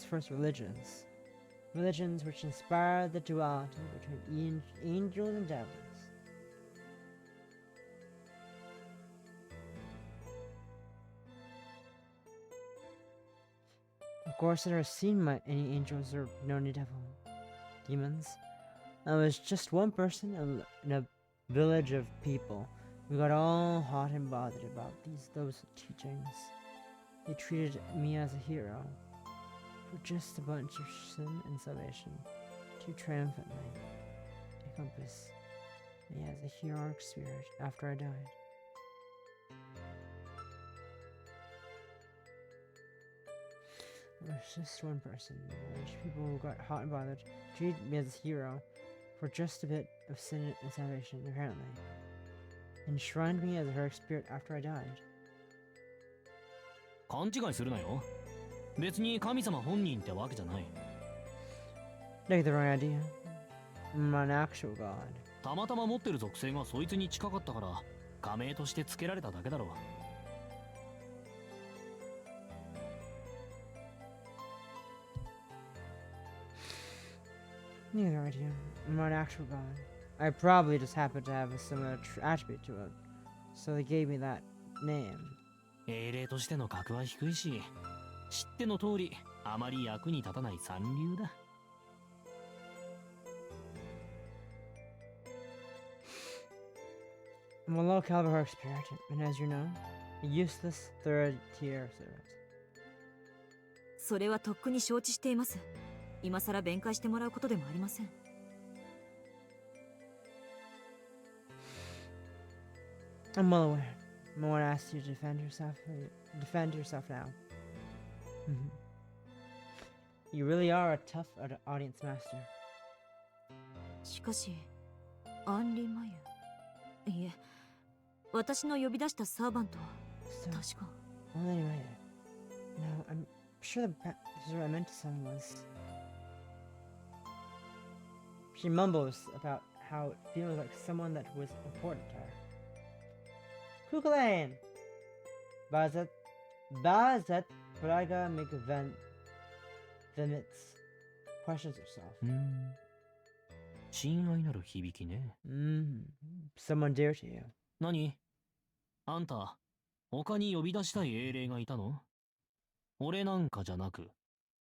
first religions. Religions which inspired the duality between angels and devils. Of course, I've never seen any angels or any demons. I was just one person in a village of people who got all hot and bothered about those teachings. They treated me as a hero for just a bunch of sin and salvation, too triumphantly to encompass me as a heroic spirit after I died. There was just one person in the village. People who got hot and bothered treated me as a hero for just a bit of sin and salvation, apparently. Enshrined me as a heroic spirit after I died. 勘違いするなよ。別に神様本人ってわけじゃない。Take the wrong idea. I'm an actual god. たまたま持ってる属性がそいつに近かったから加盟として付けられただけだろう。Neither I do. I'm not an actual god. I probably just happened to have a similar attribute to it. So they gave me that name. 英霊としての格は低いし、知っての通り、あまり役に立たない三流だ。I'm a low caliber herc spirit, and as you know, a useless third tier servant. それはとっくに承知しています。今さら弁解してもらうことでもありません。I'm well aware. No one asked you to defend yourself. Defend yourself now. You really are a tough audience master. しかし、アンリ・マユ。いえ、私の呼び出したサーバントは So, 確か。 well, anyway. No, I'm sure this is what I meant to someone was. She mumbles about how it feels like someone that was important to her. Kukulain! Bazat Praga Mikvemits questions herself. 親愛なる響きね。Someone dear to you. 何？あんた、他に呼び出したい英霊がいたの？俺なんかじゃなく、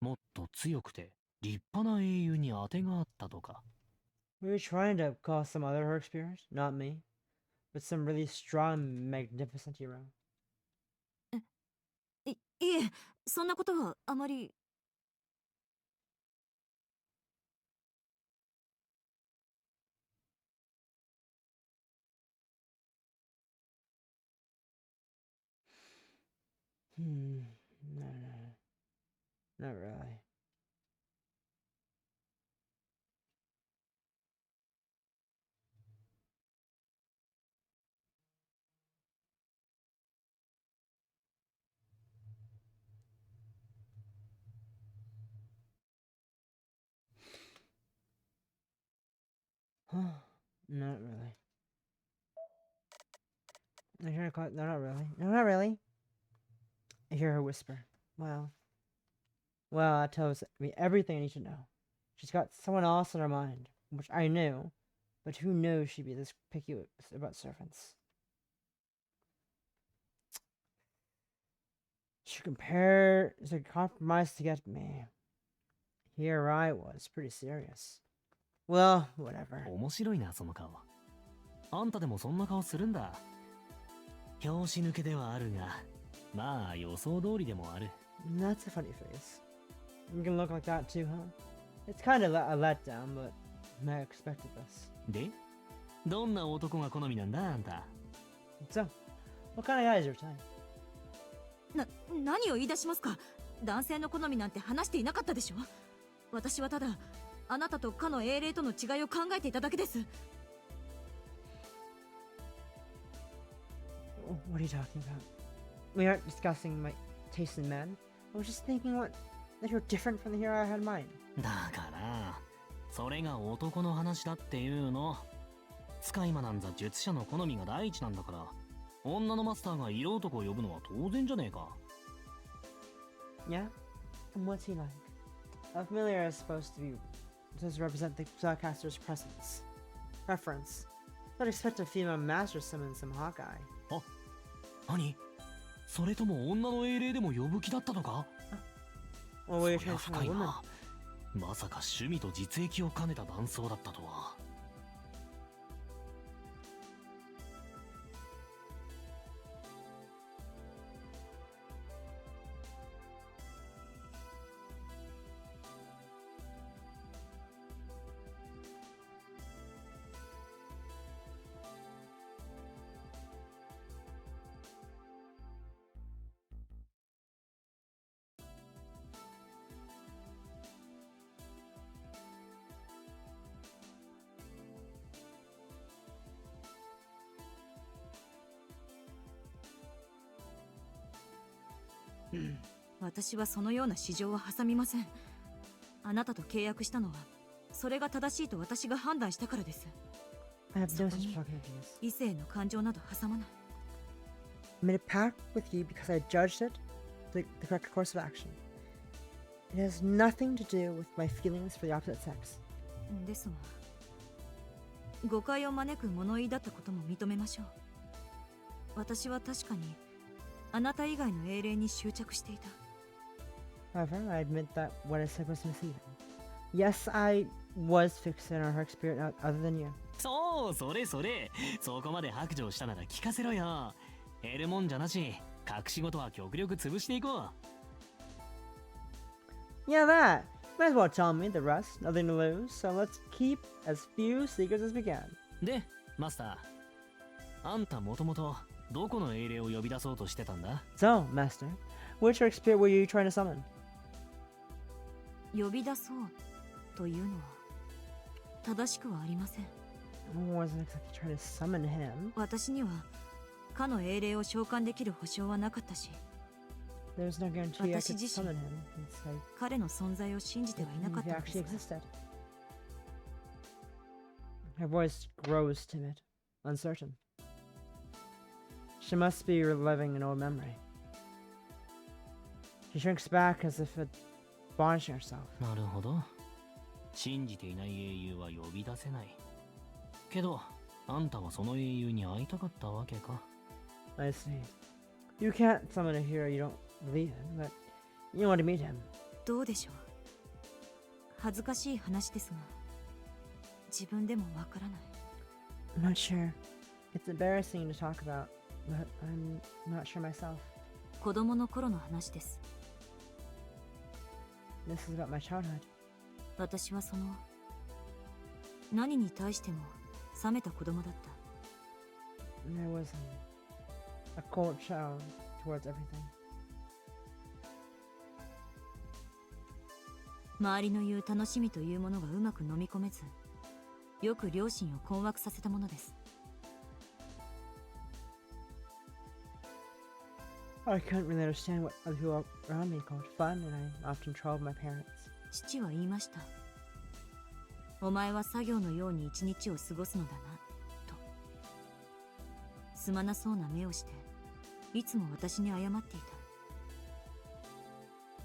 もっと強くて立派な英雄に当てがあったとか。We were trying to call some other herc spirit, not me, but some really strong, magnificent hero. いえ、そんなことはあまり。No, not really. Not really. I hear her call. No, not really. No, not really. I hear her whisper. Well, that tells me everything I need to know. She's got someone else in her mind, which I knew, but who knows she'd be this picky about servants. She compromised to get me. Here I was, pretty serious. Well, whatever. 面白いな、その顔。あんたでもそんな顔するんだ。拍子抜けではあるが、まあ予想通りでもある。That's a funny face. You can look like that too, huh? It's kind of a letdown, but I expected this. で、どんな男が好みなんだ、あんた。So, what kind of guy is your type? 何を言い出しますか。男性の好みなんて話していなかったでしょ。私はただあなたとかの英霊との違いを考えていただけです。What are you talking about? We aren't discussing my taste in men. I was just thinking that you're different from the hero I had in mind. だから、それが男の話だっていうの。使い魔なんざ術者の好みが第一なんだから、女のマスターが色男を呼ぶのは当然じゃねえか。Yeah? And what's he like? A familiar is supposed to represent the spellcaster's preference. I'd expect a female master summon some Hawkeye. あ、何？それとも女の英霊でも呼ぶ気だったのか？ Well, そ we're りゃ trying to 深 find い a woman. な。まさか趣味と実益を兼ねた男装だったとは。私はそのような市場は挟みません。あなたと契約したのはそれが正しいと私が判断したからです。 I have no such そこに fucking ideas. 異性の感情など挟まない。 I made a pact with you because I judged it the correct course of action. It has nothing to do with my feelings for the opposite sex. ですが、誤解を招く物言いだったことも認めましょう。私は確かにあなた以外の英霊に執着していた。 However, I admit that what I said was misleading. Yes, I was fixated on her spirit other than you. そう、それそれ。そこまで白状したなら聞かせろよ。得るもんじゃなし、隠し事は極力潰していこう。 Yeah, that. Might as well tell me the rest. Nothing to lose. So let's keep as few secrets as we can. で、マスター。あんたもともとどこの英霊を呼び出そうとしてたんだ？ So, Master, which dark spirit were you trying to summon? 呼び出そうというのは正しくはありません。 I wasn't exactly trying to summon him. 私にはかの英霊を召喚できる保証はなかったし、 There's no guarantee I 私 could 自身 summon him. It's like 彼の存在を信じてはいなかっ if he たので actually すが、 existed. Her voice grows timid, uncertain. She must be reliving an old memory. She shrinks back as if admonishing herself. なるほど。信じていない英雄は呼び出せない。けど、あんたはその英雄に会いたかったわけか。I see. You can't summon a hero you don't believe in, but you want to meet him. どうでしょう。恥ずかしい話ですが、自分でもわからない。 I'm not sure. It's embarrassing to talk about, but I'm not sure myself. 子供の頃の話です。 This is about my childhood. 私はその何に対しても冷めた子供だった。 And I was a cold child towards everything. 周りの言う楽しみというものがうまく飲み込めず、よく両親を困惑させたものです。 I couldn't really understand what other people around me called fun, and I often troubled my parents. 父は言いました。お前は作業のように一日を過ごすのだな、と。すまなそうな目をして、いつも私に謝っていた。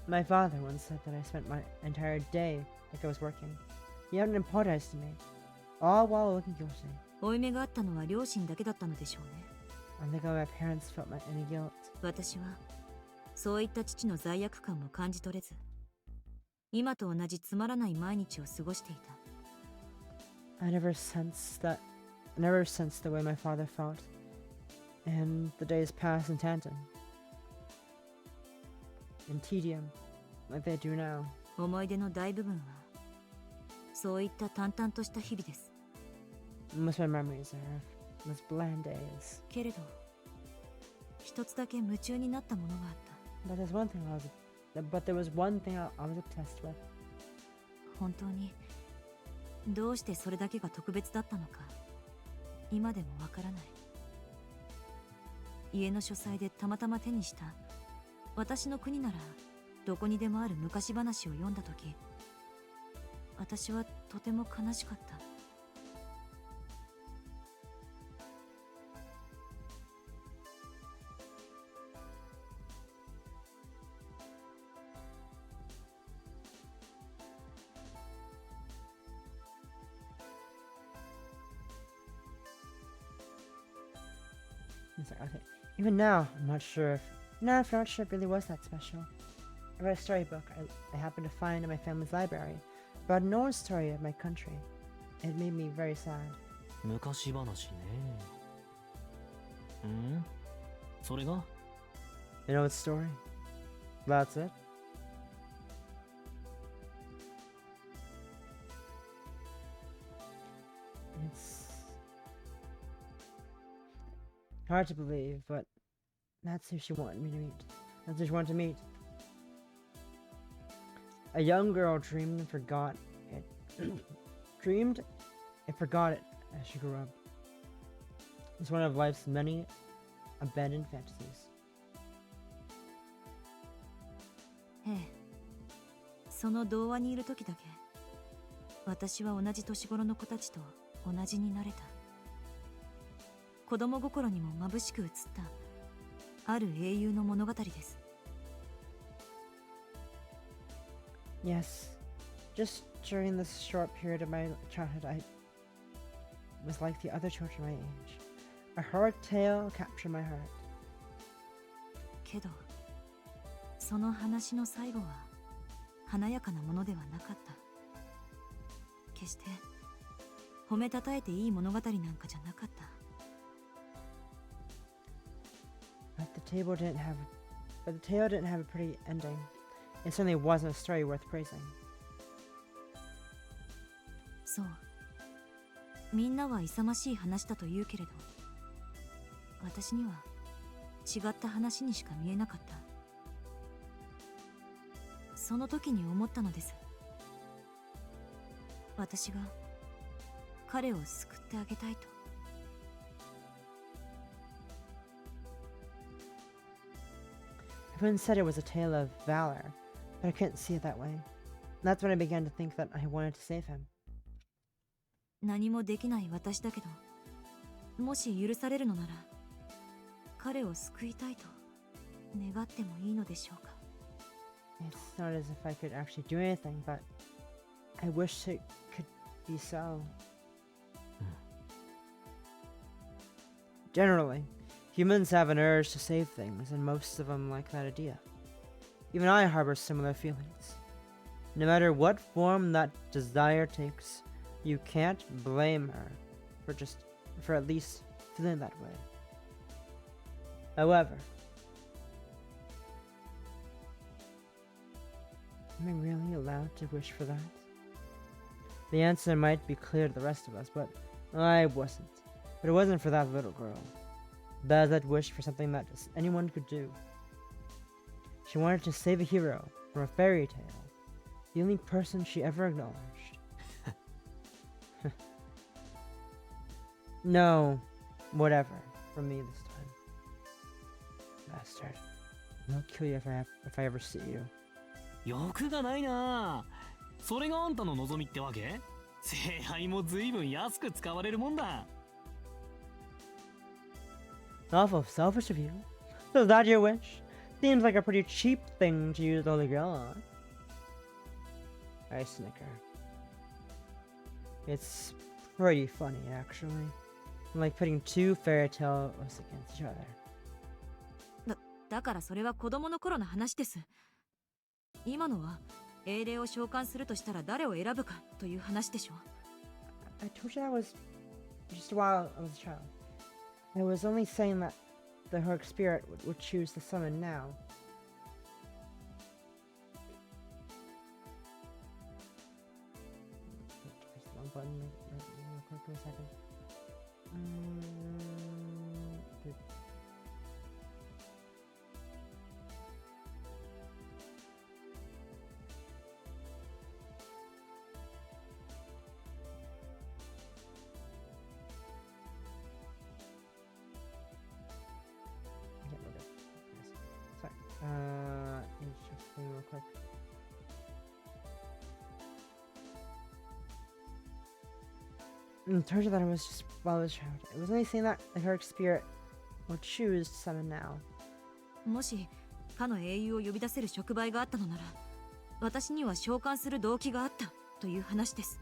My father once said that I spent my entire day like I was working. He hadn't apologized to me, all while looking guilty. 負い目があったのは両親だけだったのでしょうね。 I think my parents felt any guilt. 私はそういった父の罪悪感も感じ取れず、今と同じつまらない毎日を過ごしていた。 I never sensed the way my father felt, and the days passed in tandem, in tedium, like they do now. 思い出の大部分はそういった淡々とした日々です。 Most of my memories are of those bland days. けれど一つだけ夢中になったものがあった。 But there was one thing I was obsessed with. 本当にどうしてそれだけが特別だったのか今でもわからない。家の書斎でたまたま手にした私の国ならどこにでもある昔話を読んだとき、私はとても悲しかった。 It's like, okay. Even now, I'm not sure if it really was that special. I read a storybook I happened to find in my family's library about an old story of my country. It made me very sad. 昔話ね。ん？それが？ An old story. That's it. It's hard to believe, but that's who she wanted me to meet. That's who she wanted to meet. A young girl dreamed and forgot it. Dreamed and forgot it as she grew up. It's one of life's many abandoned fantasies. ええ、その童話にいる時だけ私は同じ年頃の子たちと同じになれた。子供心にも眩しく映ったある英雄の物語です。 Yes, Just during this short period of my childhood, I was like the other children my age. A horrid tale captured my heart. けどその話の最後は華やかなものではなかった。決して褒めたたえていい物語なんかじゃなかった。 But the tale didn't have a pretty ending. It certainly wasn't a story worth praising. そう。みんなは勇ましい話だと言うけれど、私には違った話にしか見えなかった。その時に思ったのです。私が彼を救ってあげたいと。Everyone said it was a tale of valor, but I couldn't see it that way. That's when I began to think that I wanted to save him. 何もできない私だけど、もし許されるのなら、彼を救いたいと願ってもいいのでしょうか。It's not as if I could actually do anything, but I wish it could be so. Generally, humans have an urge to save things, and most of them like that idea. Even I harbor similar feelings. No matter what form that desire takes, you can't blame her for at least feeling that way. However, am I really allowed to wish for that? The answer might be clear to the rest of us, but I wasn't. But it wasn't for that little girl. Bazette wished for something that anyone could do. She wanted to save a hero from a fairy tale, the only person she ever acknowledged. No, whatever, from me this time. Bastard. I'll kill you if I ever see you. 欲がないな。それがあんたの望みってわけ？聖杯も随分安く使われるもんだ。Awful selfish of you. So is that your wish? Seems like a pretty cheap thing to use the Holy Grail on. I snicker. It's pretty funny, actually. Like putting two fairy tales against each other. だからそれは子供の頃の話です。今のは英霊を召喚するとしたら誰を選ぶかという話でしょ。I told you that was just while I was a child. I was only saying that the heroic spirit would choose to summon now. Press the wrong button real quick in a second. Good. Get rid of this. Sorry. Interesting real quick. Told you that it was just while I was a child. It was only saying that the heroic spirit will choose to summon now. もしかの英雄を呼び出せる触媒があったのなら、私には召喚する動機があったという話です。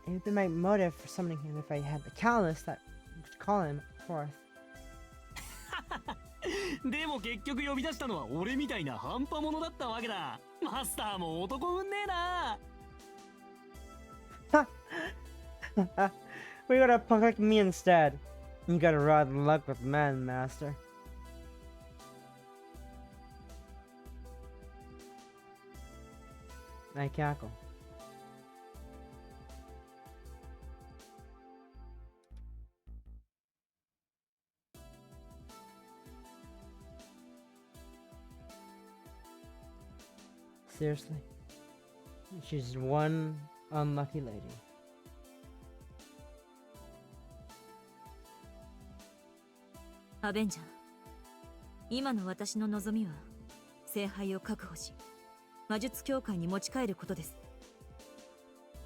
It would be my motive for summoning him if I had the catalyst that could call him forth. でも結局呼び出したのは俺みたいな半端者だったわけだ。マスターも男運ねえな。We got a punk like me instead. You got a rod luck with men, master. I cackle. Seriously? She's one unlucky lady. アベンジャー、今の私の望みは聖杯を確保し魔術協会に持ち帰ることです。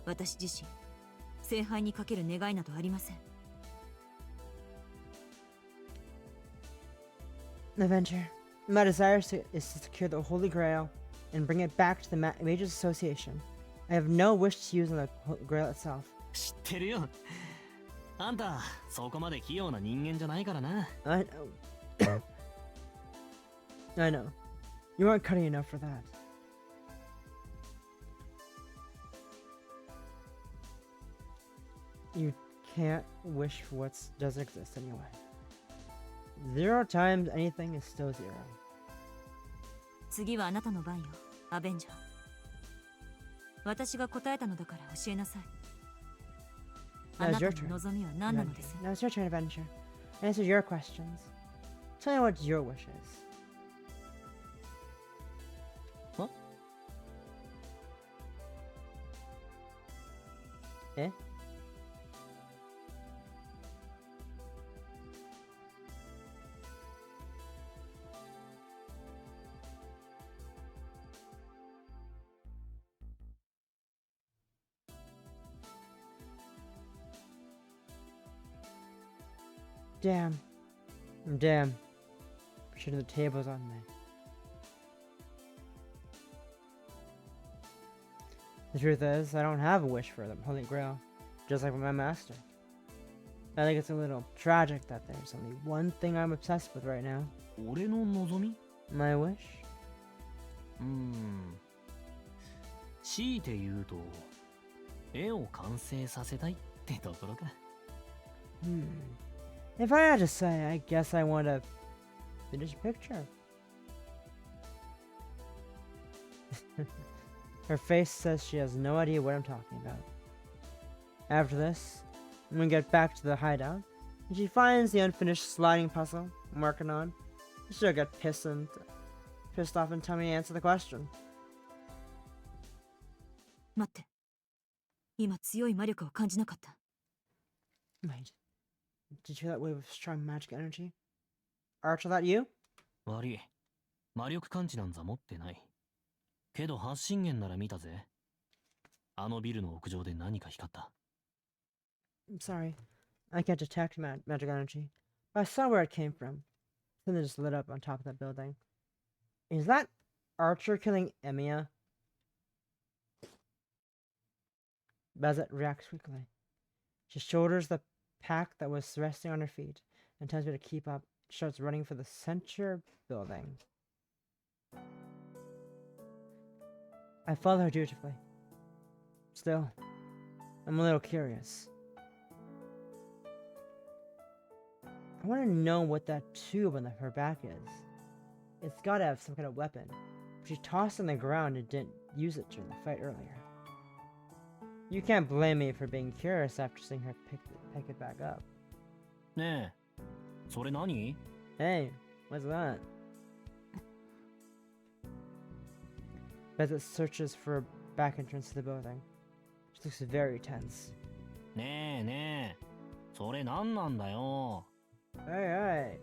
私自身聖杯にかける願いなどありません。 Avenger, my desire is to secure the Holy Grail and bring it back to the Mages Association I have no wish to use on the grail itself. 知ってるよ。あんたそこまで器用な人間じゃないからな。I know. I know. You aren't cutting enough for that. You can't wish for what doesn't exist anyway. 0 times anything is still 0. 次はあなたの番よ、アベンジャー。私が答えたのだから教えなさい。あ Now な it's た your の turn. 望みは何なのです？ Now it's your turn, Adventure. Answer your questions. Tell me what your wish is. え Damn. Damn. Pushing the tables on me. The truth is, I don't have a wish for the Holy Grail, just like with my master. I think it's a little tragic that there's only one thing I'm obsessed with right now. 俺の望み？ My wish? 強いて言うと、絵を完成させたいってところか。If I had to say, I guess I want to finish a picture. Her face says she has no idea what I'm talking about. After this, I'm gonna get back to the hideout, and she finds the unfinished sliding puzzle I'm working on. She'll get pissed off and tell me to answer the question. 待って。今強い魔力を感じなかった。Wait, did you hear that wave of strong magic energy? Archer, that you? 悪い。魔力感知なんざ持ってない。けど発信源なら見たぜ。あのビルの屋上で何か光った。I'm sorry, I can't detect magic energy, but I saw where it came from. Something just lit up on top of that building. Is that Archer killing Emiya? Bazet reacts quickly. She shoulders the pack that was resting on her feet and tells me to keep up. She starts running for the center building. I follow her dutifully. Still, I'm a little curious. I want to know what that tube on her back is. It's gotta have some kind of weapon. She tossed it on the ground and didn't use it during the fight earlier. You can't blame me for being curious after seeing her pick it back up. ねえ、それ何？ Hey, what's that? Bezet searches for a back entrance to the building. She looks very tense. ねえねえ、それ何なんだよ。Hey,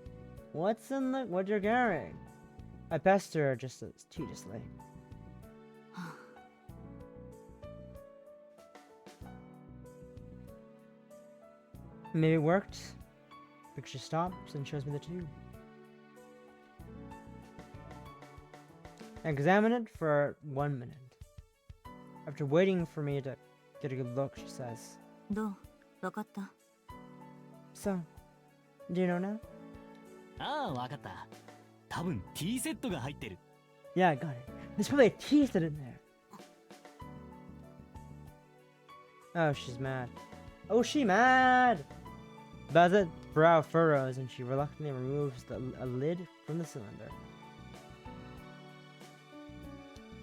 what's in what you're carrying? I pester her just tediously. Maybe it worked, because she stops and shows me the tube. I examine it for 1 minute. After waiting for me to get a good look, she says, どう？わかった？ So, do you know now? ああ、わかった。多分 T セットが入ってる。Yeah, I got it. There's probably a tea set in there. Oh, she's mad. Oh, she mad! Bazet's brow furrows and she reluctantly removes a lid from the cylinder.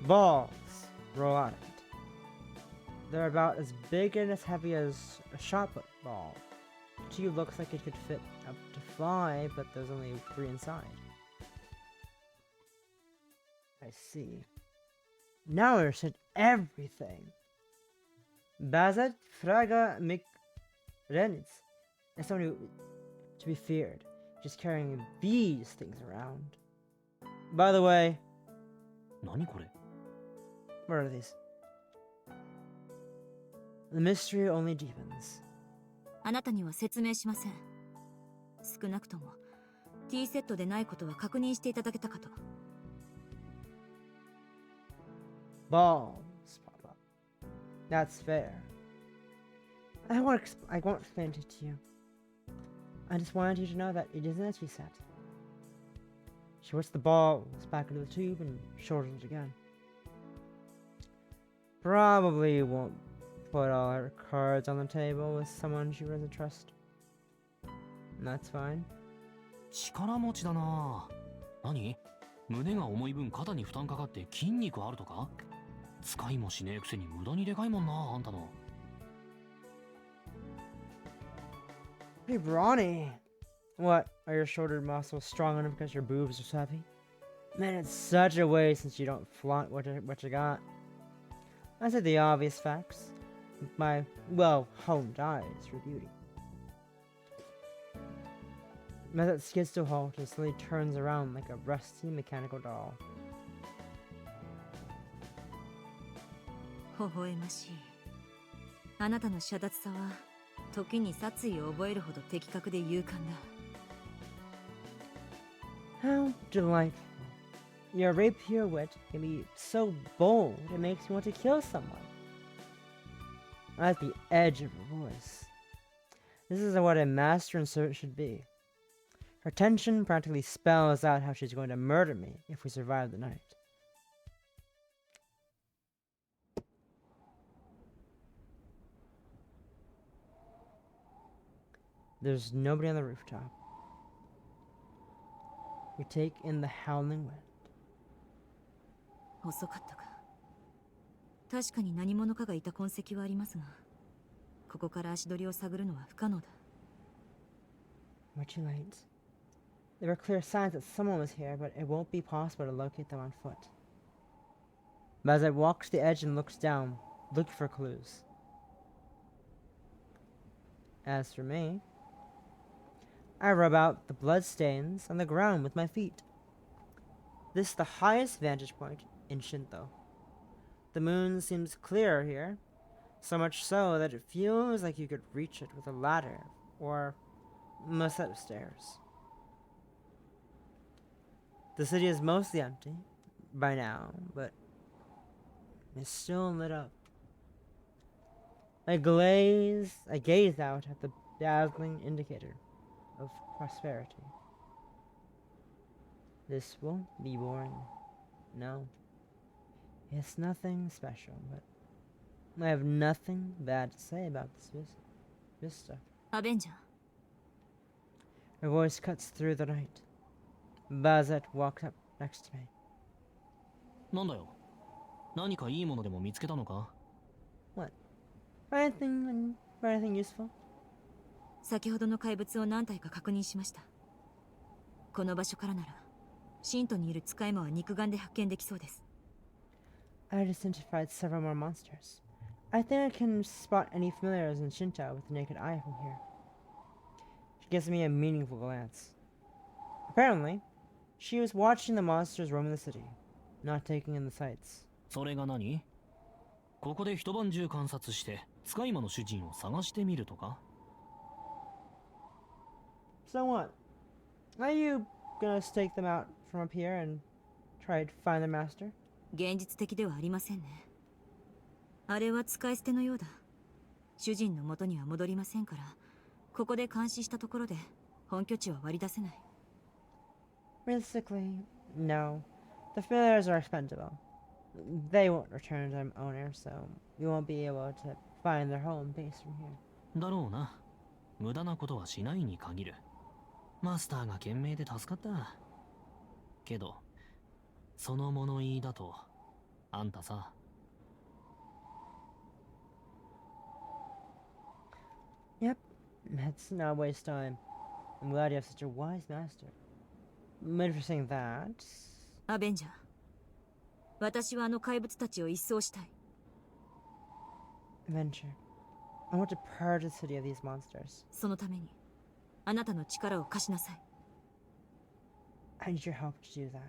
Balls roll out of it. They're about as big and as heavy as a shot put ball. The tube looks like it could fit up to 5, but there's only 3 inside. I see. Now I understand everything. Bazet Fraga Mikrenitz is someone who to be feared, just carrying these things around. By the way, 何これ？ what are these? The mystery only deepens. あなたには説明しません。少なくとも T セットでないことは確認していただけたかと。Balls pop up. That's fair. I won't explain it to you. I just wanted you to know that it isn't as she said. She puts the balls back into the tube and shortens it again. Probably won't put all her cards on the table with someone she doesn't trust. And that's fine. 力持ちだな。何？胸が重い分肩に負担かかって筋肉あるとか？使いもしねえくせに無駄にでかいもんな、あんたの。Hey, Brawny! What? Are your shoulder muscles strong enough because your boobs are so heavy? Man, it's such a waste since you don't flaunt what you got. I said the obvious facts. My, well, honed eyes for beauty. Method skids to a halt and slowly turns around like a rusty mechanical doll. 微笑ましい。あなたの遮奪さは時に殺意を覚えるほど的確で勇敢だ。How delightful. Your rapier wit can be so bold it makes me want to kill someone. At the edge of her voice. This is what a master and servant should be. Her tension practically spells out how she's going to murder me if we survive the night. There's nobody on the rooftop. We take in the howling wind. 遅かったか。確かに何者かがいた痕跡はありますが、ここから足取りを探るのは不可能だ。We're too late. There were clear signs that someone was here, but it won't be possible to locate them on foot. But as I walk to the edge and looks down, looking for clues. As for me, I rub out the blood stains on the ground with my feet. This is the highest vantage point in Shinto. The moon seems clearer here, so much so that it feels like you could reach it with a ladder or a set of stairs. The city is mostly empty by now, but it's still lit up. I gaze out at the dazzling indicator of prosperity. This won't be boring. No. It's nothing special, but I have nothing bad to say about this vista. アベンジャー。 Her voice cuts through the night. Bazette walks up next to me. なんだよ。何かいいものでも見つけたのか？ What? Anything useful? 先ほどの怪物を何体か確認しました。この場所からなら、神都にいる使い魔は肉眼で発見できそうです。I identified several more monsters. I think I can spot any familiars in Shinto with the naked eye from here. She gives me a meaningful glance. Apparently, she was watching the monsters roam the city, not taking in the sights. それが何？ここで一晩中観察して使い魔の主人を探してみるとか？ So what? Are you gonna stake them out from up here and try to find their master? 現実的ではありませんね。あれは使い捨てのようだ。主人の元には戻りませんから、ここで監視したところで本拠地は割り出せない。Realistically, no. The familiars are expendable. They won't return to their owner, so we won't be able to find their home base from here. だろうな。無駄なことはしないに限る。マスターが懸命で助かった。けど、その物言いだと、あんたさ。Yep, let's not waste time. I'm glad you have such a wise master. But for saying that... アベンジャー。私はあの怪物たちを一掃したい。Adventure. I want to purge the city of these monsters. そのために、あなたの力を貸しなさい。I need your help to do that.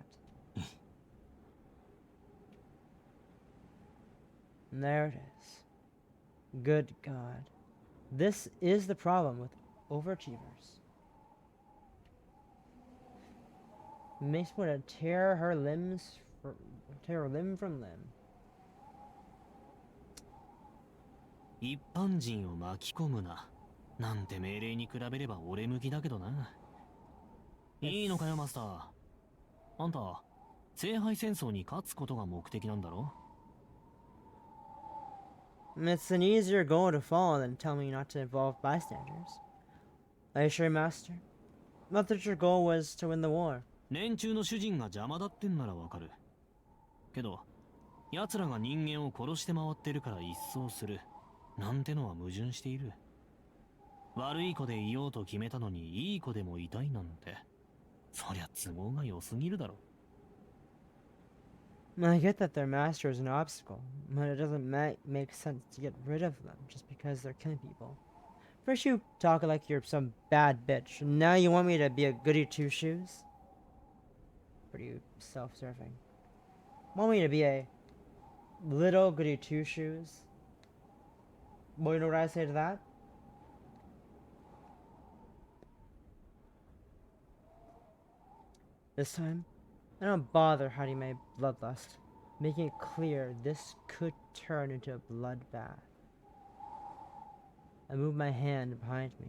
And there it is. Good God. This is the problem with overachievers. Makes me want to tear her limb from limb. 一般人を巻き込むななんて命令に比べれば俺向きだけどな。いいのかよマスター。あんた聖杯戦争に勝つことが目的なんだろ。 It's an easier goal to follow than telling me not to involve bystanders. Are you sure, Master? I thought your goal was to win the war. 連中の主人が邪魔だってんならわかるけど、奴らが人間を殺して回ってるから一掃するなんてのは矛盾している。悪い子でいようと決めたのにいい子でもいたいなんて、そりゃ都合が良すぎるだろ。 I get that their master is an obstacle, but it doesn't make sense to get rid of them just because they're killing people. First you talk like you're some bad bitch, and now you want me to be a goody two-shoes? Pretty self-serving. Want me to be a little goody two-shoes? Well, you know what I say to that? This time, I don't bother hiding my bloodlust, making it clear this could turn into a bloodbath. I move my hand behind me,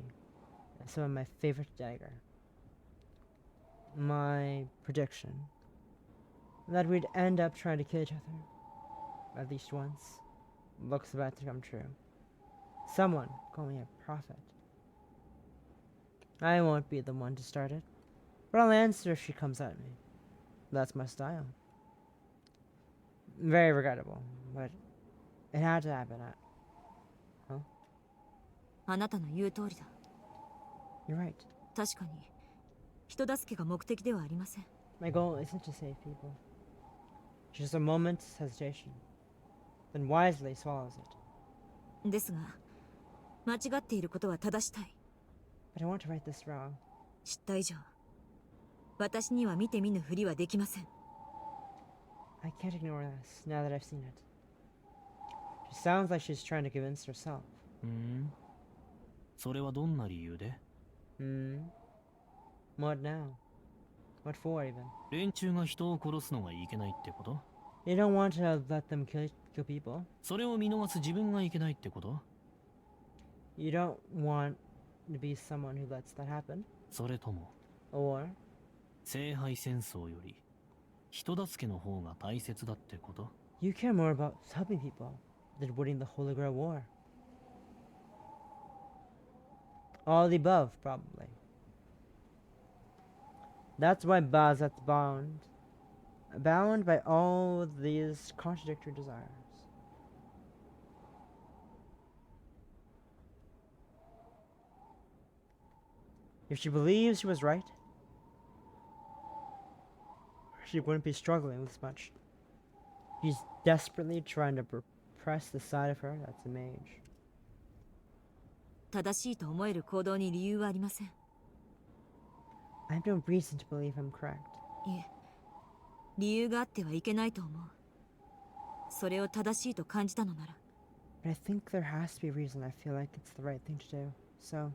and summon my favorite dagger. My prediction, that we'd end up trying to kill each other, at least once, looks about to come true. Someone call me a prophet. I won't be the one to start it, but I'll answer if she comes at me. That's my style. Very regrettable, but it had to happen. Huh? あなたの言う通りだ。 You're right. 確かに人助けが目的ではありません。 My goal isn't to save people. Just a moment's hesitation, then wisely swallows it. ですが間違っていることは正したい。 But I want to right this wrong. 知った以上私には見て見ぬふりはできません。 I can't ignore this now that I've seen it. She sounds like she's trying to convince herself. それはどんな理由で？ What now? What for even? 連中が人を殺すのがいけないってこと？ You don't want to let them kill people? それを見逃す自分がいけないってこと？ You don't want to be someone who lets that happen? それとも Or 聖杯戦争より人助けの方が大切だってこと？ you care more about helping people than winning the Holy Grail War? All the above, probably. That's why Bazat's bound by all these contradictory desires. If she believes she was right, she wouldn't be struggling this much. She's desperately trying to repress the side of her that's a mage. 正しいと思える行動に理由はありません。 I have no reason to believe I'm correct. いえ、理由があってはいけないと思う。それを正しいと感じたのなら。 But I think there has to be a reason I feel like it's the right thing to do. So,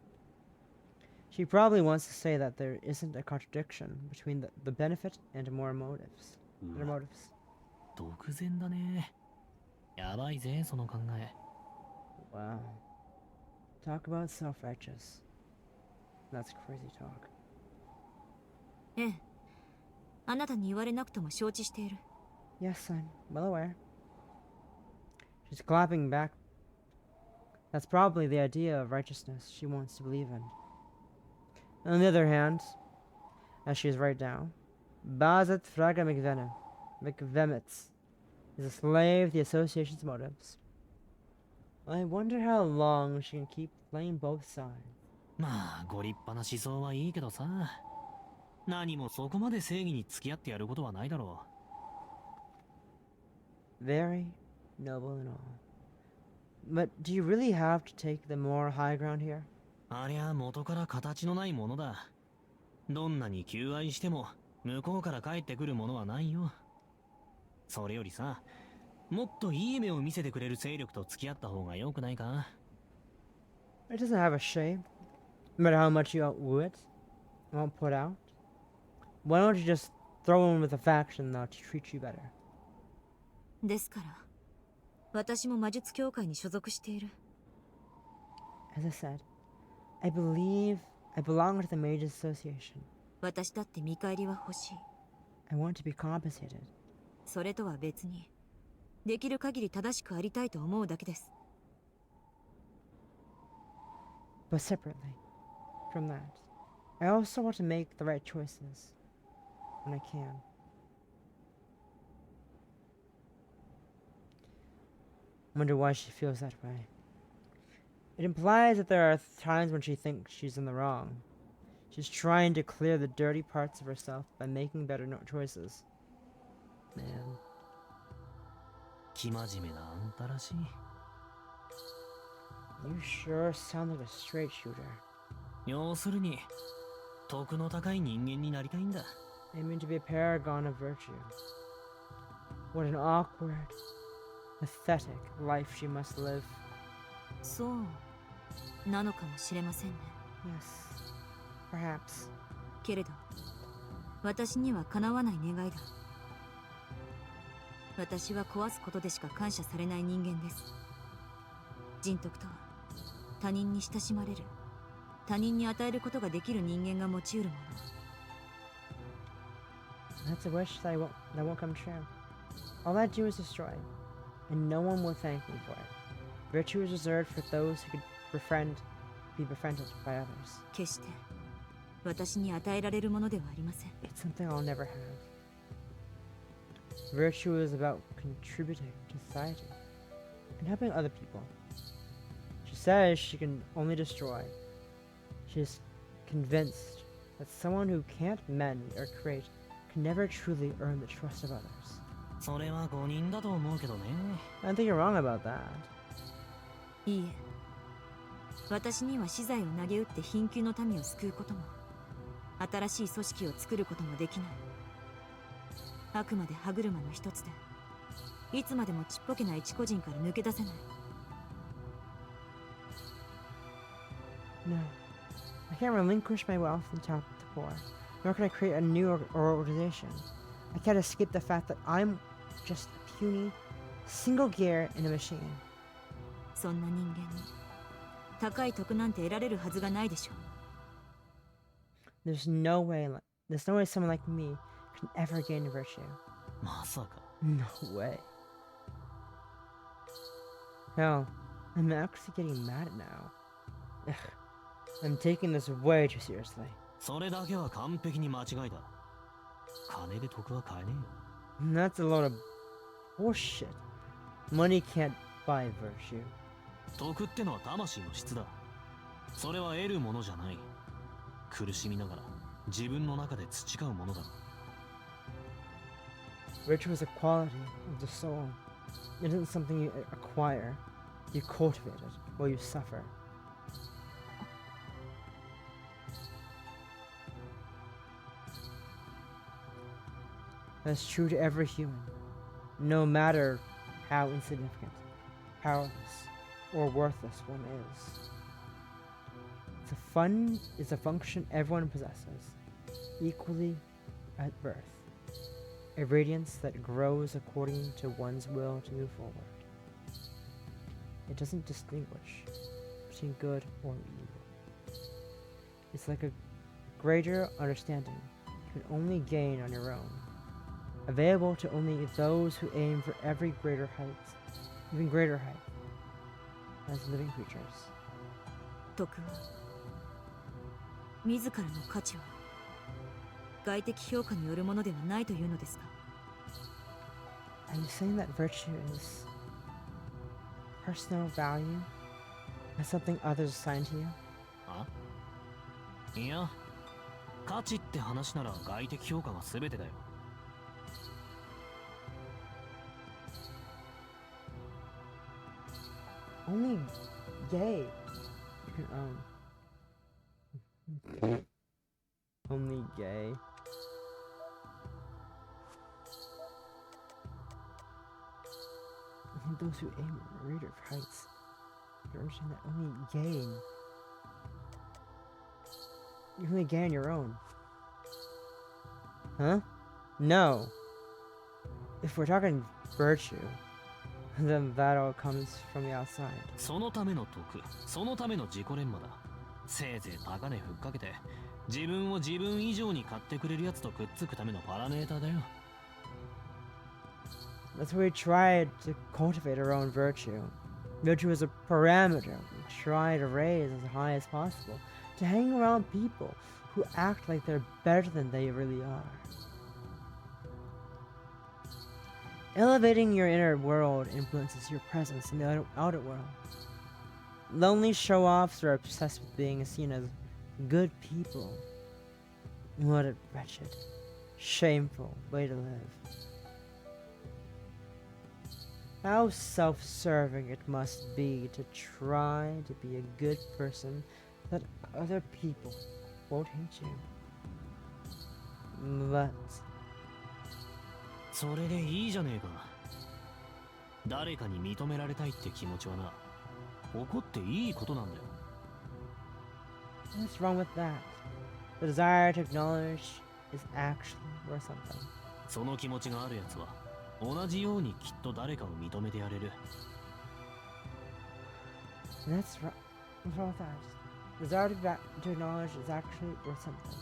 she probably wants to say that there isn't a contradiction between the benefit and more motives. Their motives. 独善だね。やばいぜ、その考え。 Wow. Talk about self-righteous. That's crazy talk. ええ、あなたに言われなくとも承知している。 Yes, I'm well aware. She's clapping back. That's probably the idea of righteousness she wants to believe in. On the other hand, as she is right now, Bazat Fraga McVemitz is a slave to the association's motives. I wonder how long she can keep playing both sides. まあご立派な思想はいいけどさ、何もそこまで正義に付き合ってやることはないだろう。Very noble and all. But do you really have to take the moral high ground here? ありゃ元から形のないものだ。どんなに求愛しても向こうから帰ってくるものはないよ。それよりさ、もっといい目を見せてくれる勢力と付き合った方が良くないか？ It doesn't have a shape. No matter how much you outwoo it, won't put out. Why don't you just throw in with a faction now to treat you better? ですから、私も魔術協会に所属している。As I said, I believe I belong to the Mages Association. 私だって見返りは欲しい。 I want to be compensated. それとは別に、できる限り正しくありたいと思うだけです。 But separately from that, I also want to make the right choices when I can. Wonder why she feels that way. It implies that there are times when she thinks she's in the wrong. She's trying to clear the dirty parts of herself by making better choices. Man. 生真面目なあんたらしい。 You sure sound like a straight shooter. 要するに徳の高い人間になりたいんだ。 Aiming to be a paragon of virtue. What an awkward, pathetic life she must live. そうなのかもしれませんね。 Yes, perhaps. けれど私にはかなわない願いだ。私は壊すことでしか感謝されない人間です。人徳とは他人に親しまれる、他人に与えることができる人間が持ち得るもの。 That's a wish that won't come true. All I do is destroy, and no one will thank me for it. Virtue is reserved for those who could be befriended by others. 決して私に与えられるものではありません。 It's something I'll never have. Virtue is about contributing to society and helping other people. She says she can only destroy. She is convinced that someone who can't mend or create can never truly earn the trust of others. それは誤認だと思うけどね。 I think you're wrong about that. いいえ、私には資材を投げ打って貧窮の民を救うことも、新しい組織を作ることもできない。あくまで歯車の一つで、いつまでもちっぽけな一個人から抜け出せない。 No, I can't relinquish my wealth and top the poor, nor can I create a new organization. I can't escape the fact that I'm just a puny, single gear in a machine. そんな人間に高い徳なんて得られるはずがないでしょう。 There's no way someone like me can ever gain virtue. まさか。 No way. Hell, I'm actually getting mad now. Ugh, I'm taking this way too seriously. それだけは完璧に間違いだ。金で徳は買えねえよ。 That's a load of bullshit. Money can't buy virtue. 徳ってのは魂の質だ。それは得るものじゃない。苦しみながら自分の中で培うものだ。 Virtue is a quality of the soul. It isn't something you acquire. You cultivate it while you suffer. That's true to every human, no matter how insignificant, powerless, or worthless one is. It's a function everyone possesses, equally at birth. A radiance that grows according to one's will to move forward. It doesn't distinguish between good or evil. It's like a greater understanding you can only gain on your own, available to only those who aim for every greater heights, even greater height, as living creatures. 徳は自らの価値は外的評価によるものではないというのですか？ Are you saying that virtue is personal value? As something others assign to you? あ？いや、価値って話なら外的評価が全てだよ。 Only gay you can own. Only gay. I think those who aim at greater heights you understand that only gain. You only gain your own. Huh? No. If we're talking virtue, then that all comes from the outside. そのための徳、そのための自己錬磨だ。せいぜい高値ふっかけて自分を自分以上に買ってくれるやつとくっつくためのパラメーターだよ。 That's where we try to cultivate our own virtue. Virtue is a parameter we try to raise as high as possible to hang around people who act like they're better than they really are. Elevating your inner world influences your presence in the outer world. Lonely show-offs are obsessed with being seen as good people. What a wretched, shameful way to live. How self-serving it must be to try to be a good person that other people won't hate you. But それでいいじゃねえか。誰かに認められたいって気持ちはな、怒っていいことなんだよ。 what's wrong with that? The desire to acknowledge is actually worth something. その気持ちがあるやつは同じようにきっと誰かを認めてやれる。 What's wrong with that? The desire to acknowledge is actually worth something.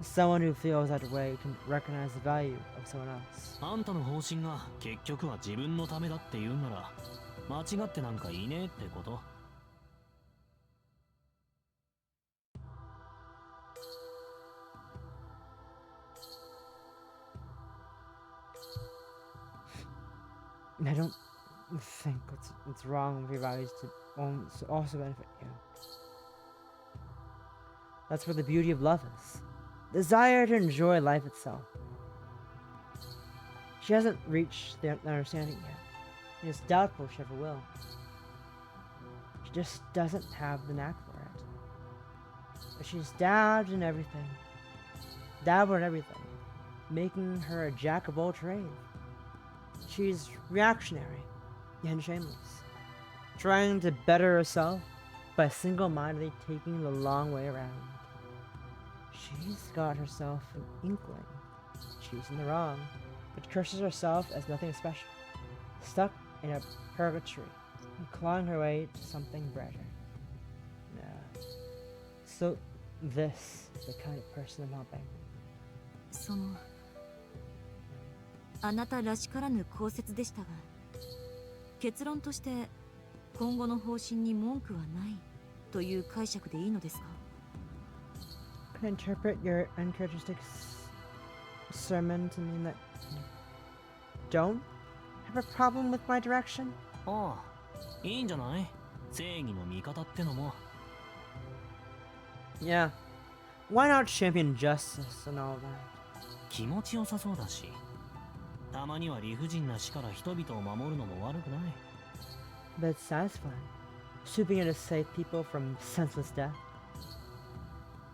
Someone who feels that way can recognize the value of someone else. あんたの方針が結局は自分のためだって言うんなら間違ってなんかいねえってこと。 I don't think what's wrong with your values to also benefit you. That's where the beauty of love is. Desire to enjoy life itself. She hasn't reached the understanding yet. And it's doubtful she ever will. She just doesn't have the knack for it. But she's dabbled in everything. Making her a jack of all trades. She's reactionary, yet shameless. Trying to better herself by single-mindedly taking the long way around. She's got herself an inkling. She's in the wrong, but curses herself as nothing special. Stuck in a purgatory, and clawing her way to something brighter. Yeah. So, this is the kind of person I'm helping. そのあなたらしからぬ考説でしたが、結論として今後の方針に文句はないという解釈でいいのですか？ Can I interpret your uncharacteristic sermon to mean that you don't have a problem with my direction? ああ、いいんじゃない？正義の味方ってのも。 Yeah. Why not champion justice and all that? 気持ちよさそうだし、たまには理不尽な死から人々を守るのも悪くない。 But it's satisfying. Swooping in to save people from senseless death.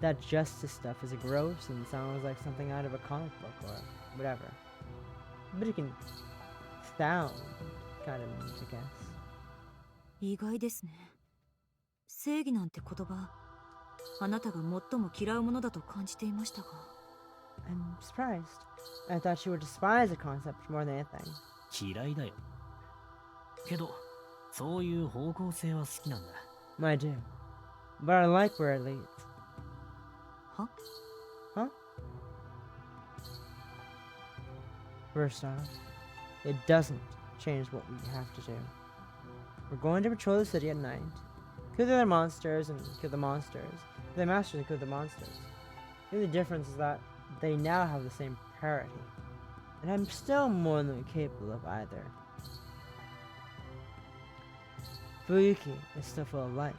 That justice stuff is gross and sounds like something out of a comic book or whatever. But it can sound kind of neat, I guess. 意外ですね。正義なんて言葉、あなたが最も嫌うものだと感じていましたが。 I'm surprised. I thought you would despise the concept more than anything. 嫌いだよ。けど、そういう方向性は好きなんだ。I do. But I like where it leads. は？ Huh? First off, it doesn't change what we have to do. We're going to patrol the city at night, kill the other monsters and kill the monsters, the masters and kill the monsters. The only difference is that they now have the same priority, and I'm still more than capable of either. Fuyuki is still full of life.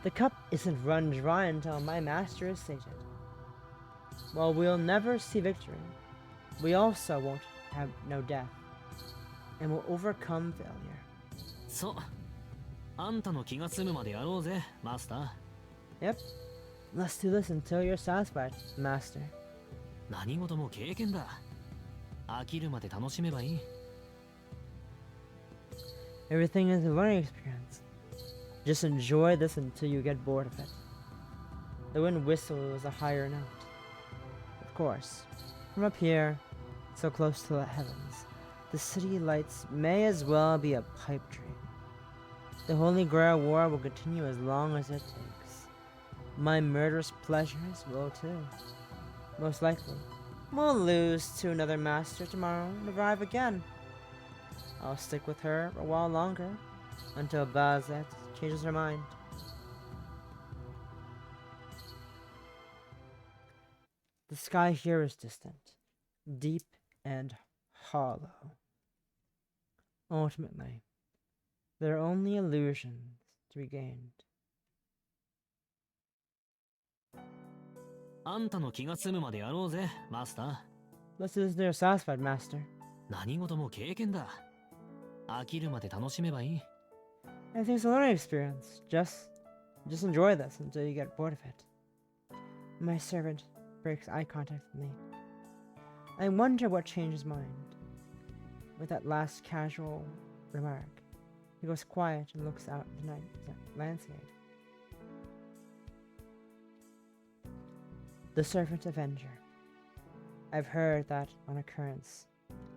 The cup isn't run dry until my master is sated. While we'll never see victory, we also won't have no death, and will overcome failure. そう。あんたの気が済むまでやろうぜ、マスター。 Yep. Let's do this until you're satisfied, master. 何事も経験だ。飽きるまで楽しめばいい。 Everything is a learning experience. Just enjoy this until you get bored of it. The wind whistles a higher note. Of course, from up here, so close to the heavens, The city lights may as well be a pipe dream. The Holy Grail War will continue as long as it takes. My murderous pleasures will too. Most likely, we'll lose to another master tomorrow and arrive again. I'll stick with her a while longer, until Bazette changes her mind. The sky here is distant, deep and hollow. Ultimately, there are only illusions to be gained. あんたの気が済むまでやろうぜ、マスター。 Let's do this until you're satisfied, master. 何事も経験だ。飽きるまで楽しめばいい。 Everything's a learning experience. Just enjoy this until you get bored of it. My servant breaks eye contact with me. I wonder what changed his mind. With that last casual remark, he goes quiet and looks out at the night landscape. The Servant Avenger. I've heard that on occurrence,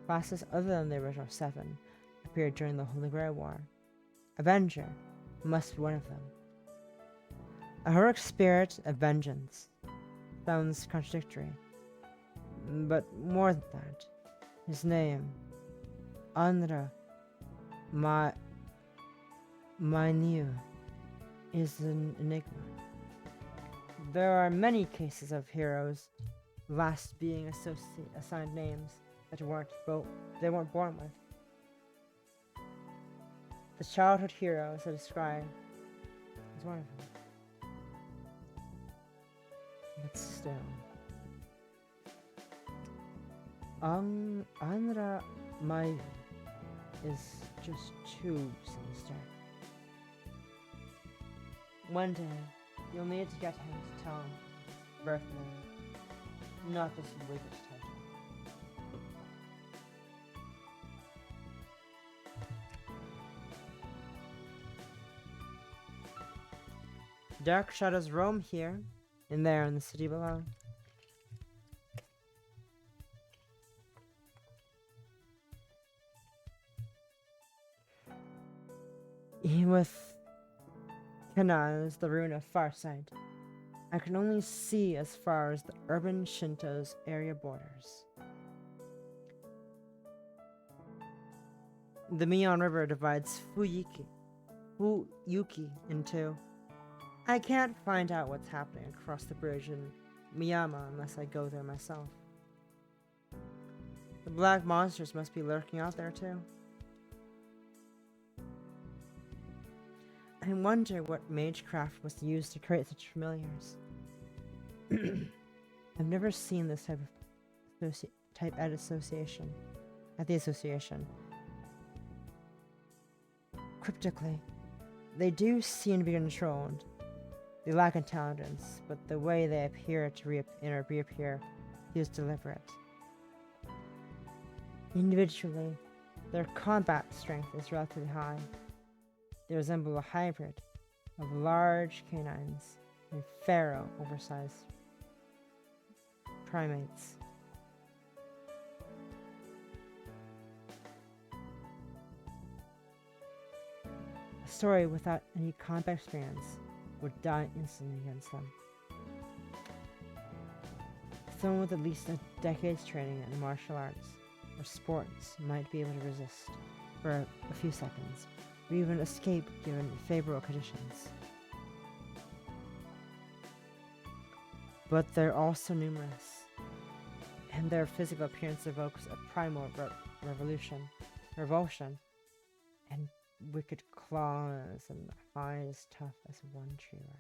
classes other than the original 7 appeared during the Holy Grail War. Avenger must be one of them. A heroic spirit of vengeance. Sounds contradictory. But more than that, his name, Andra New, is an enigma. There are many cases of heroes last being assigned names that they weren't born with. The childhood heroes I described is one of them. But still, Andra Mayu is just too sinister. One day, you'll need to get him to tell him his birth name, not this wicked title. Dark shadows roam here and there in the city below. With Kanaz, the ruin of Farsight, I can only see as far as the urban Shinto's area borders. The Mion River divides Fuyuki in two. I can't find out what's happening across the bridge in Miyama unless I go there myself. The black monsters must be lurking out there too. I wonder what magecraft was used to create such familiars. I've never seen this type at the association. Cryptically, they do seem to be controlled. They lack intelligence, but the way they appear to reappear is deliberate. Individually, their combat strength is relatively high. They resemble a hybrid of large canines and feral, oversized primates. A story without any combat experience would die instantly against them. Someone with at least a decade's training in martial arts or sports might be able to resist for a few seconds, or even escape given favorable conditions. But they're also numerous, and their physical appearance evokes a primal revulsion, and wicked claws and eyes tough as one tree bark.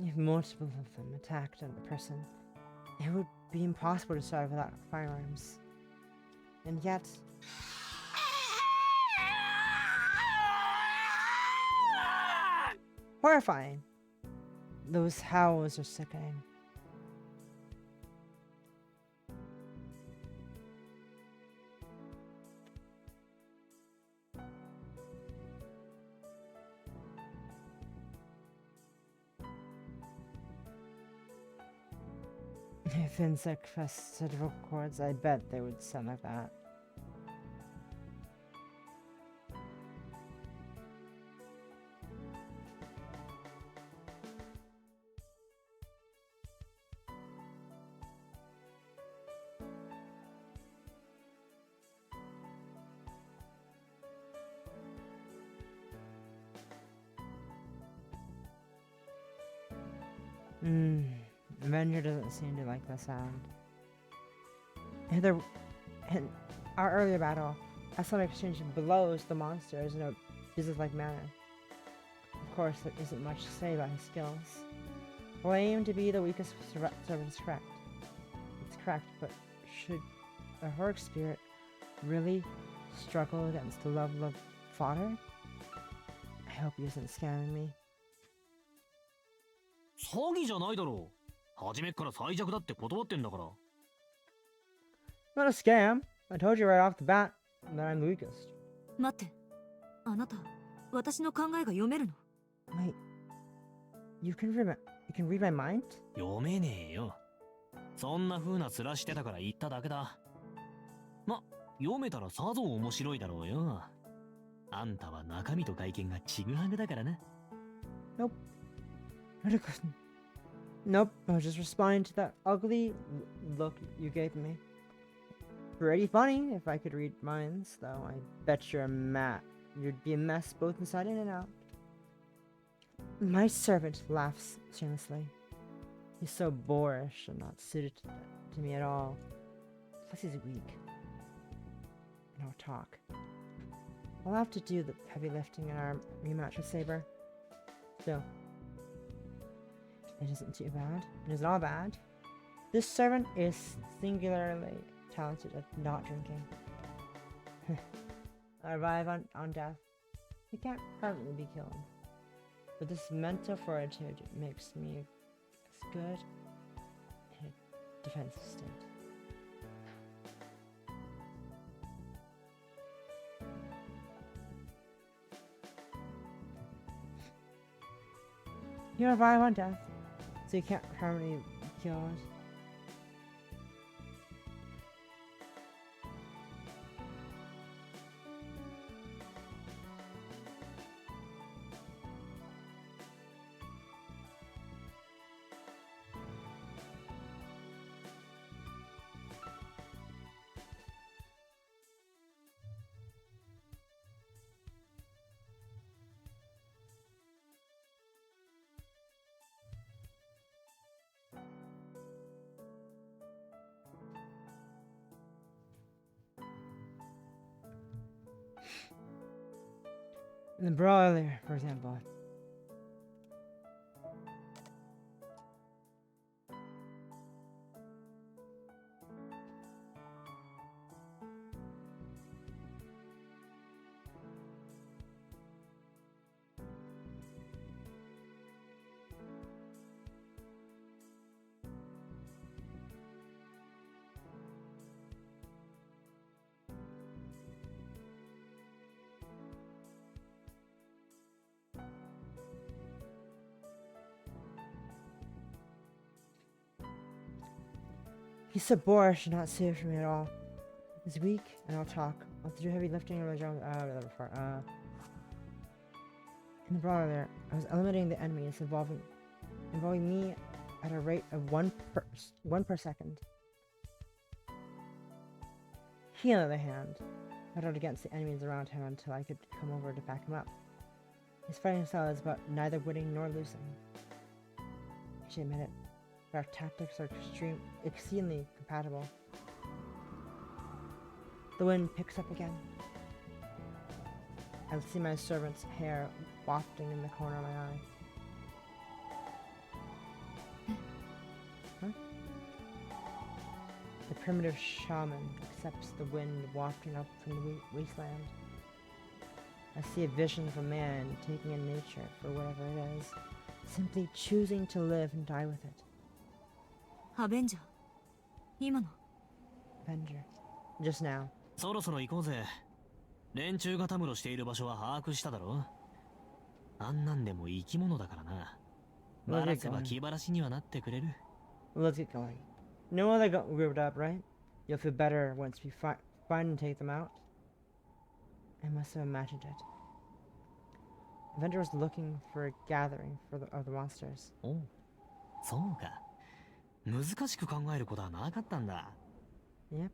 If multiple of them attacked a person, it would be impossible to survive without firearms. And yet... horrifying! Those howls are sickening. If insect festival chords, I bet they would sound like that. Avenger doesn't seem to like the sound. In our earlier battle, I saw an exchange blows the monsters in a business-like manner. Of course, there isn't much to say about his skills. Claim to be the weakest servant is correct. It's correct, but should a heroic spirit really struggle against the level of fodder? I hope he isn't scamming me. 詐欺じゃないだろう。初めっから最弱だって断ってんだから。Not a scam. I told you right off the bat that I'm the weakest. 待って。あなた、私の考えが読めるの？ Wait. You can read my mind? 読めねえよ。そんな風な面してたから言っただけだ。ま、読めたらさぞ面白いだろうよ。あんたは中身と外見がちぐはぐだからな。Nope. Nope, I was just responding to that ugly look you gave me. Pretty funny if I could read minds, though. I bet you're a you'd be a mess both inside in and out. My servant laughs shamelessly. He's so boorish and not suited to me at all. Plus he's weak. No talk. I'll have to do the heavy lifting in our rematch with Saber. Still. It isn't too bad. It isn't all bad. This servant is singularly talented at not drinking. I arrive on death. He can't permanently be killed. But this mental fortitude makes me as good in a defensive state. You arrive on death, so you can't permanently be killed. In the broiler, for example. He's so boorish and not suited for me at all. He's weak, and I'll talk. I'll have to do heavy lifting and in the brawler there, I was eliminating the enemies involving me at a rate of one per second. He, on the other hand, battled against the enemies around him until I could come over to back him up. His fighting style is about neither winning nor losing. I should admit it. Our tactics are exceedingly compatible. The wind picks up again. I see my servant's hair wafting in the corner of my eye. Huh? The primitive shaman accepts the wind wafting up from the wasteland. I see a vision of a man taking in nature for whatever it is, simply choosing to live and die with it. アベンジャー今の Avenger. Just now. そろそろ行こうぜ。連中がたむろしている場所は把握しただろ。あんなんでも生き物だからな。バラせば気晴らしにはなってくれる。Let's get going. No, they got ripped up, right? You'll feel better once we find and take them out. I must have imagined it. Avenger was looking for a gathering of the monsters. おう、そうか。難しく考えることはなかったんだ。Yep.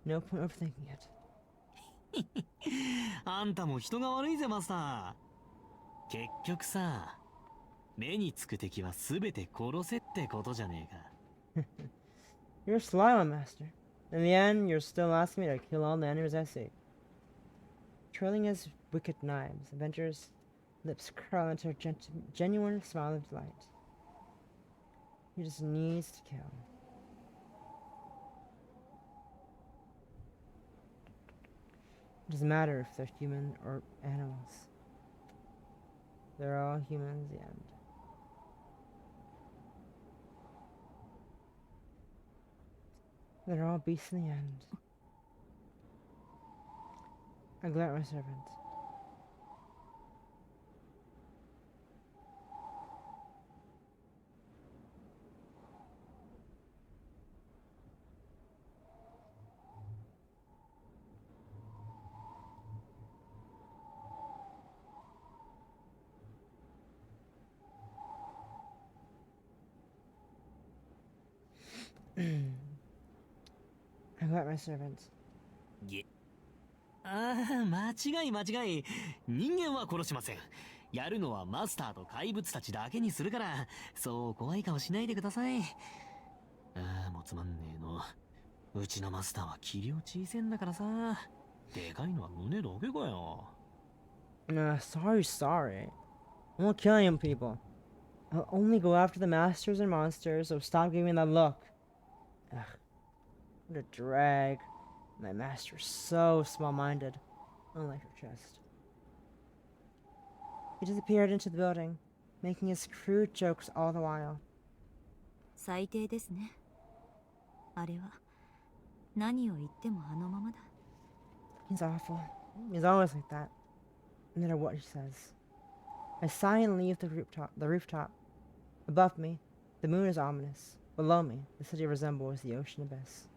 No point overthinking it. あんたも人が悪いぜ、マスター。結局さ、目につく敵は全て殺せってことじゃねえか。You're a sly one, Master. In the end, you're still asking me to kill all the enemies I see. Trailing his wicked knives, Avenger's lips curl into a genuine smile of delight. He just needs to kill. It doesn't matter if they're human or animals. They're all humans in the end. They're all beasts in the end. I glare at my servant. I glare at my servant. ああ、間違い間違い。人間は殺しません。やるのはマスターと怪物たちだけにするから、そう怖い顔しないでください。ああ、もうつまんねえの。うちのマスターは器量小せんだからさ。でかいのは胸だけかよ。Sorry. I'm not killing people. I'll only go after the masters and monsters, so stop giving me that look. Ugh. What a drag. My master's so small-minded, unlike her chest. He disappeared into the building, making his crude jokes all the while. 最低ですね。あれは何を言ってもあのままだ。 He's awful. He's always like that. No matter what he says. I sigh and leave the rooftop. Above me, the moon is ominous. Below me, the city resembles the ocean abyss.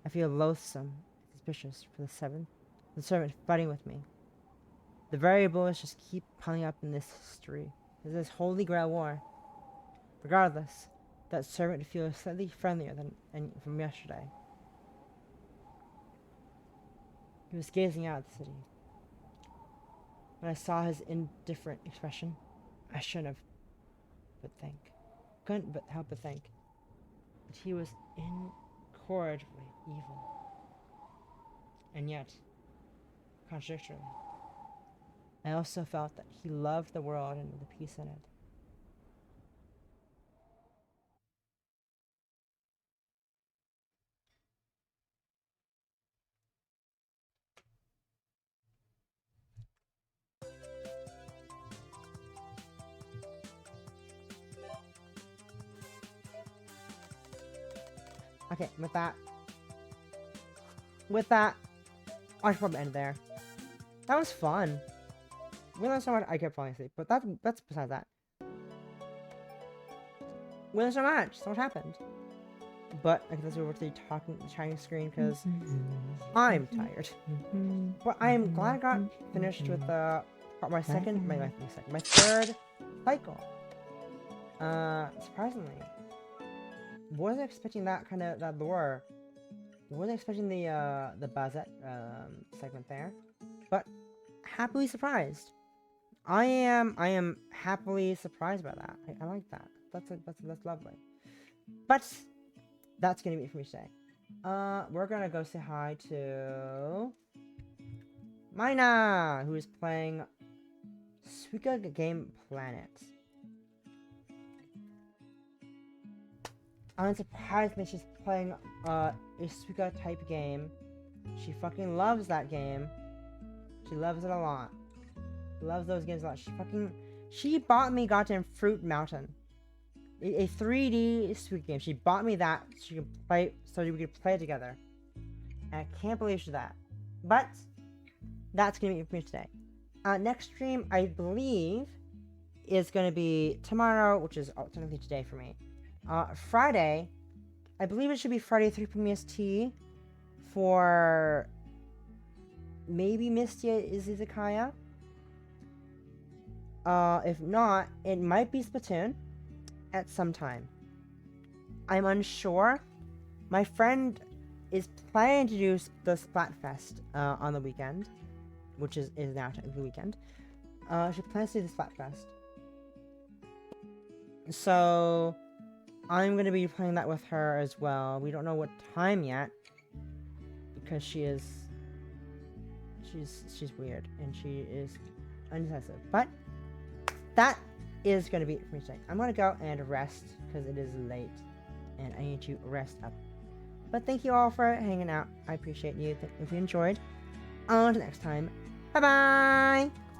I feel loathsome and suspicious for the servant fighting with me. The variables just keep piling up in this history. It's this holy grail war. Regardless, that servant feels slightly friendlier than from yesterday. He was gazing out at the city. When I saw his indifferent expression, I couldn't but help but think that he was incorrigibly evil. And yet, contradictorily, I also felt that he loved the world and the peace in it. Okay, with that, I should probably end there. That was fun. We learned so much. I kept falling asleep, but that's besides that. We learned so much. So much happened. But I guess over to the chatting screen because I'm tired. But I am glad I got finished with my third cycle. Surprisingly, wasn't expecting that lore. Wasn't expecting the Bazette segment there, but happily surprised. I am happily surprised by that. I like that. That's lovely. But that's gonna be it for me today. We're gonna go say hi to Mina, who is playing Suika Game Planet. Unsurprisingly, she's playing a Suika type game. She fucking loves that game. She loves it a lot. She loves those games a lot. She bought me goddamn Fruit Mountain. A 3D Suika game. She bought me that so she could play, so we could play together. And I can't believe she did that. But that's gonna be it for me today. Next stream, I believe, is gonna be tomorrow, which is technically today for me. Friday, I believe it should be Friday 3 p.m. EST for maybe Mistia is Izakaya. If not, it might be Splatoon at some time. I'm unsure. My friend is planning to do the Splatfest on the weekend, which is now technically the weekend. She plans to do the Splatfest. So I'm going to be playing that with her as well. We don't know what time yet because she's weird and she is undecisive. But that is going to be it for me today. I'm going to go and rest because it is late and I need to rest up. But thank you all for hanging out. I appreciate you. If you enjoyed, on to next time. Bye-bye!